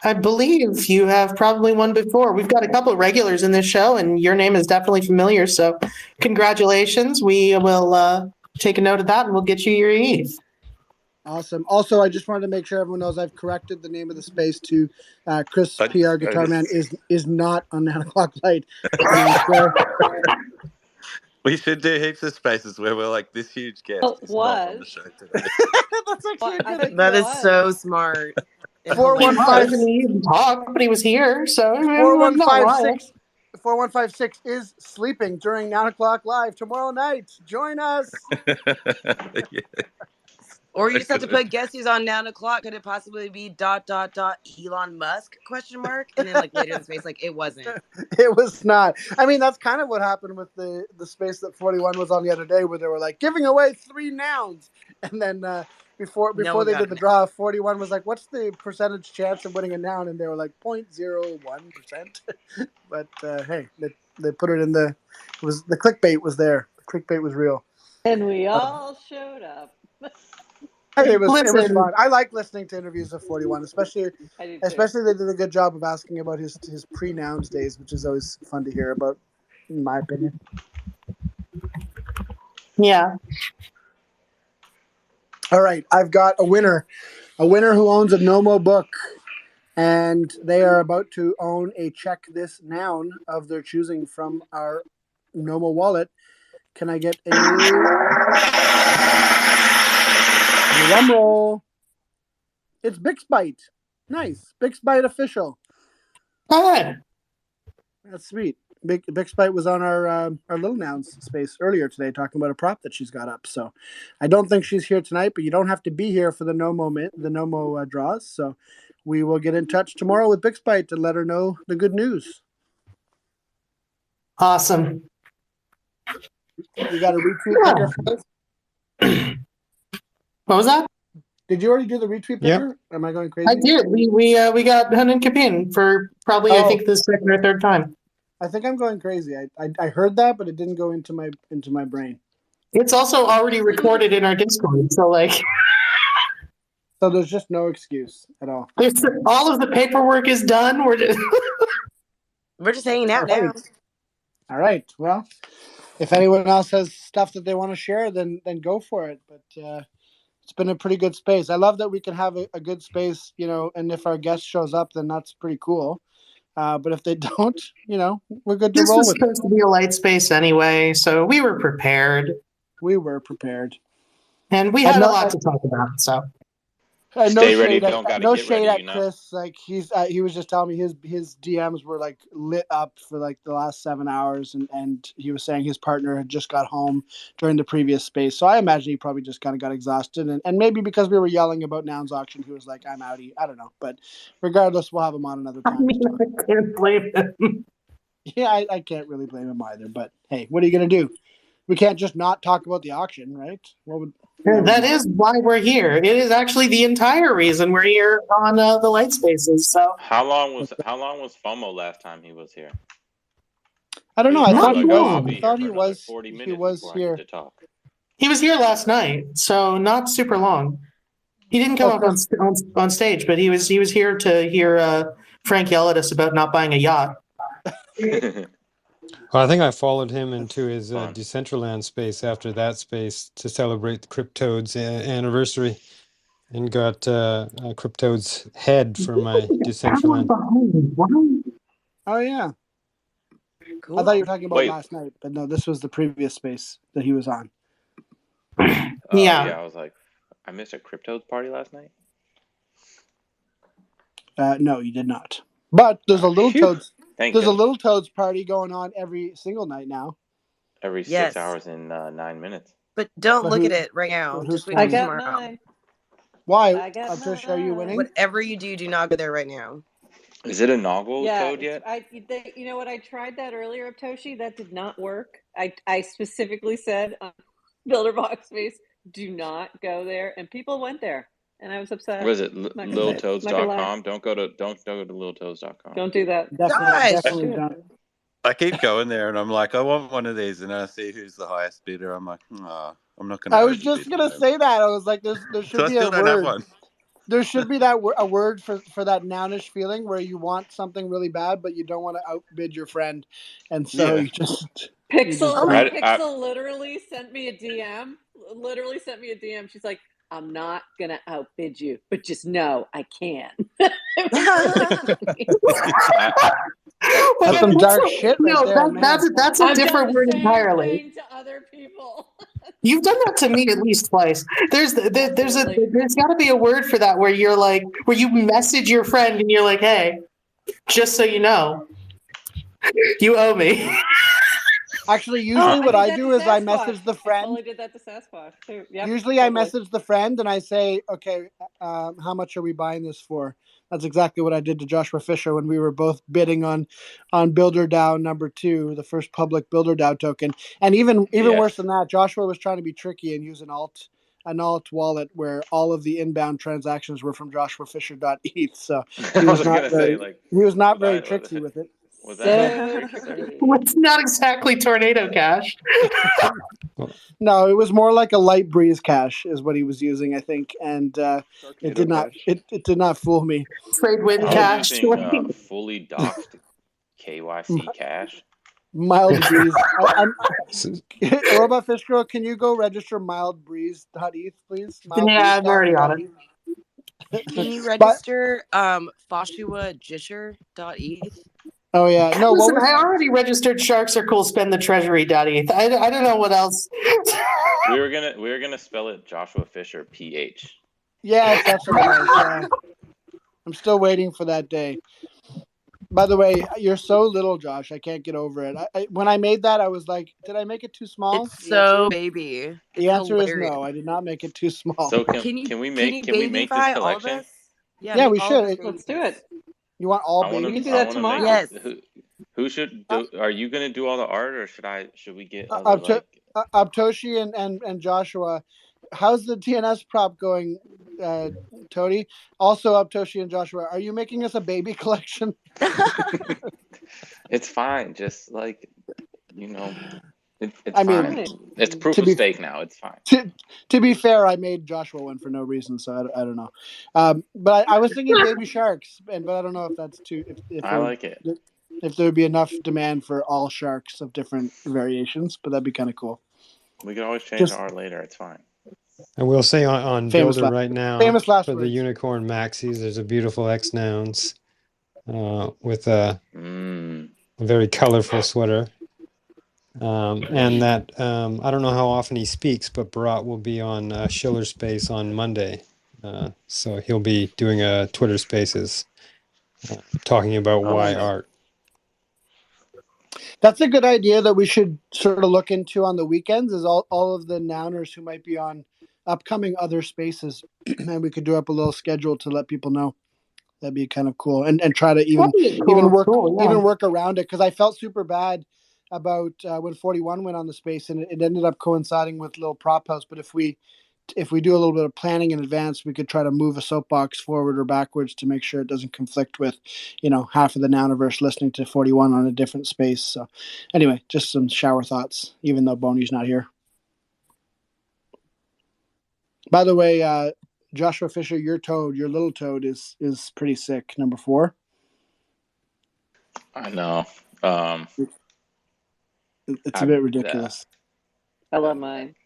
Speaker 2: I believe you have probably won before. We've got a couple of regulars in this show, and your name is definitely familiar. So congratulations. We will take a note of that, and we'll get you your ETH.
Speaker 1: Awesome. Also, I just wanted to make sure everyone knows I've corrected the name of the space to Chris PR Guitar Man is not on 9 o'clock light.
Speaker 10: We should do heaps of spaces where we're like, this huge guest is not on the show today.
Speaker 1: That's actually a good
Speaker 5: That is so smart.
Speaker 1: 4156.
Speaker 2: He didn't talk, but he was here. So
Speaker 1: 4156 is sleeping during 9 o'clock live tomorrow night. Join us.
Speaker 10: Yeah.
Speaker 5: Or you just have to put guess who's on 9 o'clock. Could it possibly be ... Elon Musk ? And then like later in the space, like it wasn't.
Speaker 1: It was not. I mean, that's kind of what happened with the space that 41 was on the other day, where they were like giving away 3 nouns, and then before they did the draw, 41 was like, "What's the percentage chance of winning a noun?" And they were like 0.01%. But hey, they put it in the clickbait was there. The clickbait was real,
Speaker 3: and we all showed up.
Speaker 1: Hey, it was fun. I like listening to interviews of 41, especially they did a good job of asking about his pre-nouns days, which is always fun to hear about, in my opinion.
Speaker 2: Yeah.
Speaker 1: All right, I've got a winner who owns a Nomo book, and they are about to own a check this noun of their choosing from our Nomo wallet. Can I get a drum roll? It's Bixbite. Nice. Bixbite official.
Speaker 2: Good.
Speaker 1: That's sweet. Bixbite was on our little nouns space earlier today talking about a prop that she's got up. So I don't think she's here tonight, but you don't have to be here for the Nomo draws. So we will get in touch tomorrow with Bixbite to let her know the good news.
Speaker 2: Awesome.
Speaker 1: You got a retweet picker?
Speaker 2: What was that?
Speaker 1: Did you already do the retweet picker? Yep. Am I going crazy?
Speaker 2: I did. We got Hanan Kapin for probably I think the second or third time.
Speaker 1: I think I'm going crazy. I heard that, but it didn't go into my brain.
Speaker 2: It's also already recorded in our Discord, so like.
Speaker 1: So there's just no excuse at all.
Speaker 2: All of the paperwork is done. We're
Speaker 5: just hanging out now.
Speaker 1: All right. Well, if anyone else has stuff that they want to share, then go for it. But it's been a pretty good space. I love that we can have a good space, and if our guest shows up, then that's pretty cool. But if they don't, we're good to roll with it. This
Speaker 2: was supposed to be a light space anyway, so we were prepared.
Speaker 1: We were prepared.
Speaker 2: And we had a lot to talk about, so.
Speaker 1: No
Speaker 4: Stay ready.
Speaker 1: shade
Speaker 4: Don't gotta
Speaker 1: no
Speaker 4: get
Speaker 1: shade
Speaker 4: ready.
Speaker 1: at
Speaker 4: You know.
Speaker 1: Chris. Like he was just telling me his DMs were like lit up for like the last 7 hours, and he was saying his partner had just got home during the previous space. So I imagine he probably just kind of got exhausted, and maybe because we were yelling about Nouns Auction, he was like, "I'm outie." I don't know, but regardless, we'll have him on another time.
Speaker 2: I can't blame him.
Speaker 1: Yeah, I can't really blame him either. But hey, what are you gonna do? We can't just not talk about the auction, right?
Speaker 2: That is why we're here. It is actually the entire reason we're here on the Light Spaces. So
Speaker 4: how long was FOMO last time he was here?
Speaker 1: I don't know. I thought
Speaker 4: he was 40 minutes
Speaker 1: he was
Speaker 4: before
Speaker 1: here.
Speaker 4: I get to talk.
Speaker 2: He was here last night, so not super long. He didn't come up on stage, but he was here to hear Frank yell at us about not buying a yacht.
Speaker 11: Well, I think I followed him into his Decentraland space after that space to celebrate the Cryptoad's anniversary, and got Cryptoad's head for my Decentraland.
Speaker 1: Oh yeah,
Speaker 5: cool.
Speaker 1: I thought you were talking about last night, but no, this was the previous space that he was on.
Speaker 4: Yeah, I was like, I missed a Cryptoad's party last night.
Speaker 1: No, you did not. But there's a Little Toads. There's a Little Toads party going on every single night now.
Speaker 4: Every 6 hours and 9 minutes.
Speaker 5: But don't look at it right now. Just wait
Speaker 3: I
Speaker 5: till
Speaker 3: got
Speaker 5: tomorrow.
Speaker 3: mine.
Speaker 1: Why?
Speaker 3: I got
Speaker 1: Trish, are you winning?
Speaker 5: Whatever you do not go there right now.
Speaker 4: Is it a novel toad yet?
Speaker 3: You know what? I tried that earlier, Toshi. That did not work. I specifically said on BuilderBox Space, do not go there, and people went there, and I was upset.
Speaker 4: What is it? LilToads.com? Don't go to LilToads.com.
Speaker 3: Don't do that.
Speaker 1: Definitely don't.
Speaker 10: I keep going there, and I'm like, I want one of these, and I see who's the highest bidder. I'm like, I'm not going to.
Speaker 1: I was just gonna say that. I was like, there should be a word. There should be a word for that nounish feeling where you want something really bad, but you don't want to outbid your friend, and so you just
Speaker 3: Pixel literally sent me a DM. She's like, I'm not gonna outbid you, but just know I can.
Speaker 1: That's some dark shit right there.
Speaker 2: That's a different word entirely.
Speaker 3: To other people.
Speaker 2: You've done that to me at least twice. There's got to be a word for that where you're like, where you message your friend and you're like, hey, just so you know, you owe me.
Speaker 1: Actually, usually what I do is I message the friend.
Speaker 3: I only did that to Sasquatch too. Yep,
Speaker 1: usually I message the friend and I say, okay, how much are we buying this for? That's exactly what I did to Joshua Fisher when we were both bidding on BuilderDAO number 2, the first public BuilderDAO token. And even worse than that, Joshua was trying to be tricky and use an alt wallet where all of the inbound transactions were from joshuafisher.eth. So he was not very tricksy with it.
Speaker 4: Was that
Speaker 2: It's not exactly Tornado Cash.
Speaker 1: No, it was more like a Light Breeze Cash is what he was using, I think, and it did not fool me.
Speaker 2: Trade Wind Cash.
Speaker 4: Using, fully doxed KYC Cash.
Speaker 1: Mild Breeze. Robot Fish Girl, can you go register mildbreeze.eth, please?
Speaker 2: Yeah, I'm already on it.
Speaker 5: Can you register foshuajisher.eth?
Speaker 1: Oh yeah, no.
Speaker 2: Listen, I already registered Sharks Are Cool. Spend the Treasury.eth. I don't know what else.
Speaker 4: we were gonna spell it Joshua Fisher PH.
Speaker 1: Yes, that's what it was. Yeah. I'm still waiting for that day. By the way, you're so little, Josh. I can't get over it. When I made that, I was like, did I make it too small?
Speaker 5: It's so baby.
Speaker 1: The answer is no. I did not make it too small.
Speaker 4: So can we make this collection?
Speaker 1: Yeah, we should.
Speaker 3: Let's do it.
Speaker 1: You want all babies?
Speaker 3: We can do that tomorrow.
Speaker 5: Yes.
Speaker 4: Who should do? Are you going to do all the art, or should we get
Speaker 1: Abtoshi and Joshua? How's the TNS prop going, Tody? Also, Abtoshi and Joshua, are you making us a baby collection?
Speaker 4: It's fine. Just like, it's
Speaker 1: fine.
Speaker 4: Mean, it's proof of stake now. It's fine.
Speaker 1: To be fair, I made Joshua one for no reason, so I don't know. But I was thinking baby sharks, but I don't know if that's too. If
Speaker 4: I like it.
Speaker 1: If there would be enough demand for all sharks of different variations, but that'd be kind of cool.
Speaker 4: We can always change the art later. It's fine.
Speaker 11: I will say on Builder right now, for the Unicorn Maxis, there's a beautiful X Nouns with a very colorful sweater. And that I don't know how often he speaks, but Barat will be on Schiller Space on Monday So he'll be doing a Twitter Spaces talking about why art.
Speaker 1: That's a good idea that we should sort of look into on the weekends, is all of the nouners who might be on upcoming other spaces. And we could do up a little schedule to let people know. That'd be kind of cool. And try to even work around it. Because I felt super bad about when 41 went on the space, and it ended up coinciding with Little Prop House. But if we do a little bit of planning in advance, we could try to move a soapbox forward or backwards to make sure it doesn't conflict with, half of the Nouniverse listening to 41 on a different space. So anyway, just some shower thoughts, even though Boney's not here. By the way, Joshua Fisher, your little toad is pretty sick. Number 4.
Speaker 4: I know.
Speaker 1: It's a bit ridiculous.
Speaker 3: I love mine.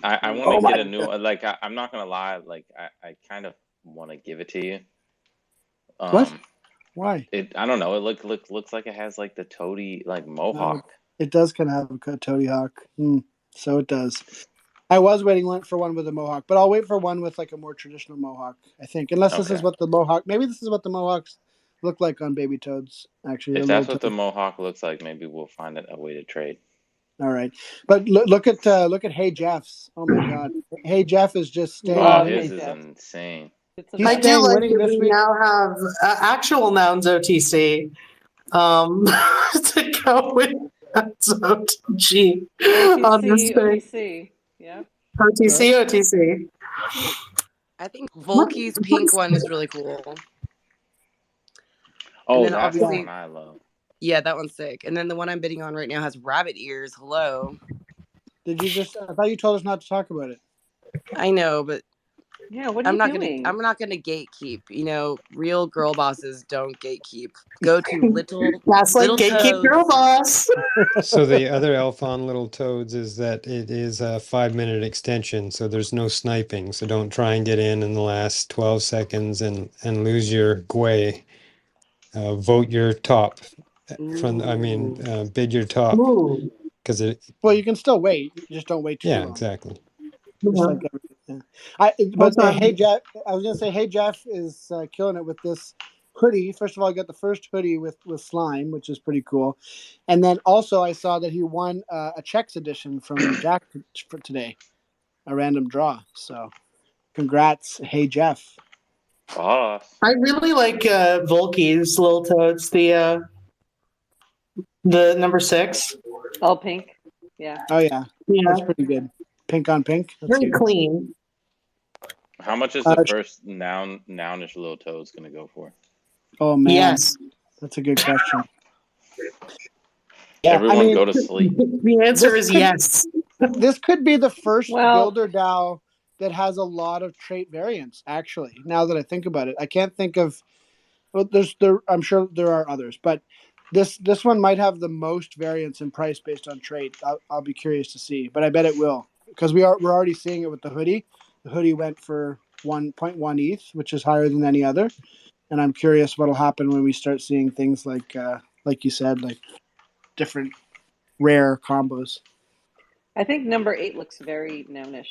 Speaker 4: I want to get a new, like, I'm not going to lie. Like, I kind of want to give it to you.
Speaker 1: What? Why?
Speaker 4: I don't know. It looks like it has like the toady, like mohawk.
Speaker 1: It does kind of have a toady hawk. So it does. I was waiting for one with a mohawk, but I'll wait for one with like a more traditional mohawk, I think. Unless this is what the mohawk, maybe this is what the mohawks look like on baby toads, actually.
Speaker 4: If that's what the mohawk looks like, maybe we'll find a way to trade.
Speaker 1: All right, but look at Hey Jeff's. Oh my God, Hey Jeff is just staying.
Speaker 4: Oh, his is insane.
Speaker 2: I do like that we now have actual Nouns OTC to go with Nouns OTG on this thing.
Speaker 3: OTC, yeah.
Speaker 2: OTC.
Speaker 5: I think Volky's pink one is really cool.
Speaker 4: Oh, that's the one I love.
Speaker 5: Yeah, that one's sick. And then the one I'm bidding on right now has rabbit ears. Hello.
Speaker 1: Did you I thought you told us not to talk about it.
Speaker 5: I know, but
Speaker 3: yeah, what are you doing?
Speaker 5: I'm not gonna gatekeep. Real girl bosses don't gatekeep. Go to little.
Speaker 2: That's like gatekeep
Speaker 5: toads.
Speaker 2: girl boss.
Speaker 11: So the other elf on Little Toads is that it is a 5-minute extension, so there's no sniping. So don't try and get in the last 12 seconds and lose your gwei. Vote your top. Bid your top. Because
Speaker 1: well, you can still wait. You just don't wait too long.
Speaker 11: Yeah, exactly.
Speaker 1: Like everything. Hey Jeff, I was gonna say, Hey Jeff is killing it with this hoodie. First of all, I got the first hoodie with slime, which is pretty cool, and then also I saw that he won a Chex edition from Jack for today, a random draw. So, congrats, Hey Jeff.
Speaker 4: I
Speaker 2: really like Volky's Little Toads. The number 6.
Speaker 3: All pink. Yeah.
Speaker 1: Oh yeah. That's pretty good. Pink on pink.
Speaker 2: Very clean.
Speaker 4: How much is the first nounish Little Toads going to go for?
Speaker 1: Oh man.
Speaker 2: Yes.
Speaker 1: That's a good question.
Speaker 4: Everyone go to sleep.
Speaker 2: The answer is yes.
Speaker 1: This could be the first Builder DAO that has a lot of trait variants, actually. Now that I think about it, I can't think of. Well, I'm sure there are others, but this one might have the most variance in price based on trait. I'll be curious to see, but I bet it will, because we're already seeing it with the hoodie. The hoodie went for 1.1 ETH, which is higher than any other, and I'm curious what'll happen when we start seeing things like you said, like different rare combos.
Speaker 3: I think number 8 looks very nounish.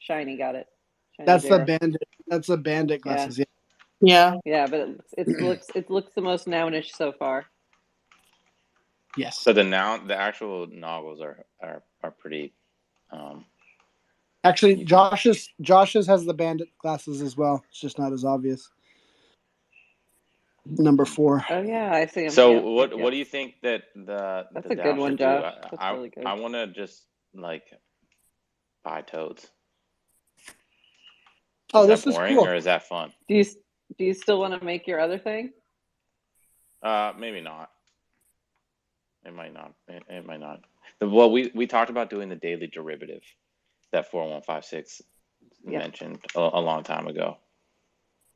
Speaker 3: Shiny got it. Shiny
Speaker 1: That's
Speaker 3: Zero.
Speaker 1: the bandit. That's the bandit glasses.
Speaker 2: Yeah.
Speaker 3: Yeah, but it looks the most nounish so far.
Speaker 1: Yes.
Speaker 4: So the actual noggles are pretty.
Speaker 1: Actually, Josh's has the bandit glasses as well. It's just not as obvious. Number 4.
Speaker 3: Oh yeah, I see him.
Speaker 4: So what do you think that that's
Speaker 3: a good one, Josh. That's
Speaker 4: really good. I want to just like buy toads. Is that boring or is that fun?
Speaker 3: Do you still want to make your other thing?
Speaker 4: Maybe not. It might not. It might not. Well, we talked about doing the daily derivative that 4156 mentioned a long time ago,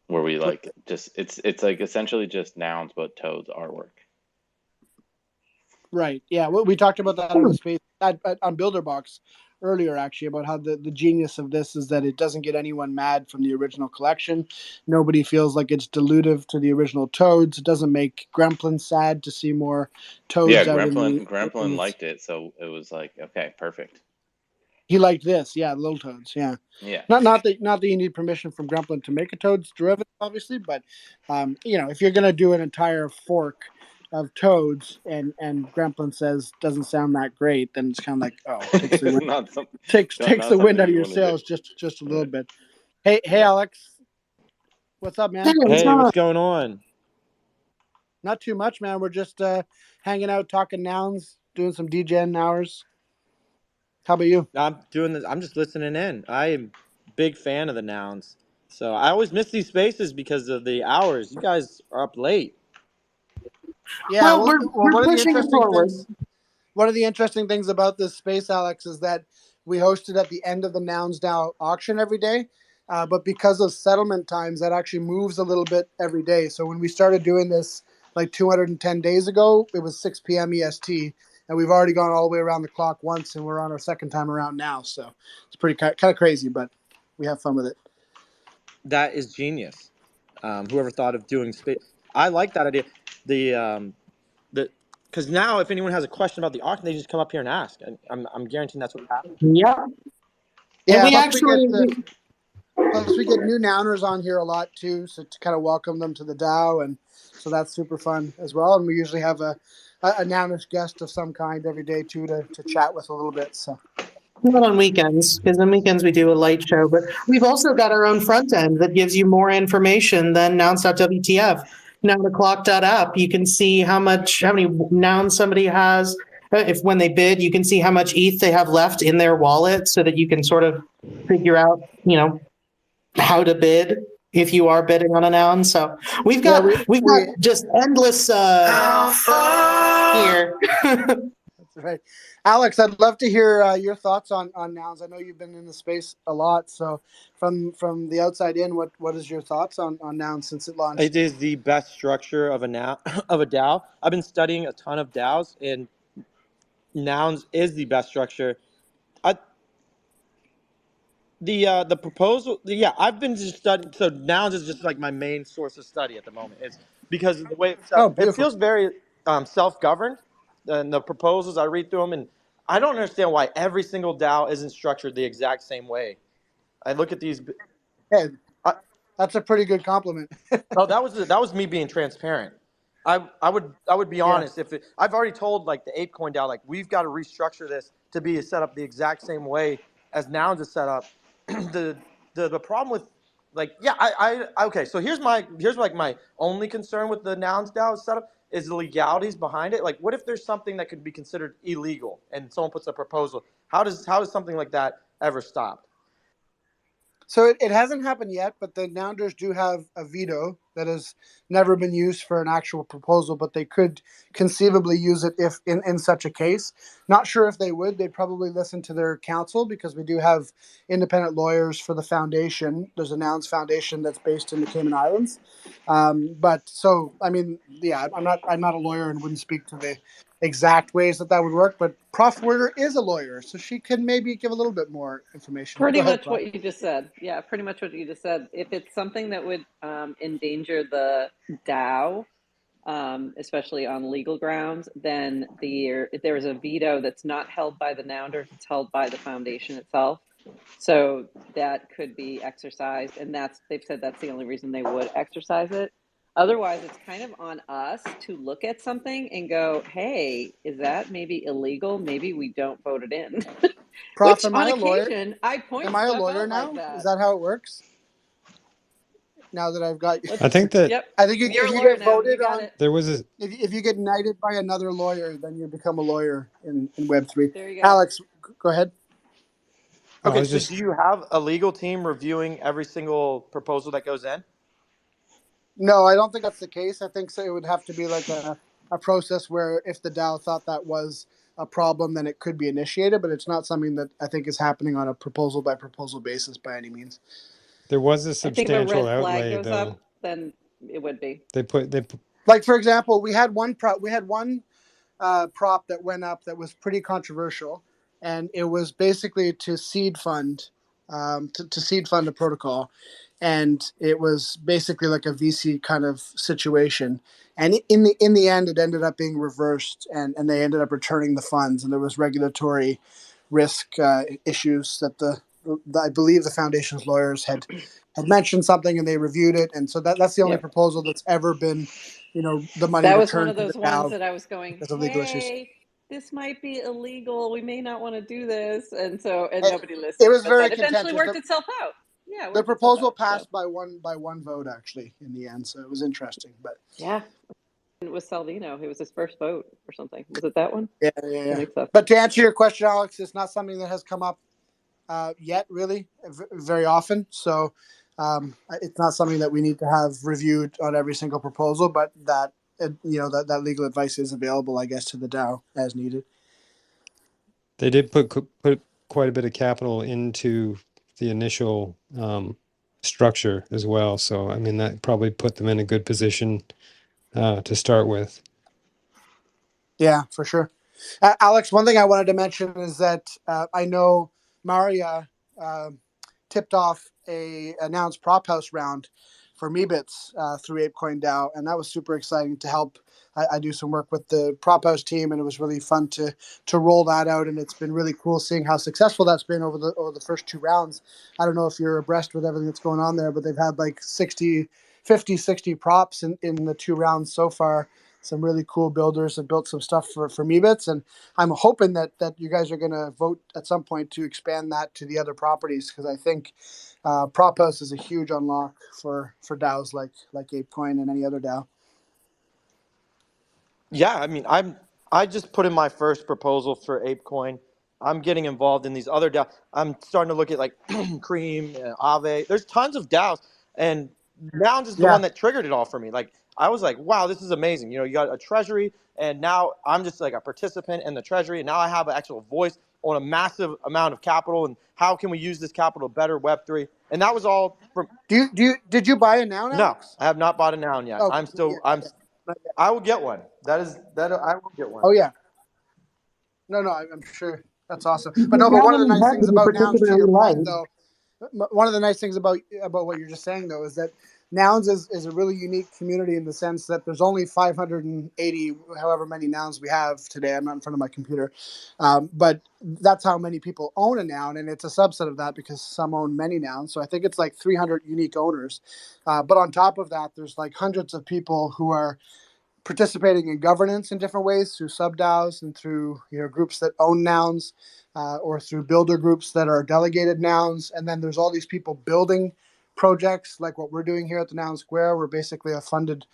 Speaker 4: where we like just it's like essentially just nouns but toads artwork.
Speaker 1: Right. Yeah. We talked about that on the space on BuilderBox earlier, actually, about how the genius of this is that it doesn't get anyone mad from the original collection. Nobody feels like it's dilutive to the original toads. It doesn't make Gremplin sad to see more toads.
Speaker 4: Yeah, Gremplin liked it, so it was like, okay, perfect.
Speaker 1: He liked this, yeah, little toads, yeah.
Speaker 4: Yeah.
Speaker 1: Not that you need permission from Gremplin to make a toad's derivative, obviously, but if you're gonna do an entire fork of toads and Gremplin says doesn't sound that great, then it's kind of like, takes the wind, takes the wind out of your sails just a little bit. Hey, Alex, what's up, man?
Speaker 14: Hey, what's going on?
Speaker 1: Not too much, man. We're just hanging out, talking nouns, doing some DGen hours. How about you?
Speaker 14: I'm doing this. I'm just listening in. I am a big fan of the nouns. So I always miss these spaces because of the hours. You guys are up late.
Speaker 1: Yeah,
Speaker 2: well we're pushing it forward.
Speaker 1: One of the interesting things about this space, Alex, is that we host it at the end of the NounsDAO auction every day. But because of settlement times, that actually moves a little bit every day. So when we started doing this like 210 days ago, it was 6 p.m. EST. And we've already gone all the way around the clock once, and we're on our second time around now. So it's pretty kind of crazy, but we have fun with it.
Speaker 14: That is genius. Whoever thought of doing space, I like that idea. Because now if anyone has a question about the auction, they just come up here and ask. I'm guaranteeing that's what happens.
Speaker 2: Yeah.
Speaker 1: Yeah.
Speaker 2: And
Speaker 1: plus we get new nouners on here a lot too, so to kind of welcome them to the DAO, and so that's super fun as well. And we usually have a nounish guest of some kind every day too to chat with a little bit. So
Speaker 2: not on weekends, because on weekends we do a light show, but we've also got our own front end that gives you more information than nouns.wtf. Noun-o'clock.app, you can see how many nouns somebody has. If when they bid, you can see how much ETH they have left in their wallet, so that you can sort of figure out, how to bid if you are bidding on a noun. So we've got just endless here.
Speaker 1: That's right. Alex, I'd love to hear your thoughts on nouns. I know you've been in the space a lot. So from the outside in, what is your thoughts on nouns since it launched?
Speaker 14: It is the best structure of a DAO. I've been studying a ton of DAOs, and nouns is the best structure. The proposal, I've been just studying. So nouns is just like my main source of study at the moment. It's because of the way it feels very self-governed. And the proposals, I read through them, and I don't understand why every single DAO isn't structured the exact same way. I look at these.
Speaker 1: Hey, that's a pretty good compliment.
Speaker 14: Oh, that was me being transparent. I would be honest. If I've already told like the ApeCoin DAO, like we've got to restructure this to be set up the exact same way as nouns is set up. The problem with okay. So here's like my only concern with the nouns DAO setup is the legalities behind it. Like, what if there's something that could be considered illegal and someone puts a proposal? How does something like that ever stop?
Speaker 1: So it hasn't happened yet, but the Nounders do have a veto that has never been used for an actual proposal, but they could conceivably use it if in such a case. Not sure if they would. They'd probably listen to their counsel because we do have independent lawyers for the foundation. There's a Nouns Foundation that's based in the Cayman Islands. But so, I mean, yeah, I'm not a lawyer and wouldn't speak to the exact ways that would work, but Prof Werder is a lawyer, so she can maybe give a little bit more information.
Speaker 3: Pretty much what you just said. Yeah, pretty much what you just said. If it's something that would endanger the DAO, especially on legal grounds, then if there is a veto that's not held by the Nounders, it's held by the foundation itself. So that could be exercised, and they've said that's the only reason they would exercise it. Otherwise, it's kind of on us to look at something and go, hey, is that maybe illegal? Maybe we don't vote it in.
Speaker 1: Prof,
Speaker 3: Which,
Speaker 1: am I a lawyer?
Speaker 3: I point
Speaker 1: am I a lawyer now?
Speaker 3: Like that.
Speaker 1: Is that how it works? Now that I've got you.
Speaker 11: I think that
Speaker 1: I think if you get voted on,
Speaker 11: there was a
Speaker 1: if you get knighted by another lawyer, then you become a lawyer in Web3.
Speaker 3: There you go.
Speaker 1: Alex, go ahead.
Speaker 14: Okay, so do you have a legal team reviewing every single proposal that goes in?
Speaker 1: No, I don't think that's the case. I think so. It would have to be like a process where if the DAO thought that was a problem, then it could be initiated, but it's not something that I think is happening on a proposal by proposal basis by any means.
Speaker 11: There was a substantial
Speaker 3: outlay,
Speaker 11: outlay,
Speaker 3: flag goes
Speaker 11: though.
Speaker 3: up, then it would be.
Speaker 11: They put
Speaker 1: like, for example, we had one prop that went up that was pretty controversial, and it was basically to seed fund a protocol. And it was basically like a VC kind of situation. And in the end, it ended up being reversed, and they ended up returning the funds. And there was regulatory risk issues that I believe the foundation's lawyers had mentioned something and they reviewed it, and so that's the only proposal that's ever been, the money
Speaker 3: that was one
Speaker 1: returned
Speaker 3: of
Speaker 1: to
Speaker 3: those
Speaker 1: the
Speaker 3: ones
Speaker 1: DAO
Speaker 3: that I was going,
Speaker 1: because of legal issues.
Speaker 3: hey, this might be illegal. We may not want to do this, and nobody listened.
Speaker 1: It was
Speaker 3: but
Speaker 1: very
Speaker 3: that eventually
Speaker 1: contentious.
Speaker 3: worked itself out. Yeah,
Speaker 1: The proposal passed by one vote actually in the end, so it was interesting. But
Speaker 3: yeah, it was Salvino. It was his first vote or something. Was it that one?
Speaker 1: Yeah.
Speaker 3: I think so.
Speaker 1: But to answer your question, Alex, it's not something that has come up yet, really, very often. So it's not something that we need to have reviewed on every single proposal, but that that legal advice is available, I guess, to the DAO as needed.
Speaker 11: They did put quite a bit of capital into the initial structure as well. So, I mean, that probably put them in a good position to start with.
Speaker 1: Yeah, for sure. Alex, one thing I wanted to mention is that I know Maria tipped off a announced prop house round for Meebits through ApeCoin DAO, and that was super exciting to help. I do some work with the prop house team, and it was really fun to roll that out, and it's been really cool seeing how successful that's been over the first two rounds. I don't know if you're abreast with everything that's going on there, but they've had like 60 props in the two rounds so far. Some really cool builders have built some stuff for Meebits, and I'm hoping that you guys are going to vote at some point to expand that to the other properties, because I think prop house is a huge unlock for DAOs like ApeCoin and any other DAO.
Speaker 14: Yeah, I mean, I just put in my first proposal for ApeCoin. I'm getting involved in these other DAOs. I'm starting to look at like Cream, Aave. There's tons of DAOs, and Nouns is the one that triggered it all for me. Like I was like, wow, this is amazing. You got a treasury, and now I'm just like a participant in the treasury, and now I have an actual voice on a massive amount of capital. And how can we use this capital better? Web3, and that was all from.
Speaker 1: Did you buy a Noun?
Speaker 14: No, I have not bought a Noun yet.
Speaker 1: Okay.
Speaker 14: I will get one. I will get one.
Speaker 1: Oh yeah. No, I'm sure that's awesome. But one of the nice things about Nouns, to your point, though, one of the nice things about what you're just saying, though, is that Nouns is a really unique community in the sense that there's only 580, however many Nouns we have today. I'm not in front of my computer, but that's how many people own a Noun, and it's a subset of that because some own many Nouns. So I think it's like 300 unique owners. But on top of that, there's like hundreds of people who are participating in governance in different ways through sub-DAOs and through groups that own Nouns, or through builder groups that are delegated Nouns. And then there's all these people building projects like what we're doing here at the Noun Square. We're basically a funded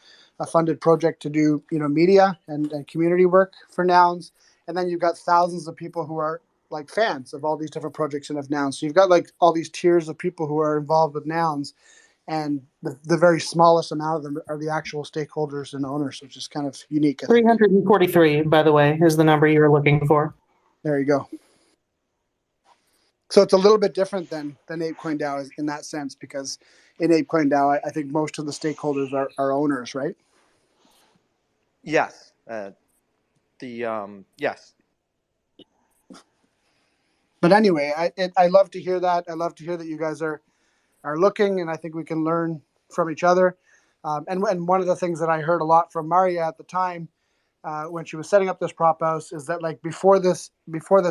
Speaker 1: project to do media and community work for Nouns. And then you've got thousands of people who are like fans of all these different projects and of Nouns. So you've got like all these tiers of people who are involved with Nouns. And the very smallest amount of them are the actual stakeholders and owners, which is kind of unique.
Speaker 2: 343, by the way, is the number you were looking for.
Speaker 1: There you go. So it's a little bit different than ApeCoin DAO in that sense, because in ApeCoin DAO, I think most of the stakeholders are owners, right?
Speaker 14: Yes. Yes.
Speaker 1: But anyway, I love to hear that. I love to hear that you guys are looking, and I think we can learn from each other. And one of the things that I heard a lot from Maria at the time when she was setting up this prop house is that like before this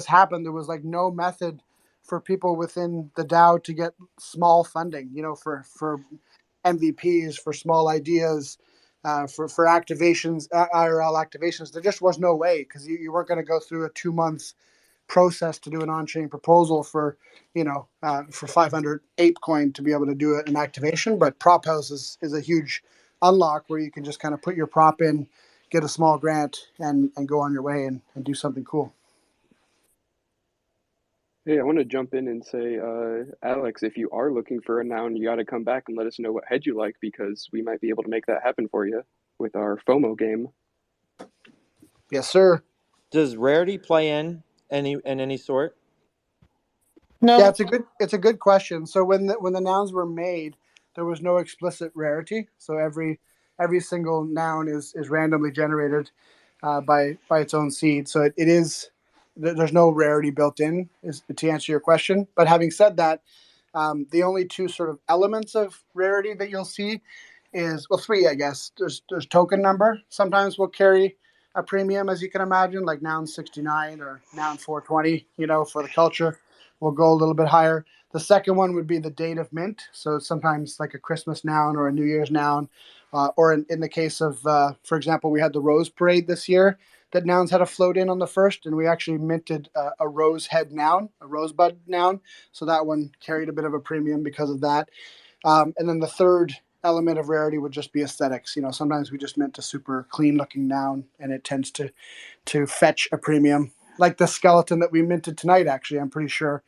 Speaker 1: happened, there was like no method for people within the DAO to get small funding, for MVPs, for small ideas, for activations, IRL activations. There just was no way, because you weren't going to go through a 2-month process to do an on-chain proposal for 500 ApeCoin to be able to do an activation. But prop house is a huge unlock where you can just kind of put your prop in, get a small grant, and go on your way and do something cool.
Speaker 8: Hey, I want to jump in and say, Alex, if you are looking for a Noun, you got to come back and let us know what head you like, because we might be able to make that happen for you with our FOMO game.
Speaker 1: Yes, sir.
Speaker 14: Does rarity play in any sort?
Speaker 2: No.
Speaker 1: Yeah, it's a good question. So when the Nouns were made, there was no explicit rarity. So every single Noun is randomly generated by its own seed. So it is, there's no rarity built in, is to answer your question. But having said that, the only two sort of elements of rarity that you'll see is, well, three, I guess. There's token number. Sometimes will carry a premium, as you can imagine, like Noun 69 or Noun 420, for the culture. We'll go a little bit higher. The second one would be the date of mint. So sometimes like a Christmas noun or a New Year's noun, or in the case of, for example, we had the Rose Parade this year that nouns had a float in on the first, and we actually minted a rose head noun, a rosebud noun. So that one carried a bit of a premium because of that. And then the third element of rarity would just be aesthetics. Sometimes we just mint a super clean looking noun, and it tends to fetch a premium. Like the skeleton that we minted tonight, actually, I'm pretty sure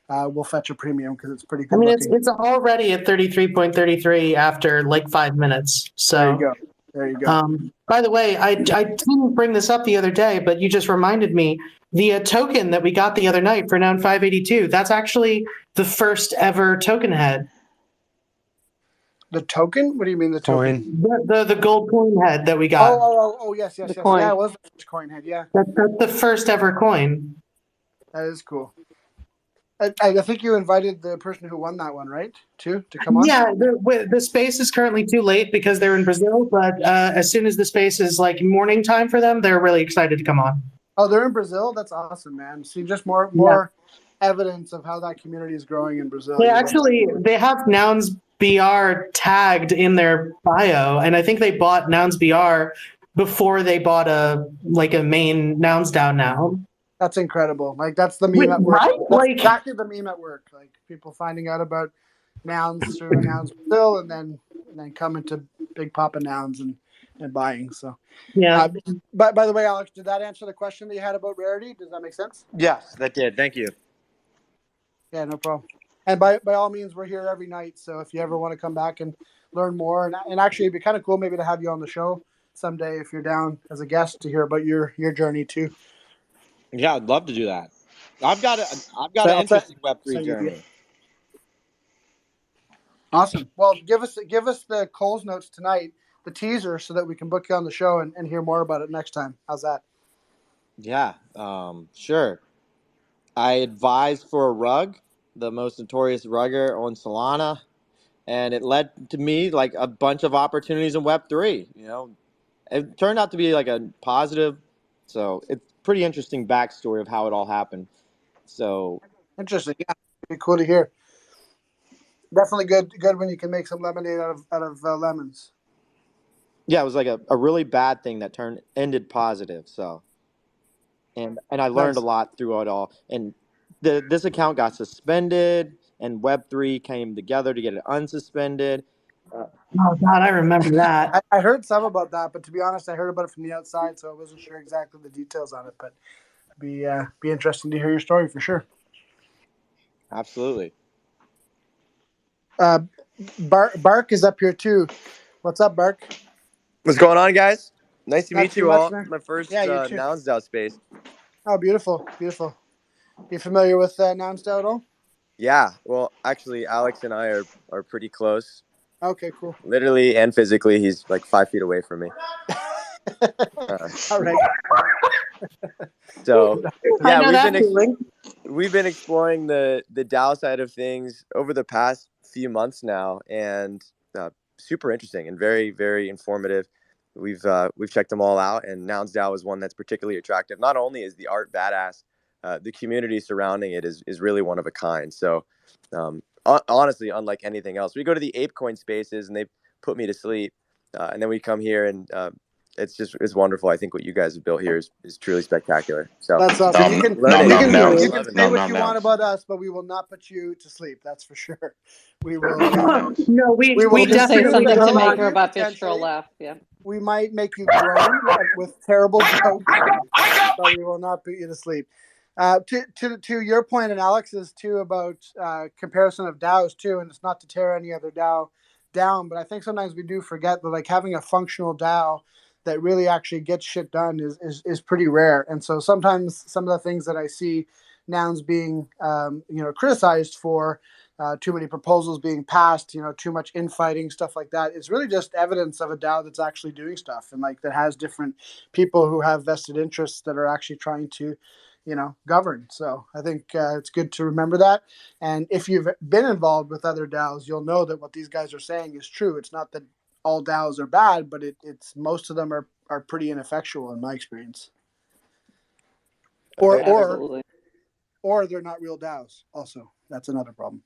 Speaker 1: will fetch a premium because it's pretty good looking.
Speaker 2: It's already at 33.33 after like 5 minutes. So
Speaker 1: there you go.
Speaker 2: By the way, I didn't bring this up the other day, but you just reminded me. The token that we got the other night for Noun 582, that's actually the first ever token head.
Speaker 1: The token? What do you mean the token?
Speaker 2: The gold coin head that we got.
Speaker 1: Oh, yes.
Speaker 2: Coin.
Speaker 1: Yeah, it was the first coin head, yeah.
Speaker 2: That's the first ever coin.
Speaker 1: That is cool. I think you invited the person who won that one, right? To come on?
Speaker 2: Yeah, the space is currently too late because they're in Brazil, but as soon as the space is like morning time for them, they're really excited to come on.
Speaker 1: Oh, they're in Brazil? That's awesome, man. See, just more evidence of how that community is growing in Brazil.
Speaker 2: They have Nouns BR tagged in their bio, and I think they bought Nouns BR before they bought a main NounsDAO now.
Speaker 1: That's incredible. Like, that's the meme at work.
Speaker 2: Right?
Speaker 1: That's exactly the meme at work. Like, people finding out about nouns through Nouns Brazil and then coming to Big Papa Nouns and buying. So,
Speaker 2: yeah.
Speaker 1: But by the way, Alex, did that answer the question that you had about rarity? Does that make sense?
Speaker 14: Yes, that did. Thank you.
Speaker 1: Yeah, no problem. And by all means, we're here every night. So if you ever want to come back and learn more, and actually it'd be kind of cool maybe to have you on the show someday if you're down as a guest to hear about your journey too.
Speaker 14: Yeah, I'd love to do that. I've got an interesting Web3 journey.
Speaker 1: Awesome. Well, give us the Coles notes tonight, the teaser, so that we can book you on the show and hear more about it next time. How's that?
Speaker 14: Yeah, sure. I advised for a rug, the most notorious rugger on Solana, and it led to me like a bunch of opportunities in Web3. It turned out to be like a positive, so it's pretty interesting backstory of how it all happened. So
Speaker 1: interesting. Yeah, it'd be cool to hear. Definitely good when you can make some lemonade out of lemons.
Speaker 14: Yeah, it was like a really bad thing that ended positive. So, and I learned a lot through it all. And this account got suspended, and Web3 came together to get it unsuspended.
Speaker 2: Oh God, I remember that.
Speaker 1: I heard some about that, but to be honest, I heard about it from the outside, so I wasn't sure exactly the details on it. But it'd be interesting to hear your story for sure.
Speaker 14: Absolutely.
Speaker 1: Bark is up here too. What's up, Bark?
Speaker 15: What's going on, guys? Nice to
Speaker 1: Not
Speaker 15: meet
Speaker 1: too
Speaker 15: you
Speaker 1: much,
Speaker 15: all.
Speaker 1: man.
Speaker 15: My first
Speaker 1: Yeah, you too.
Speaker 15: NounsDAO space.
Speaker 1: Oh, beautiful. You familiar with NounsDAO at all?
Speaker 15: Yeah. Well, actually, Alex and I are pretty close.
Speaker 1: Okay, cool.
Speaker 15: Literally and physically, he's like 5 feet away from me.
Speaker 1: All right.
Speaker 15: So, yeah, we've been exploring the DAO side of things over the past few months now, and super interesting and very, very informative. We've checked them all out, and NounsDAO is one that's particularly attractive. Not only is the art badass, the community surrounding it is really one of a kind. So, honestly, unlike anything else, we go to the ApeCoin spaces and they put me to sleep, and then we come here and it's wonderful. I think what you guys have built here is truly spectacular. So
Speaker 1: that's awesome. You can say what you want about us, but we will not put you to sleep. That's for sure. We will.
Speaker 2: No, we
Speaker 3: just say
Speaker 2: definitely
Speaker 3: something to make Robot Fish Girl laugh. Yeah.
Speaker 1: We might make you groan with terrible jokes, but we will not put you to sleep. To your point and Alex's too about comparison of DAOs too, and it's not to tear any other DAO down, but I think sometimes we do forget that like having a functional DAO that really actually gets shit done is pretty rare. And so sometimes some of the things that I see nouns being criticized for, too many proposals being passed, too much infighting, stuff like that, it's really just evidence of a DAO that's actually doing stuff and like that has different people who have vested interests that are actually trying to govern. So I think it's good to remember that. And if you've been involved with other DAOs, you'll know that what these guys are saying is true. It's not that all DAOs are bad, but it's most of them are pretty ineffectual in my experience. Or they're not real DAOs. Also, that's another problem.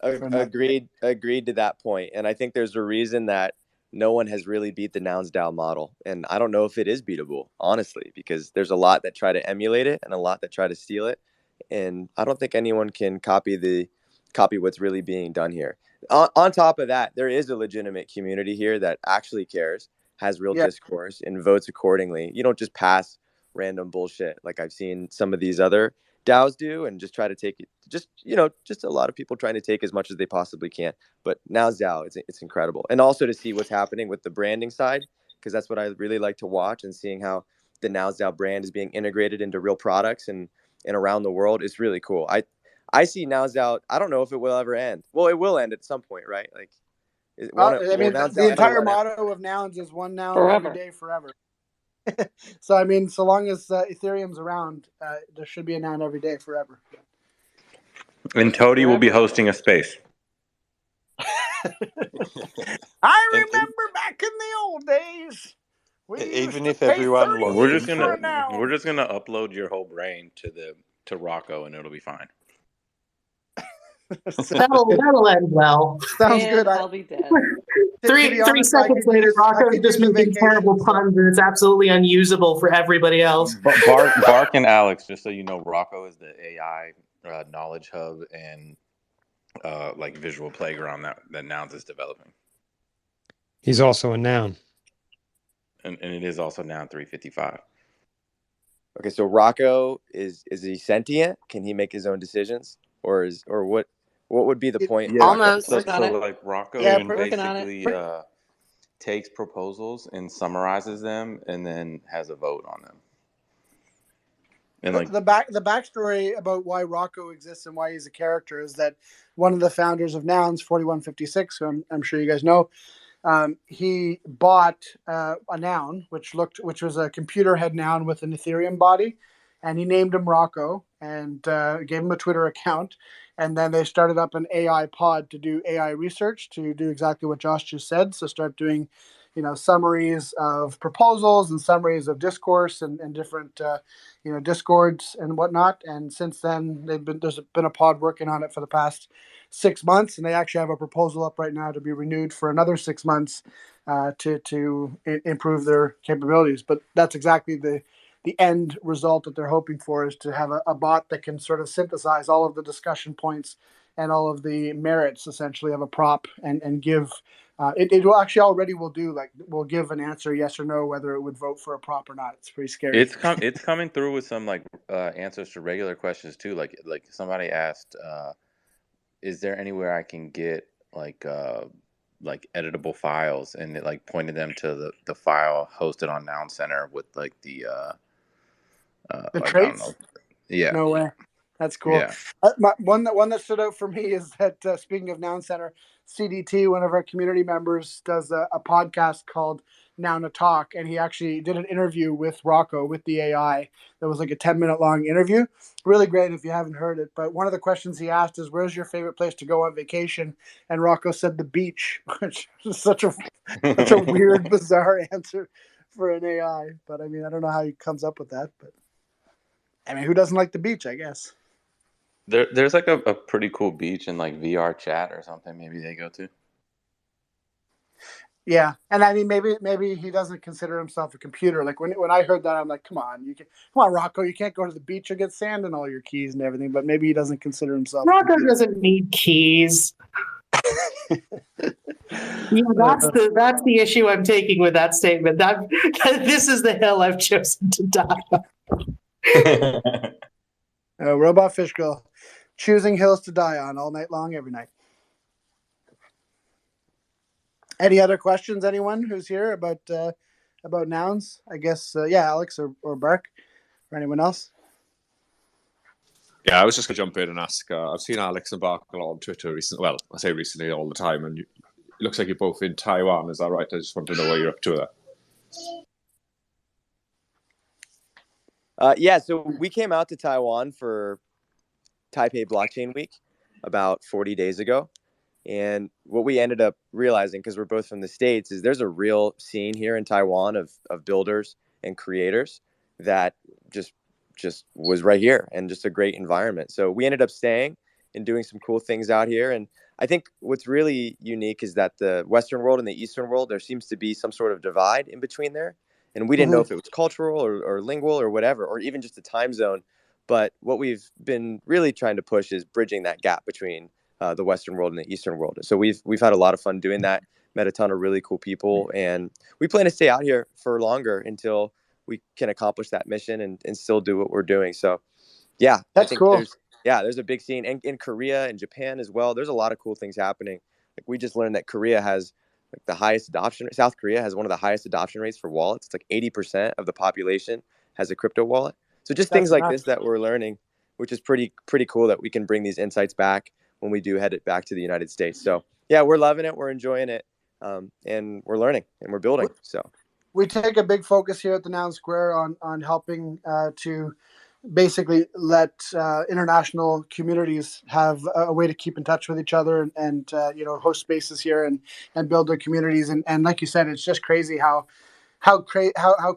Speaker 15: Agreed to that point. And I think there's a reason that no one has really beat the NounsDAO model. And I don't know if it is beatable, honestly, because there's a lot that try to emulate it and a lot that try to steal it. And I don't think anyone can copy what's really being done here. On top of that, there is a legitimate community here that actually cares, has real discourse, and votes accordingly. You don't just pass random bullshit like I've seen some of these other DAOs do and just try to take it. Just a lot of people trying to take as much as they possibly can. But NounsDAO, it's incredible. And also to see what's happening with the branding side, because that's what I really like to watch, and seeing how the NounsDAO brand is being integrated into real products and around the world is really cool. I see NounsDAO. I don't know if it will ever end. Well, it will end at some point, right? Like,
Speaker 1: the entire motto of Nouns is one noun every day forever. So I mean, so long as Ethereum's around, there should be a noun every day forever.
Speaker 16: And Toady will be hosting a space.
Speaker 1: I remember back in the old days.
Speaker 16: Even if everyone, we're just gonna upload your whole brain to Rocco, and it'll be fine.
Speaker 2: That'll end well.
Speaker 1: Sounds good.
Speaker 3: I'll be dead.
Speaker 2: Three seconds later, Rocco's just making terrible puns, and it's absolutely unusable for everybody else.
Speaker 16: Bark and Alex, just so you know, Rocco is the AI knowledge hub and like visual playground that Nouns is developing.
Speaker 11: He's also a noun.
Speaker 16: And it is also Noun 355.
Speaker 15: Okay, so Rocco is he sentient? Can he make his own decisions, or what would be the point?
Speaker 5: Almost.
Speaker 16: So like Rocco basically takes proposals and summarizes them, and then has a vote on them. And like
Speaker 1: the backstory about why Rocco exists and why he's a character is that one of the founders of Nouns, 4156, who I'm sure you guys know, he bought a noun which was a computer head noun with an Ethereum body, and he named him Rocco and gave him a Twitter account. And then they started up an AI pod to do AI research, to do exactly what Josh just said. So start doing, summaries of proposals and summaries of discourse and different, discords and whatnot. And since then, there's been a pod working on it for the past 6 months, and they actually have a proposal up right now to be renewed for another 6 months to improve their capabilities. But that's exactly the end result that they're hoping for, is to have a bot that can sort of synthesize all of the discussion points and all of the merits, essentially, of a prop and give. It will actually already will give an answer, yes or no, whether it would vote for a prop or not. It's pretty scary.
Speaker 16: it's coming through with some like answers to regular questions too. Like somebody asked, is there anywhere I can get like editable files, and it like pointed them to the file hosted on Noun Center with like the
Speaker 1: traits.
Speaker 16: Yeah.
Speaker 1: No way. That's cool.
Speaker 16: Yeah.
Speaker 1: One that stood out for me is that speaking of Noun Center, CDT, one of our community members, does a podcast called Noun to Talk, and he actually did an interview with Rocco, with the AI. That was like a 10-minute long interview. Really great if you haven't heard it. But one of the questions he asked is, where's your favorite place to go on vacation? And Rocco said the beach, which is such a weird, bizarre answer for an AI. But I mean, I don't know how he comes up with that, but I mean, who doesn't like the beach, I guess?
Speaker 16: There's like a pretty cool beach in like VR chat or something. Maybe they go to.
Speaker 1: Yeah, and I mean, maybe he doesn't consider himself a computer. Like when I heard that, I'm like, come on, Rocco, you can't go to the beach and get sand and all your keys and everything. But maybe he doesn't consider himself.
Speaker 2: Rocco doesn't need keys. That's the issue I'm taking with that statement. This is the hill I've chosen to die on.
Speaker 1: Robot Fish Girl, choosing hills to die on all night long, every night. Any other questions? Anyone who's here about nouns? I guess Alex or Bark or anyone else.
Speaker 9: Yeah, I was just going to jump in and ask. I've seen Alex and Bark a lot on Twitter recently. Well, I say recently, all the time, and it looks like you're both in Taiwan. Is that right? I just want to know what you're up to there.
Speaker 15: Yeah, so we came out to Taiwan for Taipei Blockchain Week about 40 days ago. And what we ended up realizing, because we're both from the States, is there's a real scene here in Taiwan of builders and creators that just was right here, and just a great environment. So we ended up staying and doing some cool things out here. And I think what's really unique is that the Western world and the Eastern world, there seems to be some sort of divide in between there. And we didn't know if it was cultural or lingual or whatever, or even just a time zone. But what we've been really trying to push is bridging that gap between the Western world and the Eastern world. So we've had a lot of fun doing that. Met a ton of really cool people, and we plan to stay out here for longer until we can accomplish that mission and still do what we're doing. So, yeah,
Speaker 1: that's
Speaker 15: I think
Speaker 1: cool.
Speaker 15: there's a big scene, and in Korea and Japan as well. There's a lot of cool things happening. Like, we just learned that Korea has like the highest adoption. South Korea has one of the highest adoption rates for wallets. It's like 80% of the population has a crypto wallet. So just things like this that we're learning, which is pretty cool that we can bring these insights back when we do head it back to the United States. So yeah, we're loving it. We're enjoying it. And we're learning and we're building. So
Speaker 1: we take a big focus here at the Noun Square on helping to basically let international communities have a way to keep in touch with each other and host spaces here and build their communities. And like you said, it's just crazy how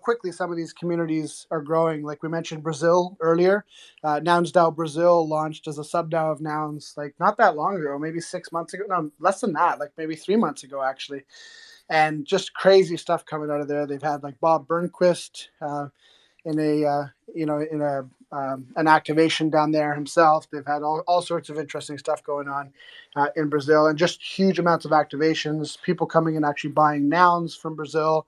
Speaker 1: quickly some of these communities are growing. Like we mentioned Brazil earlier. NounsDAO Brazil launched as a sub-DAO of Nouns like not that long ago, maybe 6 months ago. No, less than that, like maybe 3 months ago actually. And just crazy stuff coming out of there. They've had like Bob Burnquist in an activation down there himself. They've had all sorts of interesting stuff going on in Brazil, and just huge amounts of activations. People coming and actually buying nouns from Brazil.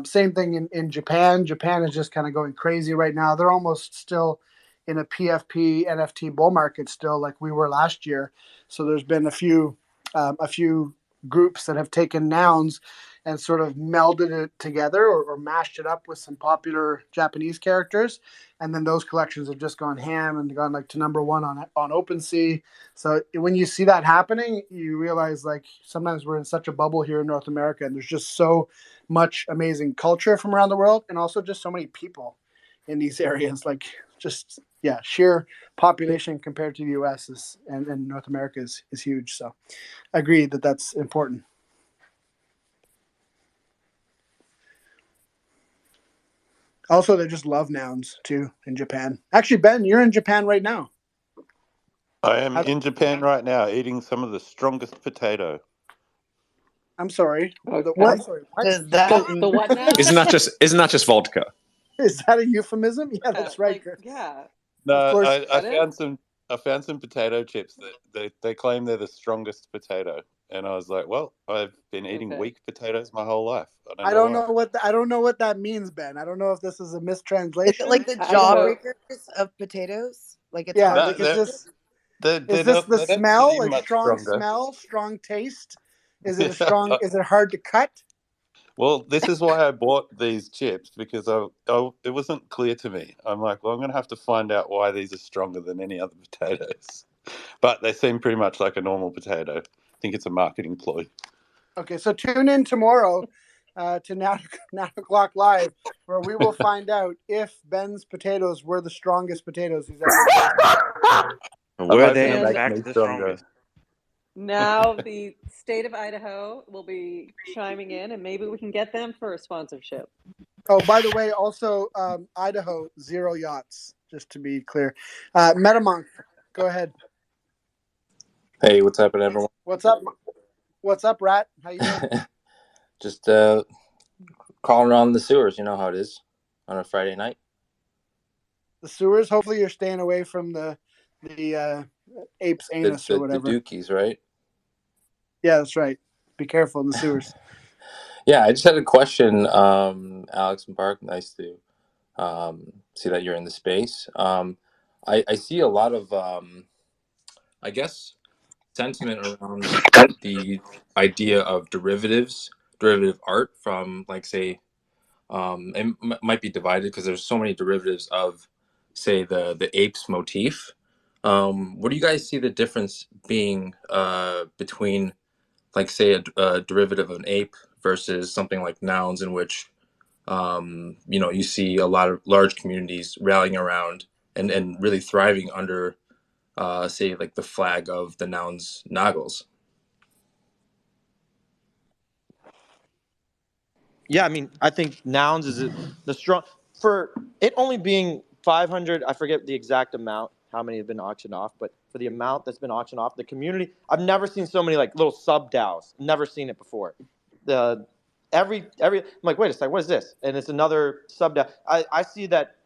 Speaker 1: Same thing in Japan. Japan is just kind of going crazy right now. They're almost still in a PFP NFT bull market still, like we were last year. So there's been a few groups that have taken nouns and sort of melded it together or mashed it up with some popular Japanese characters. And then those collections have just gone ham and gone like to number one on OpenSea. So when you see that happening, you realize like sometimes we're in such a bubble here in North America, and there's just so much amazing culture from around the world, and also just so many people in these areas. Like just, yeah, sheer population compared to the US and North America is huge. So I agree that that's important. Also, they just love nouns too in Japan. Actually, Ben, you're in Japan right now.
Speaker 10: I am in Japan right now, eating some of the strongest potato.
Speaker 1: I'm sorry.
Speaker 3: Okay.
Speaker 1: I'm sorry. What?
Speaker 5: Does that
Speaker 3: The what now?
Speaker 9: Isn't that just vodka?
Speaker 1: Is that a euphemism? Yeah, that's right.
Speaker 3: Like, yeah.
Speaker 10: No,
Speaker 3: Of course.
Speaker 10: I found some potato chips that they claim they're the strongest potato, and I was like, well, I've been eating weak potatoes my whole life.
Speaker 1: I don't know what that means, Ben. I don't know if this is a mistranslation.
Speaker 5: like the jawbreakers of potatoes? Like it's hard
Speaker 1: like is this the smell? Like strong smell, strong taste? Is it strong? Is it hard to cut?
Speaker 10: Well, this is why I bought these chips, because it wasn't clear to me. I'm like, well, I'm going to have to find out why these are stronger than any other potatoes. But they seem pretty much like a normal potato. I think it's a marketing ploy.
Speaker 1: Okay, so tune in tomorrow to 9 o'clock live, where we will find out if Ben's potatoes were the strongest potatoes he's ever.
Speaker 16: Were they in fact the strongest?
Speaker 3: Now the state of Idaho will be chiming in, and maybe we can get them for a sponsorship.
Speaker 1: Oh, by the way, also Idaho, 0 yachts, just to be clear. MetaMonk, go ahead.
Speaker 17: Hey, what's happening, everyone?
Speaker 1: What's up? What's up, Rat? How you doing?
Speaker 17: Just crawling around the sewers. You know how it is on a Friday night.
Speaker 1: The sewers. Hopefully, you're staying away from the ape's anus or whatever.
Speaker 17: The dookies, right?
Speaker 1: Yeah, that's right. Be careful in the sewers.
Speaker 17: Yeah, I just had a question, Alex and Park. Nice to see that you're in the space. I see a lot of, I guess, sentiment around the idea of derivative art from, like, say, it might be divided because there's so many derivatives of, say, the ape's motif. What do you guys see the difference being between, like, say, a derivative of an ape versus something like nouns, in which you see a lot of large communities rallying around and really thriving under say, like the flag of the nouns Naggles?
Speaker 14: yeah, I mean, I think nouns is the strong for it only being 500. I forget the exact amount, how many have been auctioned off, but for the amount that's been auctioned off, the community, I've never seen so many like little sub DAOs. Never seen it before. The every I'm like, wait a second, what is this? And it's another sub DAO. I see that.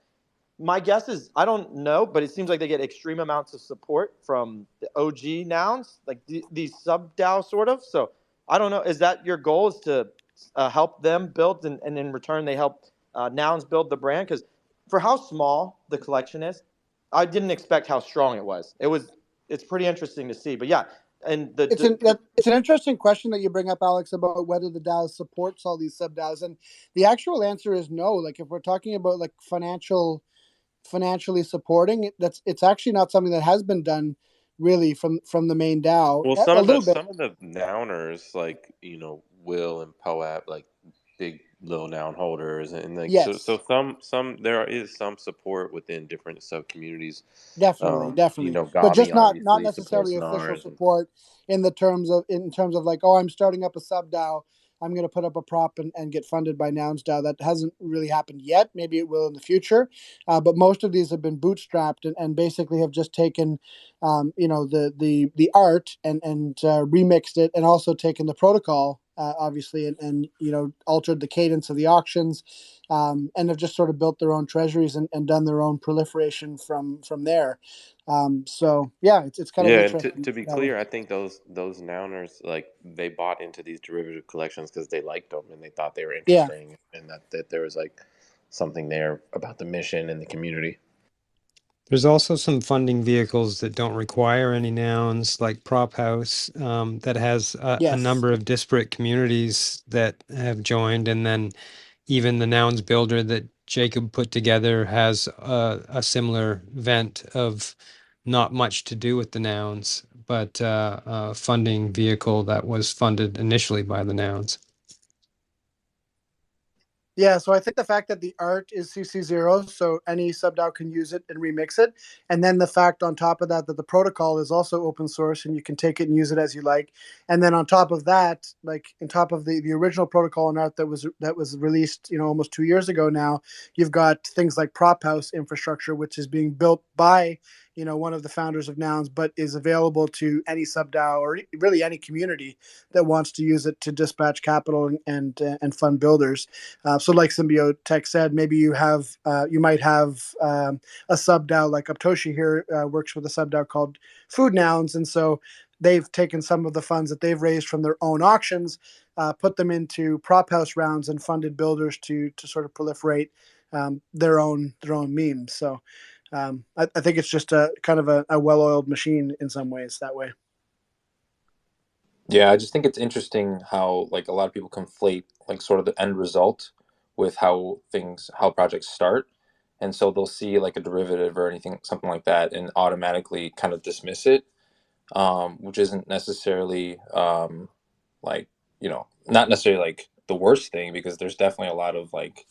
Speaker 14: My guess is I don't know, but it seems like they get extreme amounts of support from the OG nouns, like these sub DAO sort of. So I don't know. Is that your goal? Is to help them build, and in return they help nouns build the brand? Because for how small the collection is, I didn't expect how strong it was. It's pretty interesting to see. But yeah, and
Speaker 1: It's an interesting question that you bring up, Alex, about whether the DAO supports all these sub DAOs, and the actual answer is no. Like if we're talking about like financially supporting it, it's actually not something that has been done really from the main DAO.
Speaker 4: Well,
Speaker 1: A little bit.
Speaker 4: some of the nouners, like Will and Poap, like big little noun holders, and like
Speaker 1: Yes.
Speaker 4: so some there is some support within different sub communities.
Speaker 1: Definitely. But just
Speaker 4: Gami
Speaker 1: not
Speaker 4: obviously supports
Speaker 1: necessarily official
Speaker 4: NARS, and
Speaker 1: support in terms of like, oh, I'm starting up a sub DAO. I'm going to put up a prop and get funded by NounsDAO. That hasn't really happened yet. Maybe it will in the future. But most of these have been bootstrapped and basically have just taken, the art and remixed it, and also taken the protocol, obviously, and altered the cadence of the auctions, and have just sort of built their own treasuries and done their own proliferation from there. So yeah, it's kind of
Speaker 4: yeah.
Speaker 1: an
Speaker 4: And
Speaker 1: interesting.
Speaker 4: to be clear, I think those nouners, like, they bought into these derivative collections because they liked them and they thought they were
Speaker 1: Yeah.
Speaker 4: interesting, and that there was like something there about the mission and the community.
Speaker 11: There's also some funding vehicles that don't require any nouns, like Prop House, that has a
Speaker 1: Yes.
Speaker 11: number of disparate communities that have joined, and then even the Nouns Builder that Jacob put together has a similar vent of not much to do with the nouns, but a funding vehicle that was funded initially by the nouns.
Speaker 1: Yeah, so I think the fact that the art is CC0, so any subDAO can use it and remix it, and then the fact on top of that the protocol is also open source and you can take it and use it as you like, and then on top of that, like on top of the original protocol and art that was released, almost 2 years ago now, you've got things like Prop House infrastructure, which is being built by one of the founders of Nouns, but is available to any subDAO or really any community that wants to use it to dispatch capital and fund builders. So like Symbiotech said, maybe you might have a subDAO like Uptoshi here works with a subDAO called Food Nouns, and so they've taken some of the funds that they've raised from their own auctions, put them into prop house rounds, and funded builders to sort of proliferate their own memes. So I think it's just a kind of a well-oiled machine in some ways that way.
Speaker 17: Yeah, I just think it's interesting how like a lot of people conflate like sort of the end result with how projects start. And so they'll see like a derivative or something like that, and automatically kind of dismiss it, which isn't necessarily like, not necessarily like the worst thing, because there's definitely a lot of like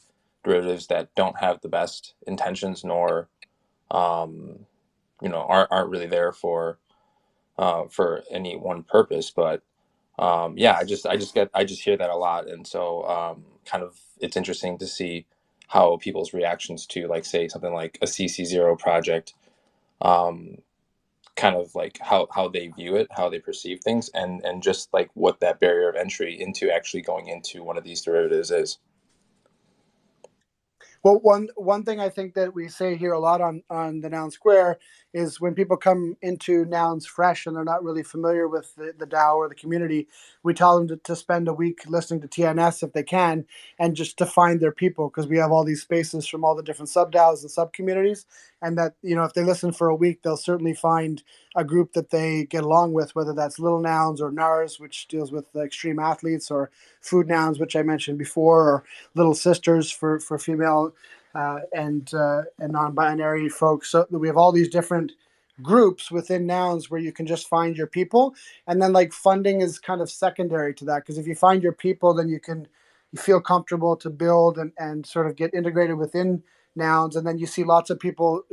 Speaker 17: derivatives that don't have the best intentions, nor, aren't really there for any one purpose. But yeah, I just hear that a lot, and so kind of it's interesting to see how people's reactions to, like, say something like a CC0 project, kind of like how they view it, how they perceive things, and just like what that barrier of entry into actually going into one of these derivatives is.
Speaker 1: Well, one thing I think that we say here a lot on the Noun Square is when people come into Nouns fresh and they're not really familiar with the DAO or the community, we tell them to spend a week listening to TNS if they can, and just to find their people, because we have all these spaces from all the different sub DAOs and sub communities, and that if they listen for a week, they'll certainly find a group that they get along with, whether that's Little Nouns or NARS, which deals with extreme athletes, or Food Nouns, which I mentioned before, or Little Sisters for female and non-binary folks. So we have all these different groups within Nouns where you can just find your people, and then like funding is kind of secondary to that, because if you find your people, then you feel comfortable to build and sort of get integrated within Nouns, and then you see lots of people,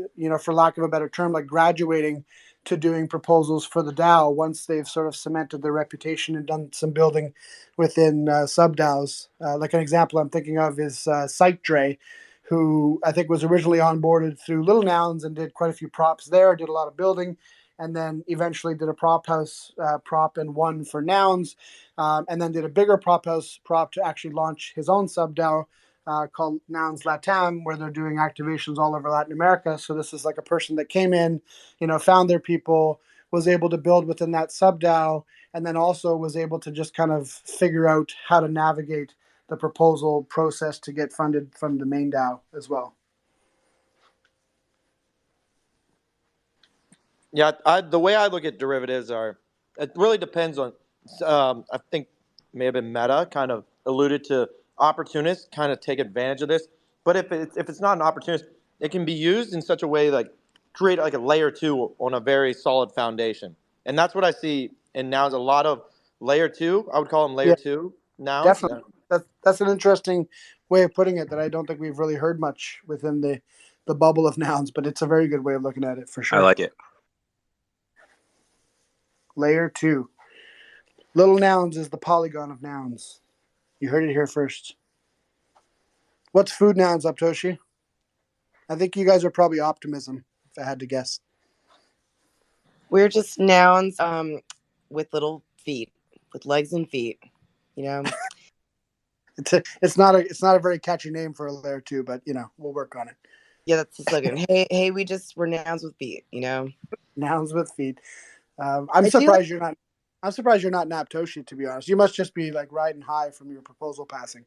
Speaker 1: for lack of a better term, like graduating to doing proposals for the DAO once they've sort of cemented their reputation and done some building within sub DAOs. Like an example I'm thinking of is SiteDre, who I think was originally onboarded through Little Nouns and did quite a few props there, did a lot of building, and then eventually did a prop house prop and won for Nouns, and then did a bigger prop house prop to actually launch his own sub DAO called Nouns Latam, where they're doing activations all over Latin America. So this is like a person that came in, found their people, was able to build within that sub DAO, and then also was able to just kind of figure out how to navigate the proposal process to get funded from the main DAO as well.
Speaker 14: Yeah, the way I look at derivatives it really depends on, I think may have been Meta kind of alluded to opportunists kind of take advantage of this. But if it's not an opportunist, it can be used in such a way like create like a layer 2 on a very solid foundation. And that's what I see in Nouns, a lot of layer 2, I would call them layer 2 Nouns.
Speaker 1: Definitely. That's an interesting way of putting it that I don't think we've really heard much within the bubble of Nouns, but it's a very good way of looking at it for sure.
Speaker 18: I like it.
Speaker 1: Layer 2. Little Nouns is the polygon of Nouns. You heard it here first. What's Food Nouns, Aptoshi? I think you guys are probably Optimism, if I had to guess.
Speaker 5: We're just nouns with little feet, with legs and feet.
Speaker 1: It's not a very catchy name for a layer 2, but we'll work on it.
Speaker 5: Yeah, that's the slogan. Hey, we're nouns with feet.
Speaker 1: Nouns with feet. I'm surprised you're not Naptoshi, to be honest. You must just be like riding high from your proposal passing.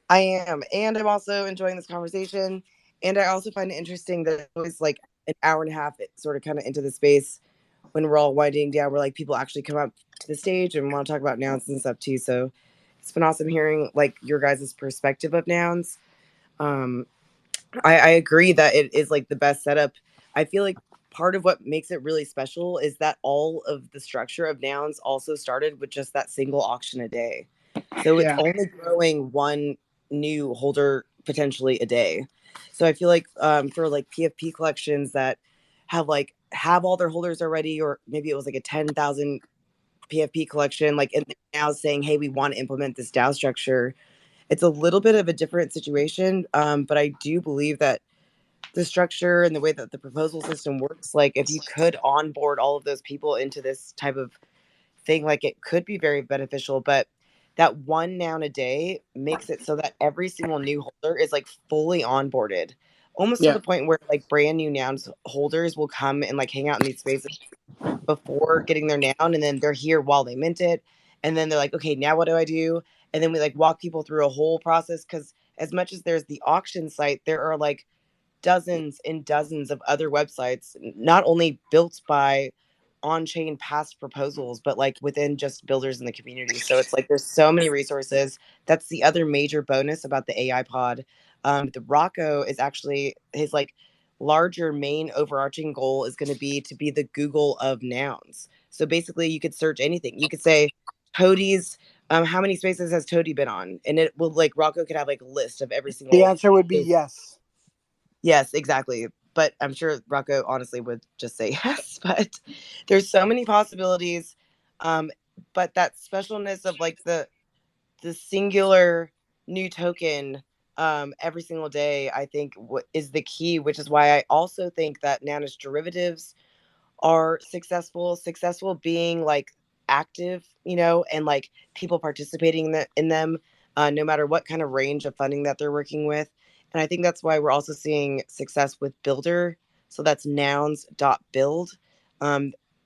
Speaker 5: I am, and I'm also enjoying this conversation. And I also find it interesting that it was like an hour and a half, sort of kind of into the space when we're all winding down, where like people actually come up to the stage and want to talk about nouns and stuff too. So it's been awesome hearing like your guys' perspective of nouns. I agree that it is like the best setup. I feel like part of what makes it really special is that all of the structure of Nouns also started with just that single auction a day. So it's only growing one new holder potentially a day. So I feel like for like PFP collections that have all their holders already, or maybe it was like a 10,000 PFP collection, like, and now saying, hey, we want to implement this DAO structure. It's a little bit of a different situation, but I do believe that the structure and the way that the proposal system works, like if you could onboard all of those people into this type of thing, like it could be very beneficial. But that one noun a day makes it so that every single new holder is like fully onboarded, almost to the point where like brand new nouns holders will come and like hang out in these spaces before getting their noun, and then they're here while they mint it, and then they're like, okay, now what do I do? And then we like walk people through a whole process, because as much as there's the auction site, there are like dozens and dozens of other websites, not only built by on-chain past proposals, but like within just builders in the community. So it's like there's so many resources. That's the other major bonus about the AI pod. The Rocco is actually his like larger main overarching goal is going to be the Google of nouns. So basically you could search anything. You could say Toadies, how many spaces has Toady been on? And it will like Rocco could have like a list of every single.
Speaker 1: The answer would be yes.
Speaker 5: Yes, exactly. But I'm sure Rocco honestly would just say yes. But there's so many possibilities. But that specialness of like the singular new token every single day, I think is the key, which is why I also think that Nounish derivatives are successful being like active, and like people participating in them, no matter what kind of range of funding that they're working with. And I think that's why we're also seeing success with Builder. So that's nouns.build.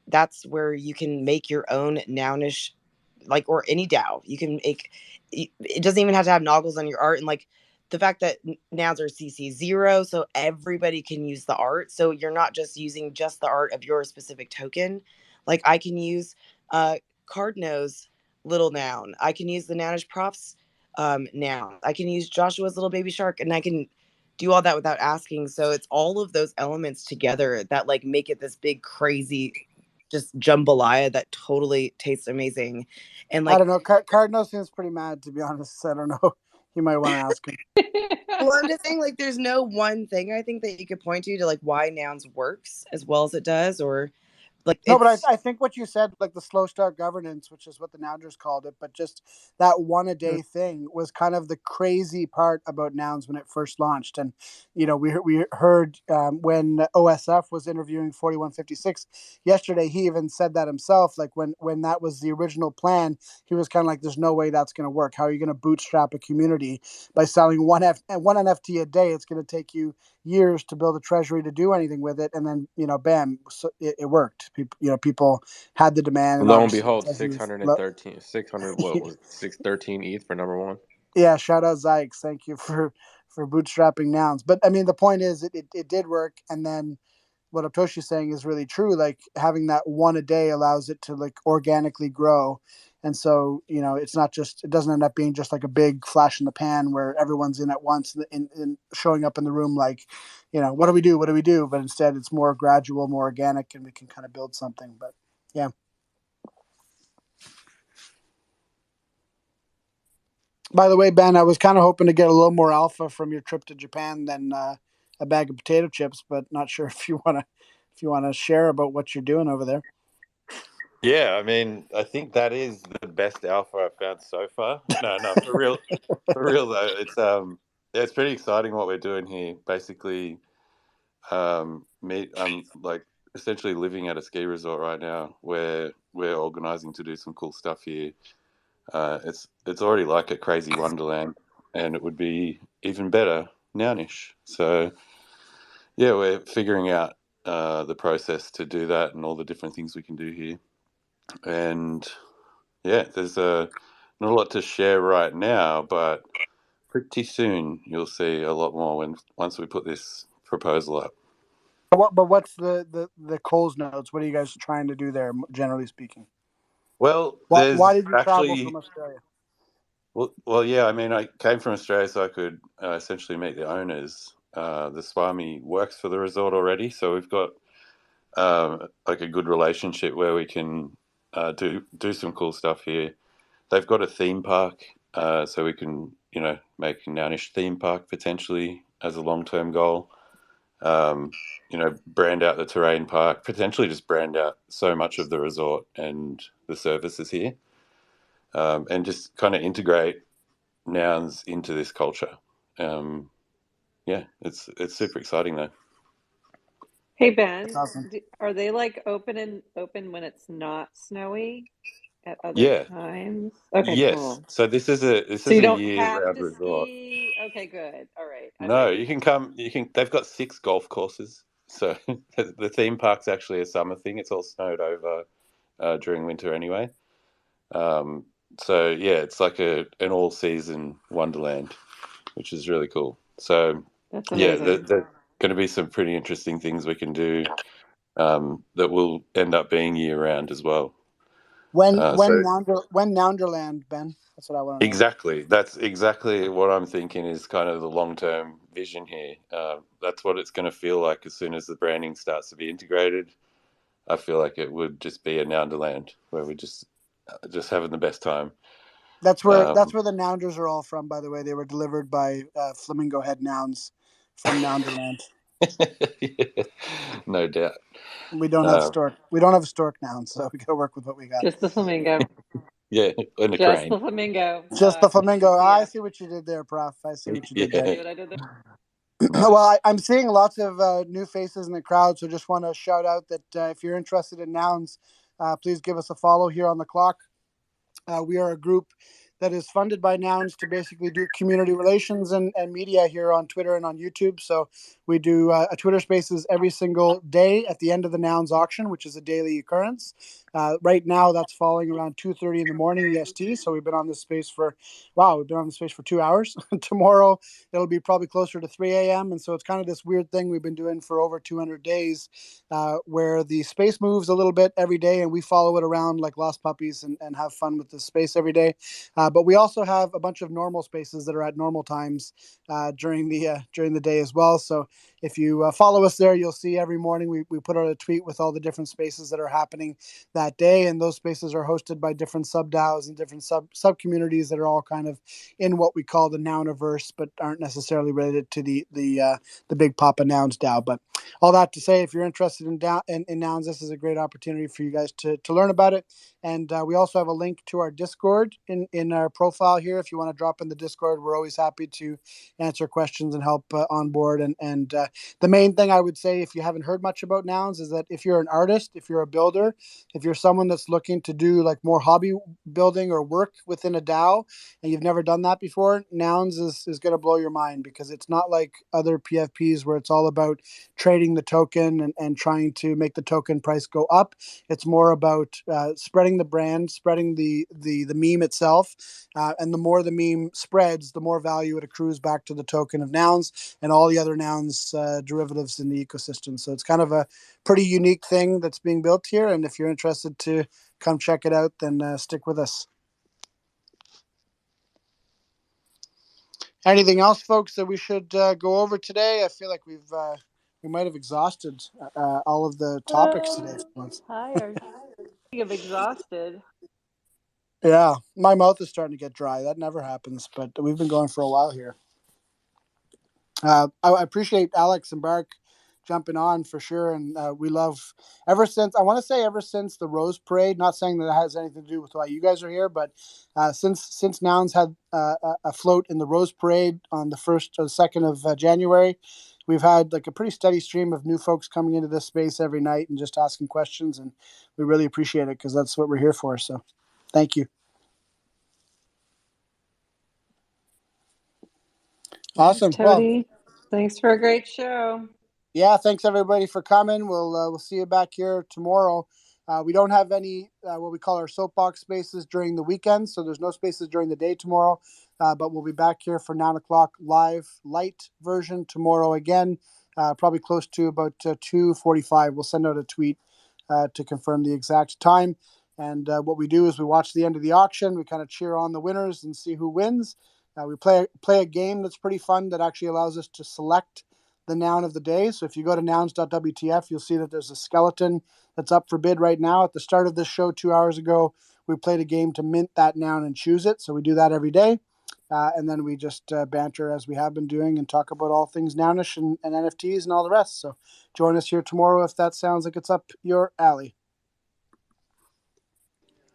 Speaker 5: That's where you can make your own Nounish, like, or any DAO. You can make, it doesn't even have to have noggles on your art. And like the fact that nouns are CC0, so everybody can use the art. So you're not just using just the art of your specific token. Like I can use Card Nose little noun. I can use the Nounish Profs noun. I can use Joshua's little baby shark, and I can do all that without asking. So it's all of those elements together that like make it this big, crazy, just jambalaya that totally tastes amazing. And like,
Speaker 1: I don't know. Cardinal seems pretty mad, to be honest. I don't know. You might want to ask him.
Speaker 5: Well, I'm just saying, like, there's no one thing I think that you could point to like why nouns works as well as it does, or Like
Speaker 1: No, but
Speaker 5: it's
Speaker 1: I think what you said, like the slow start governance, which is what the Nounders called it, but just that one a day thing was kind of the crazy part about Nouns when it first launched. And, we heard when OSF was interviewing 4156 yesterday, he even said that himself. Like when that was the original plan, he was kind of like, there's no way that's going to work. How are you going to bootstrap a community by selling one NFT a day? It's going to take you years to build a treasury to do anything with it, and then bam, so it worked. People had the demand, and
Speaker 16: Lo and
Speaker 1: obviously
Speaker 16: behold, 613, what was it, 613 ETH for number one?
Speaker 1: yeah, shout out Zykes, thank you for bootstrapping Nouns. But I mean, the point is it did work, and then what Atoshi's saying is really true. Like having that one a day allows it to like organically grow. And so, it's not just, it doesn't end up being just like a big flash in the pan where everyone's in at once and showing up in the room like, what do we do? What do we do? But instead it's more gradual, more organic, and we can kind of build something. But yeah. By the way, Ben, I was kind of hoping to get a little more alpha from your trip to Japan than a bag of potato chips, but not sure if you want to share about what you're doing over there.
Speaker 10: Yeah, I mean, I think that is the best alpha I've found so far. No, for real, though, it's pretty exciting what we're doing here. Basically, I'm like essentially living at a ski resort right now, where we're organizing to do some cool stuff here. It's already like a crazy wonderland, and it would be even better nowish. So yeah, we're figuring out the process to do that and all the different things we can do here. And yeah, there's not a lot to share right now, but pretty soon you'll see a lot more once we put this proposal up.
Speaker 1: But what's the Coles notes? What are you guys trying to do there, generally speaking?
Speaker 10: Well,
Speaker 1: why did you travel from Australia?
Speaker 10: Well, yeah. I mean, I came from Australia so I could essentially meet the owners. The Swami works for the resort already, so we've got like a good relationship where we can do some cool stuff here. They've got a theme park, so we can make a Nounish theme park potentially as a long-term goal. Brand out the terrain park, potentially just brand out so much of the resort and the services here, and just kind of integrate nouns into this culture. Yeah, it's super exciting though.
Speaker 3: Hey Ben,
Speaker 1: awesome.
Speaker 3: Are they like open when it's not snowy at other times? Okay,
Speaker 10: yes.
Speaker 3: cool.
Speaker 10: So this is
Speaker 3: So you
Speaker 10: a
Speaker 3: don't have
Speaker 10: year-round
Speaker 3: to
Speaker 10: resort.
Speaker 3: ski. Okay, good. All right.
Speaker 10: No, you can come. They've got 6 golf courses. So the theme park's actually a summer thing. It's all snowed over during winter anyway. So yeah, it's like an all-season wonderland, which is really cool. So
Speaker 3: that's
Speaker 10: yeah,
Speaker 3: amazing.
Speaker 10: there's going to be some pretty interesting things we can do that will end up being year-round as well.
Speaker 1: When Nounderland, Ben? That's what I want to know.
Speaker 10: Exactly. That's exactly what I'm thinking is kind of the long-term vision here. That's what it's going to feel like as soon as the branding starts to be integrated. I feel like it would just be a Nounderland where we just having the best time.
Speaker 1: That's where the Nounders are all from, by the way. They were delivered by Flamingo Head Nouns from Nounderland.
Speaker 10: Yeah, no doubt.
Speaker 1: We don't have stork. We don't have a stork Noun, so we got to work with what we got.
Speaker 3: Just the flamingo.
Speaker 10: Yeah, and a
Speaker 3: Just
Speaker 10: crane.
Speaker 3: the flamingo.
Speaker 1: Just the flamingo. I see what you did there, Prof. I see what you did there.
Speaker 3: See what I did there?
Speaker 10: Nice.
Speaker 1: Well, I'm seeing lots of new faces in the crowd, so just want to shout out that if you're interested in Nouns, please give us a follow here on the clock. We are a group that is funded by Nouns to basically do community relations and media here on Twitter and on YouTube. So we do a Twitter Spaces every single day at the end of the Nouns auction, which is a daily occurrence. Right now, that's falling around 2:30 in the morning EST. So we've been on this space for 2 hours. Tomorrow, it'll be probably closer to 3 a.m. And so it's kind of this weird thing we've been doing for over 200 days where the space moves a little bit every day and we follow it around like lost puppies and have fun with the space every day. But we also have a bunch of normal spaces that are at normal times during the day as well. So if you follow us there, you'll see every morning we put out a tweet with all the different spaces that are happening that day. And those spaces are hosted by different sub-DAOs and different sub communities that are all kind of in what we call the Nouniverse, but aren't necessarily related to the big Papa NounsDAO. But all that to say, if you're interested in nouns, this is a great opportunity for you guys to learn about it. And we also have a link to our Discord in our profile here. If you want to drop in the Discord, we're always happy to answer questions and help on board. And the main thing I would say, if you haven't heard much about nouns, is that if you're an artist, if you're a builder, if you're someone that's looking to do like more hobby building or work within a DAO, and you've never done that before, nouns is going to blow your mind, because it's not like other PFPs where it's all about trading the token and trying to make the token price go up. It's more about spreading the brand, spreading the meme itself. And the more the meme spreads, the more value it accrues back to the token of nouns and all the other nouns derivatives in the ecosystem. So it's kind of a pretty unique thing that's being built here. And if you're interested to come check it out, then stick with us. Anything else, folks, that we should go over today? I feel like we might have exhausted all of the topics today.
Speaker 3: Tired. Of exhausted.
Speaker 1: Yeah, my mouth is starting to get dry. That never happens, but we've been going for a while here. I appreciate Alex and Bark jumping on for sure, and we love ever since the Rose Parade. Not saying that it has anything to do with why you guys are here, but since Nouns had a float in the Rose Parade on the 1st or 2nd of January, we've had like a pretty steady stream of new folks coming into this space every night and just asking questions, and we really appreciate it, because that's what we're here for. So, thank you. Awesome.
Speaker 3: Thanks, Tody. Thanks for a great show.
Speaker 1: Yeah, thanks everybody for coming. We'll see you back here tomorrow. We don't have any what we call our soapbox spaces during the weekend, so there's no spaces during the day tomorrow. But we'll be back here for 9 o'clock live light version tomorrow again, probably close to about 2:45. We'll send out a tweet to confirm the exact time. And what we do is we watch the end of the auction. We kind of cheer on the winners and see who wins. We play a game that's pretty fun that actually allows us to select the noun of the day. So if you go to nouns.wtf, you'll see that there's a skeleton that's up for bid right now. At the start of this show 2 hours ago, we played a game to mint that noun and choose it. So we do that every day. And then we just banter as we have been doing and talk about all things nounish and NFTs and all the rest. So join us here tomorrow if that sounds like it's up your alley.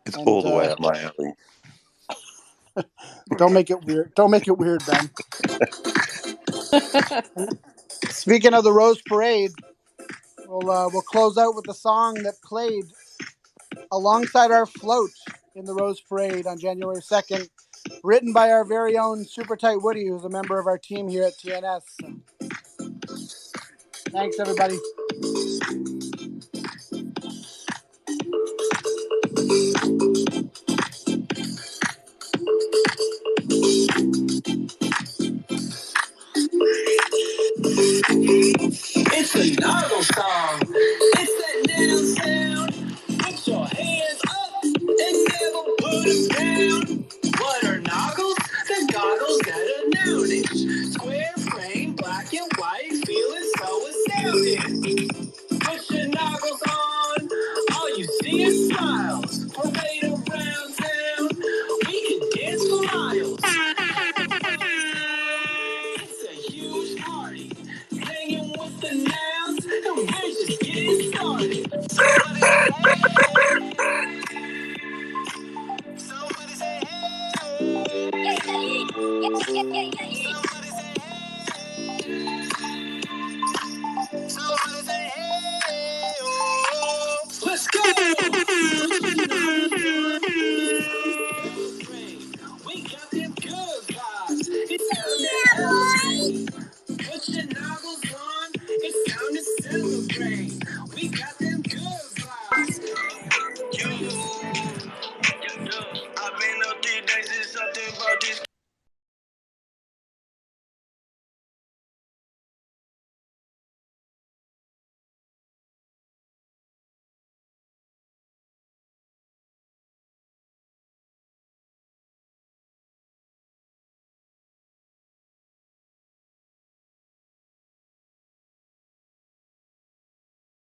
Speaker 10: It's all the way up my alley.
Speaker 1: Don't make it weird. Don't make it weird, Ben. Speaking of the Rose Parade, we'll close out with the song that played alongside our float in the Rose Parade on January 2nd, written by our very own Super Tight Woody, who's a member of our team here at TNS. Thanks, everybody.
Speaker 13: It's a Nargle song. It's that noun sound. Put your hands up and never put them down. What are noggles? The goggles that are nounish. Square frame, black and white, feeling so astounding. Put your noggles on. All you see is smiles. Parade around town. We can dance for miles. It's a huge party. Hanging with the nouns, and we're just getting started. Somebody say hey. Somebody say hey. Somebody say hey. Somebody say hey. Oh. Let's go. We got them good.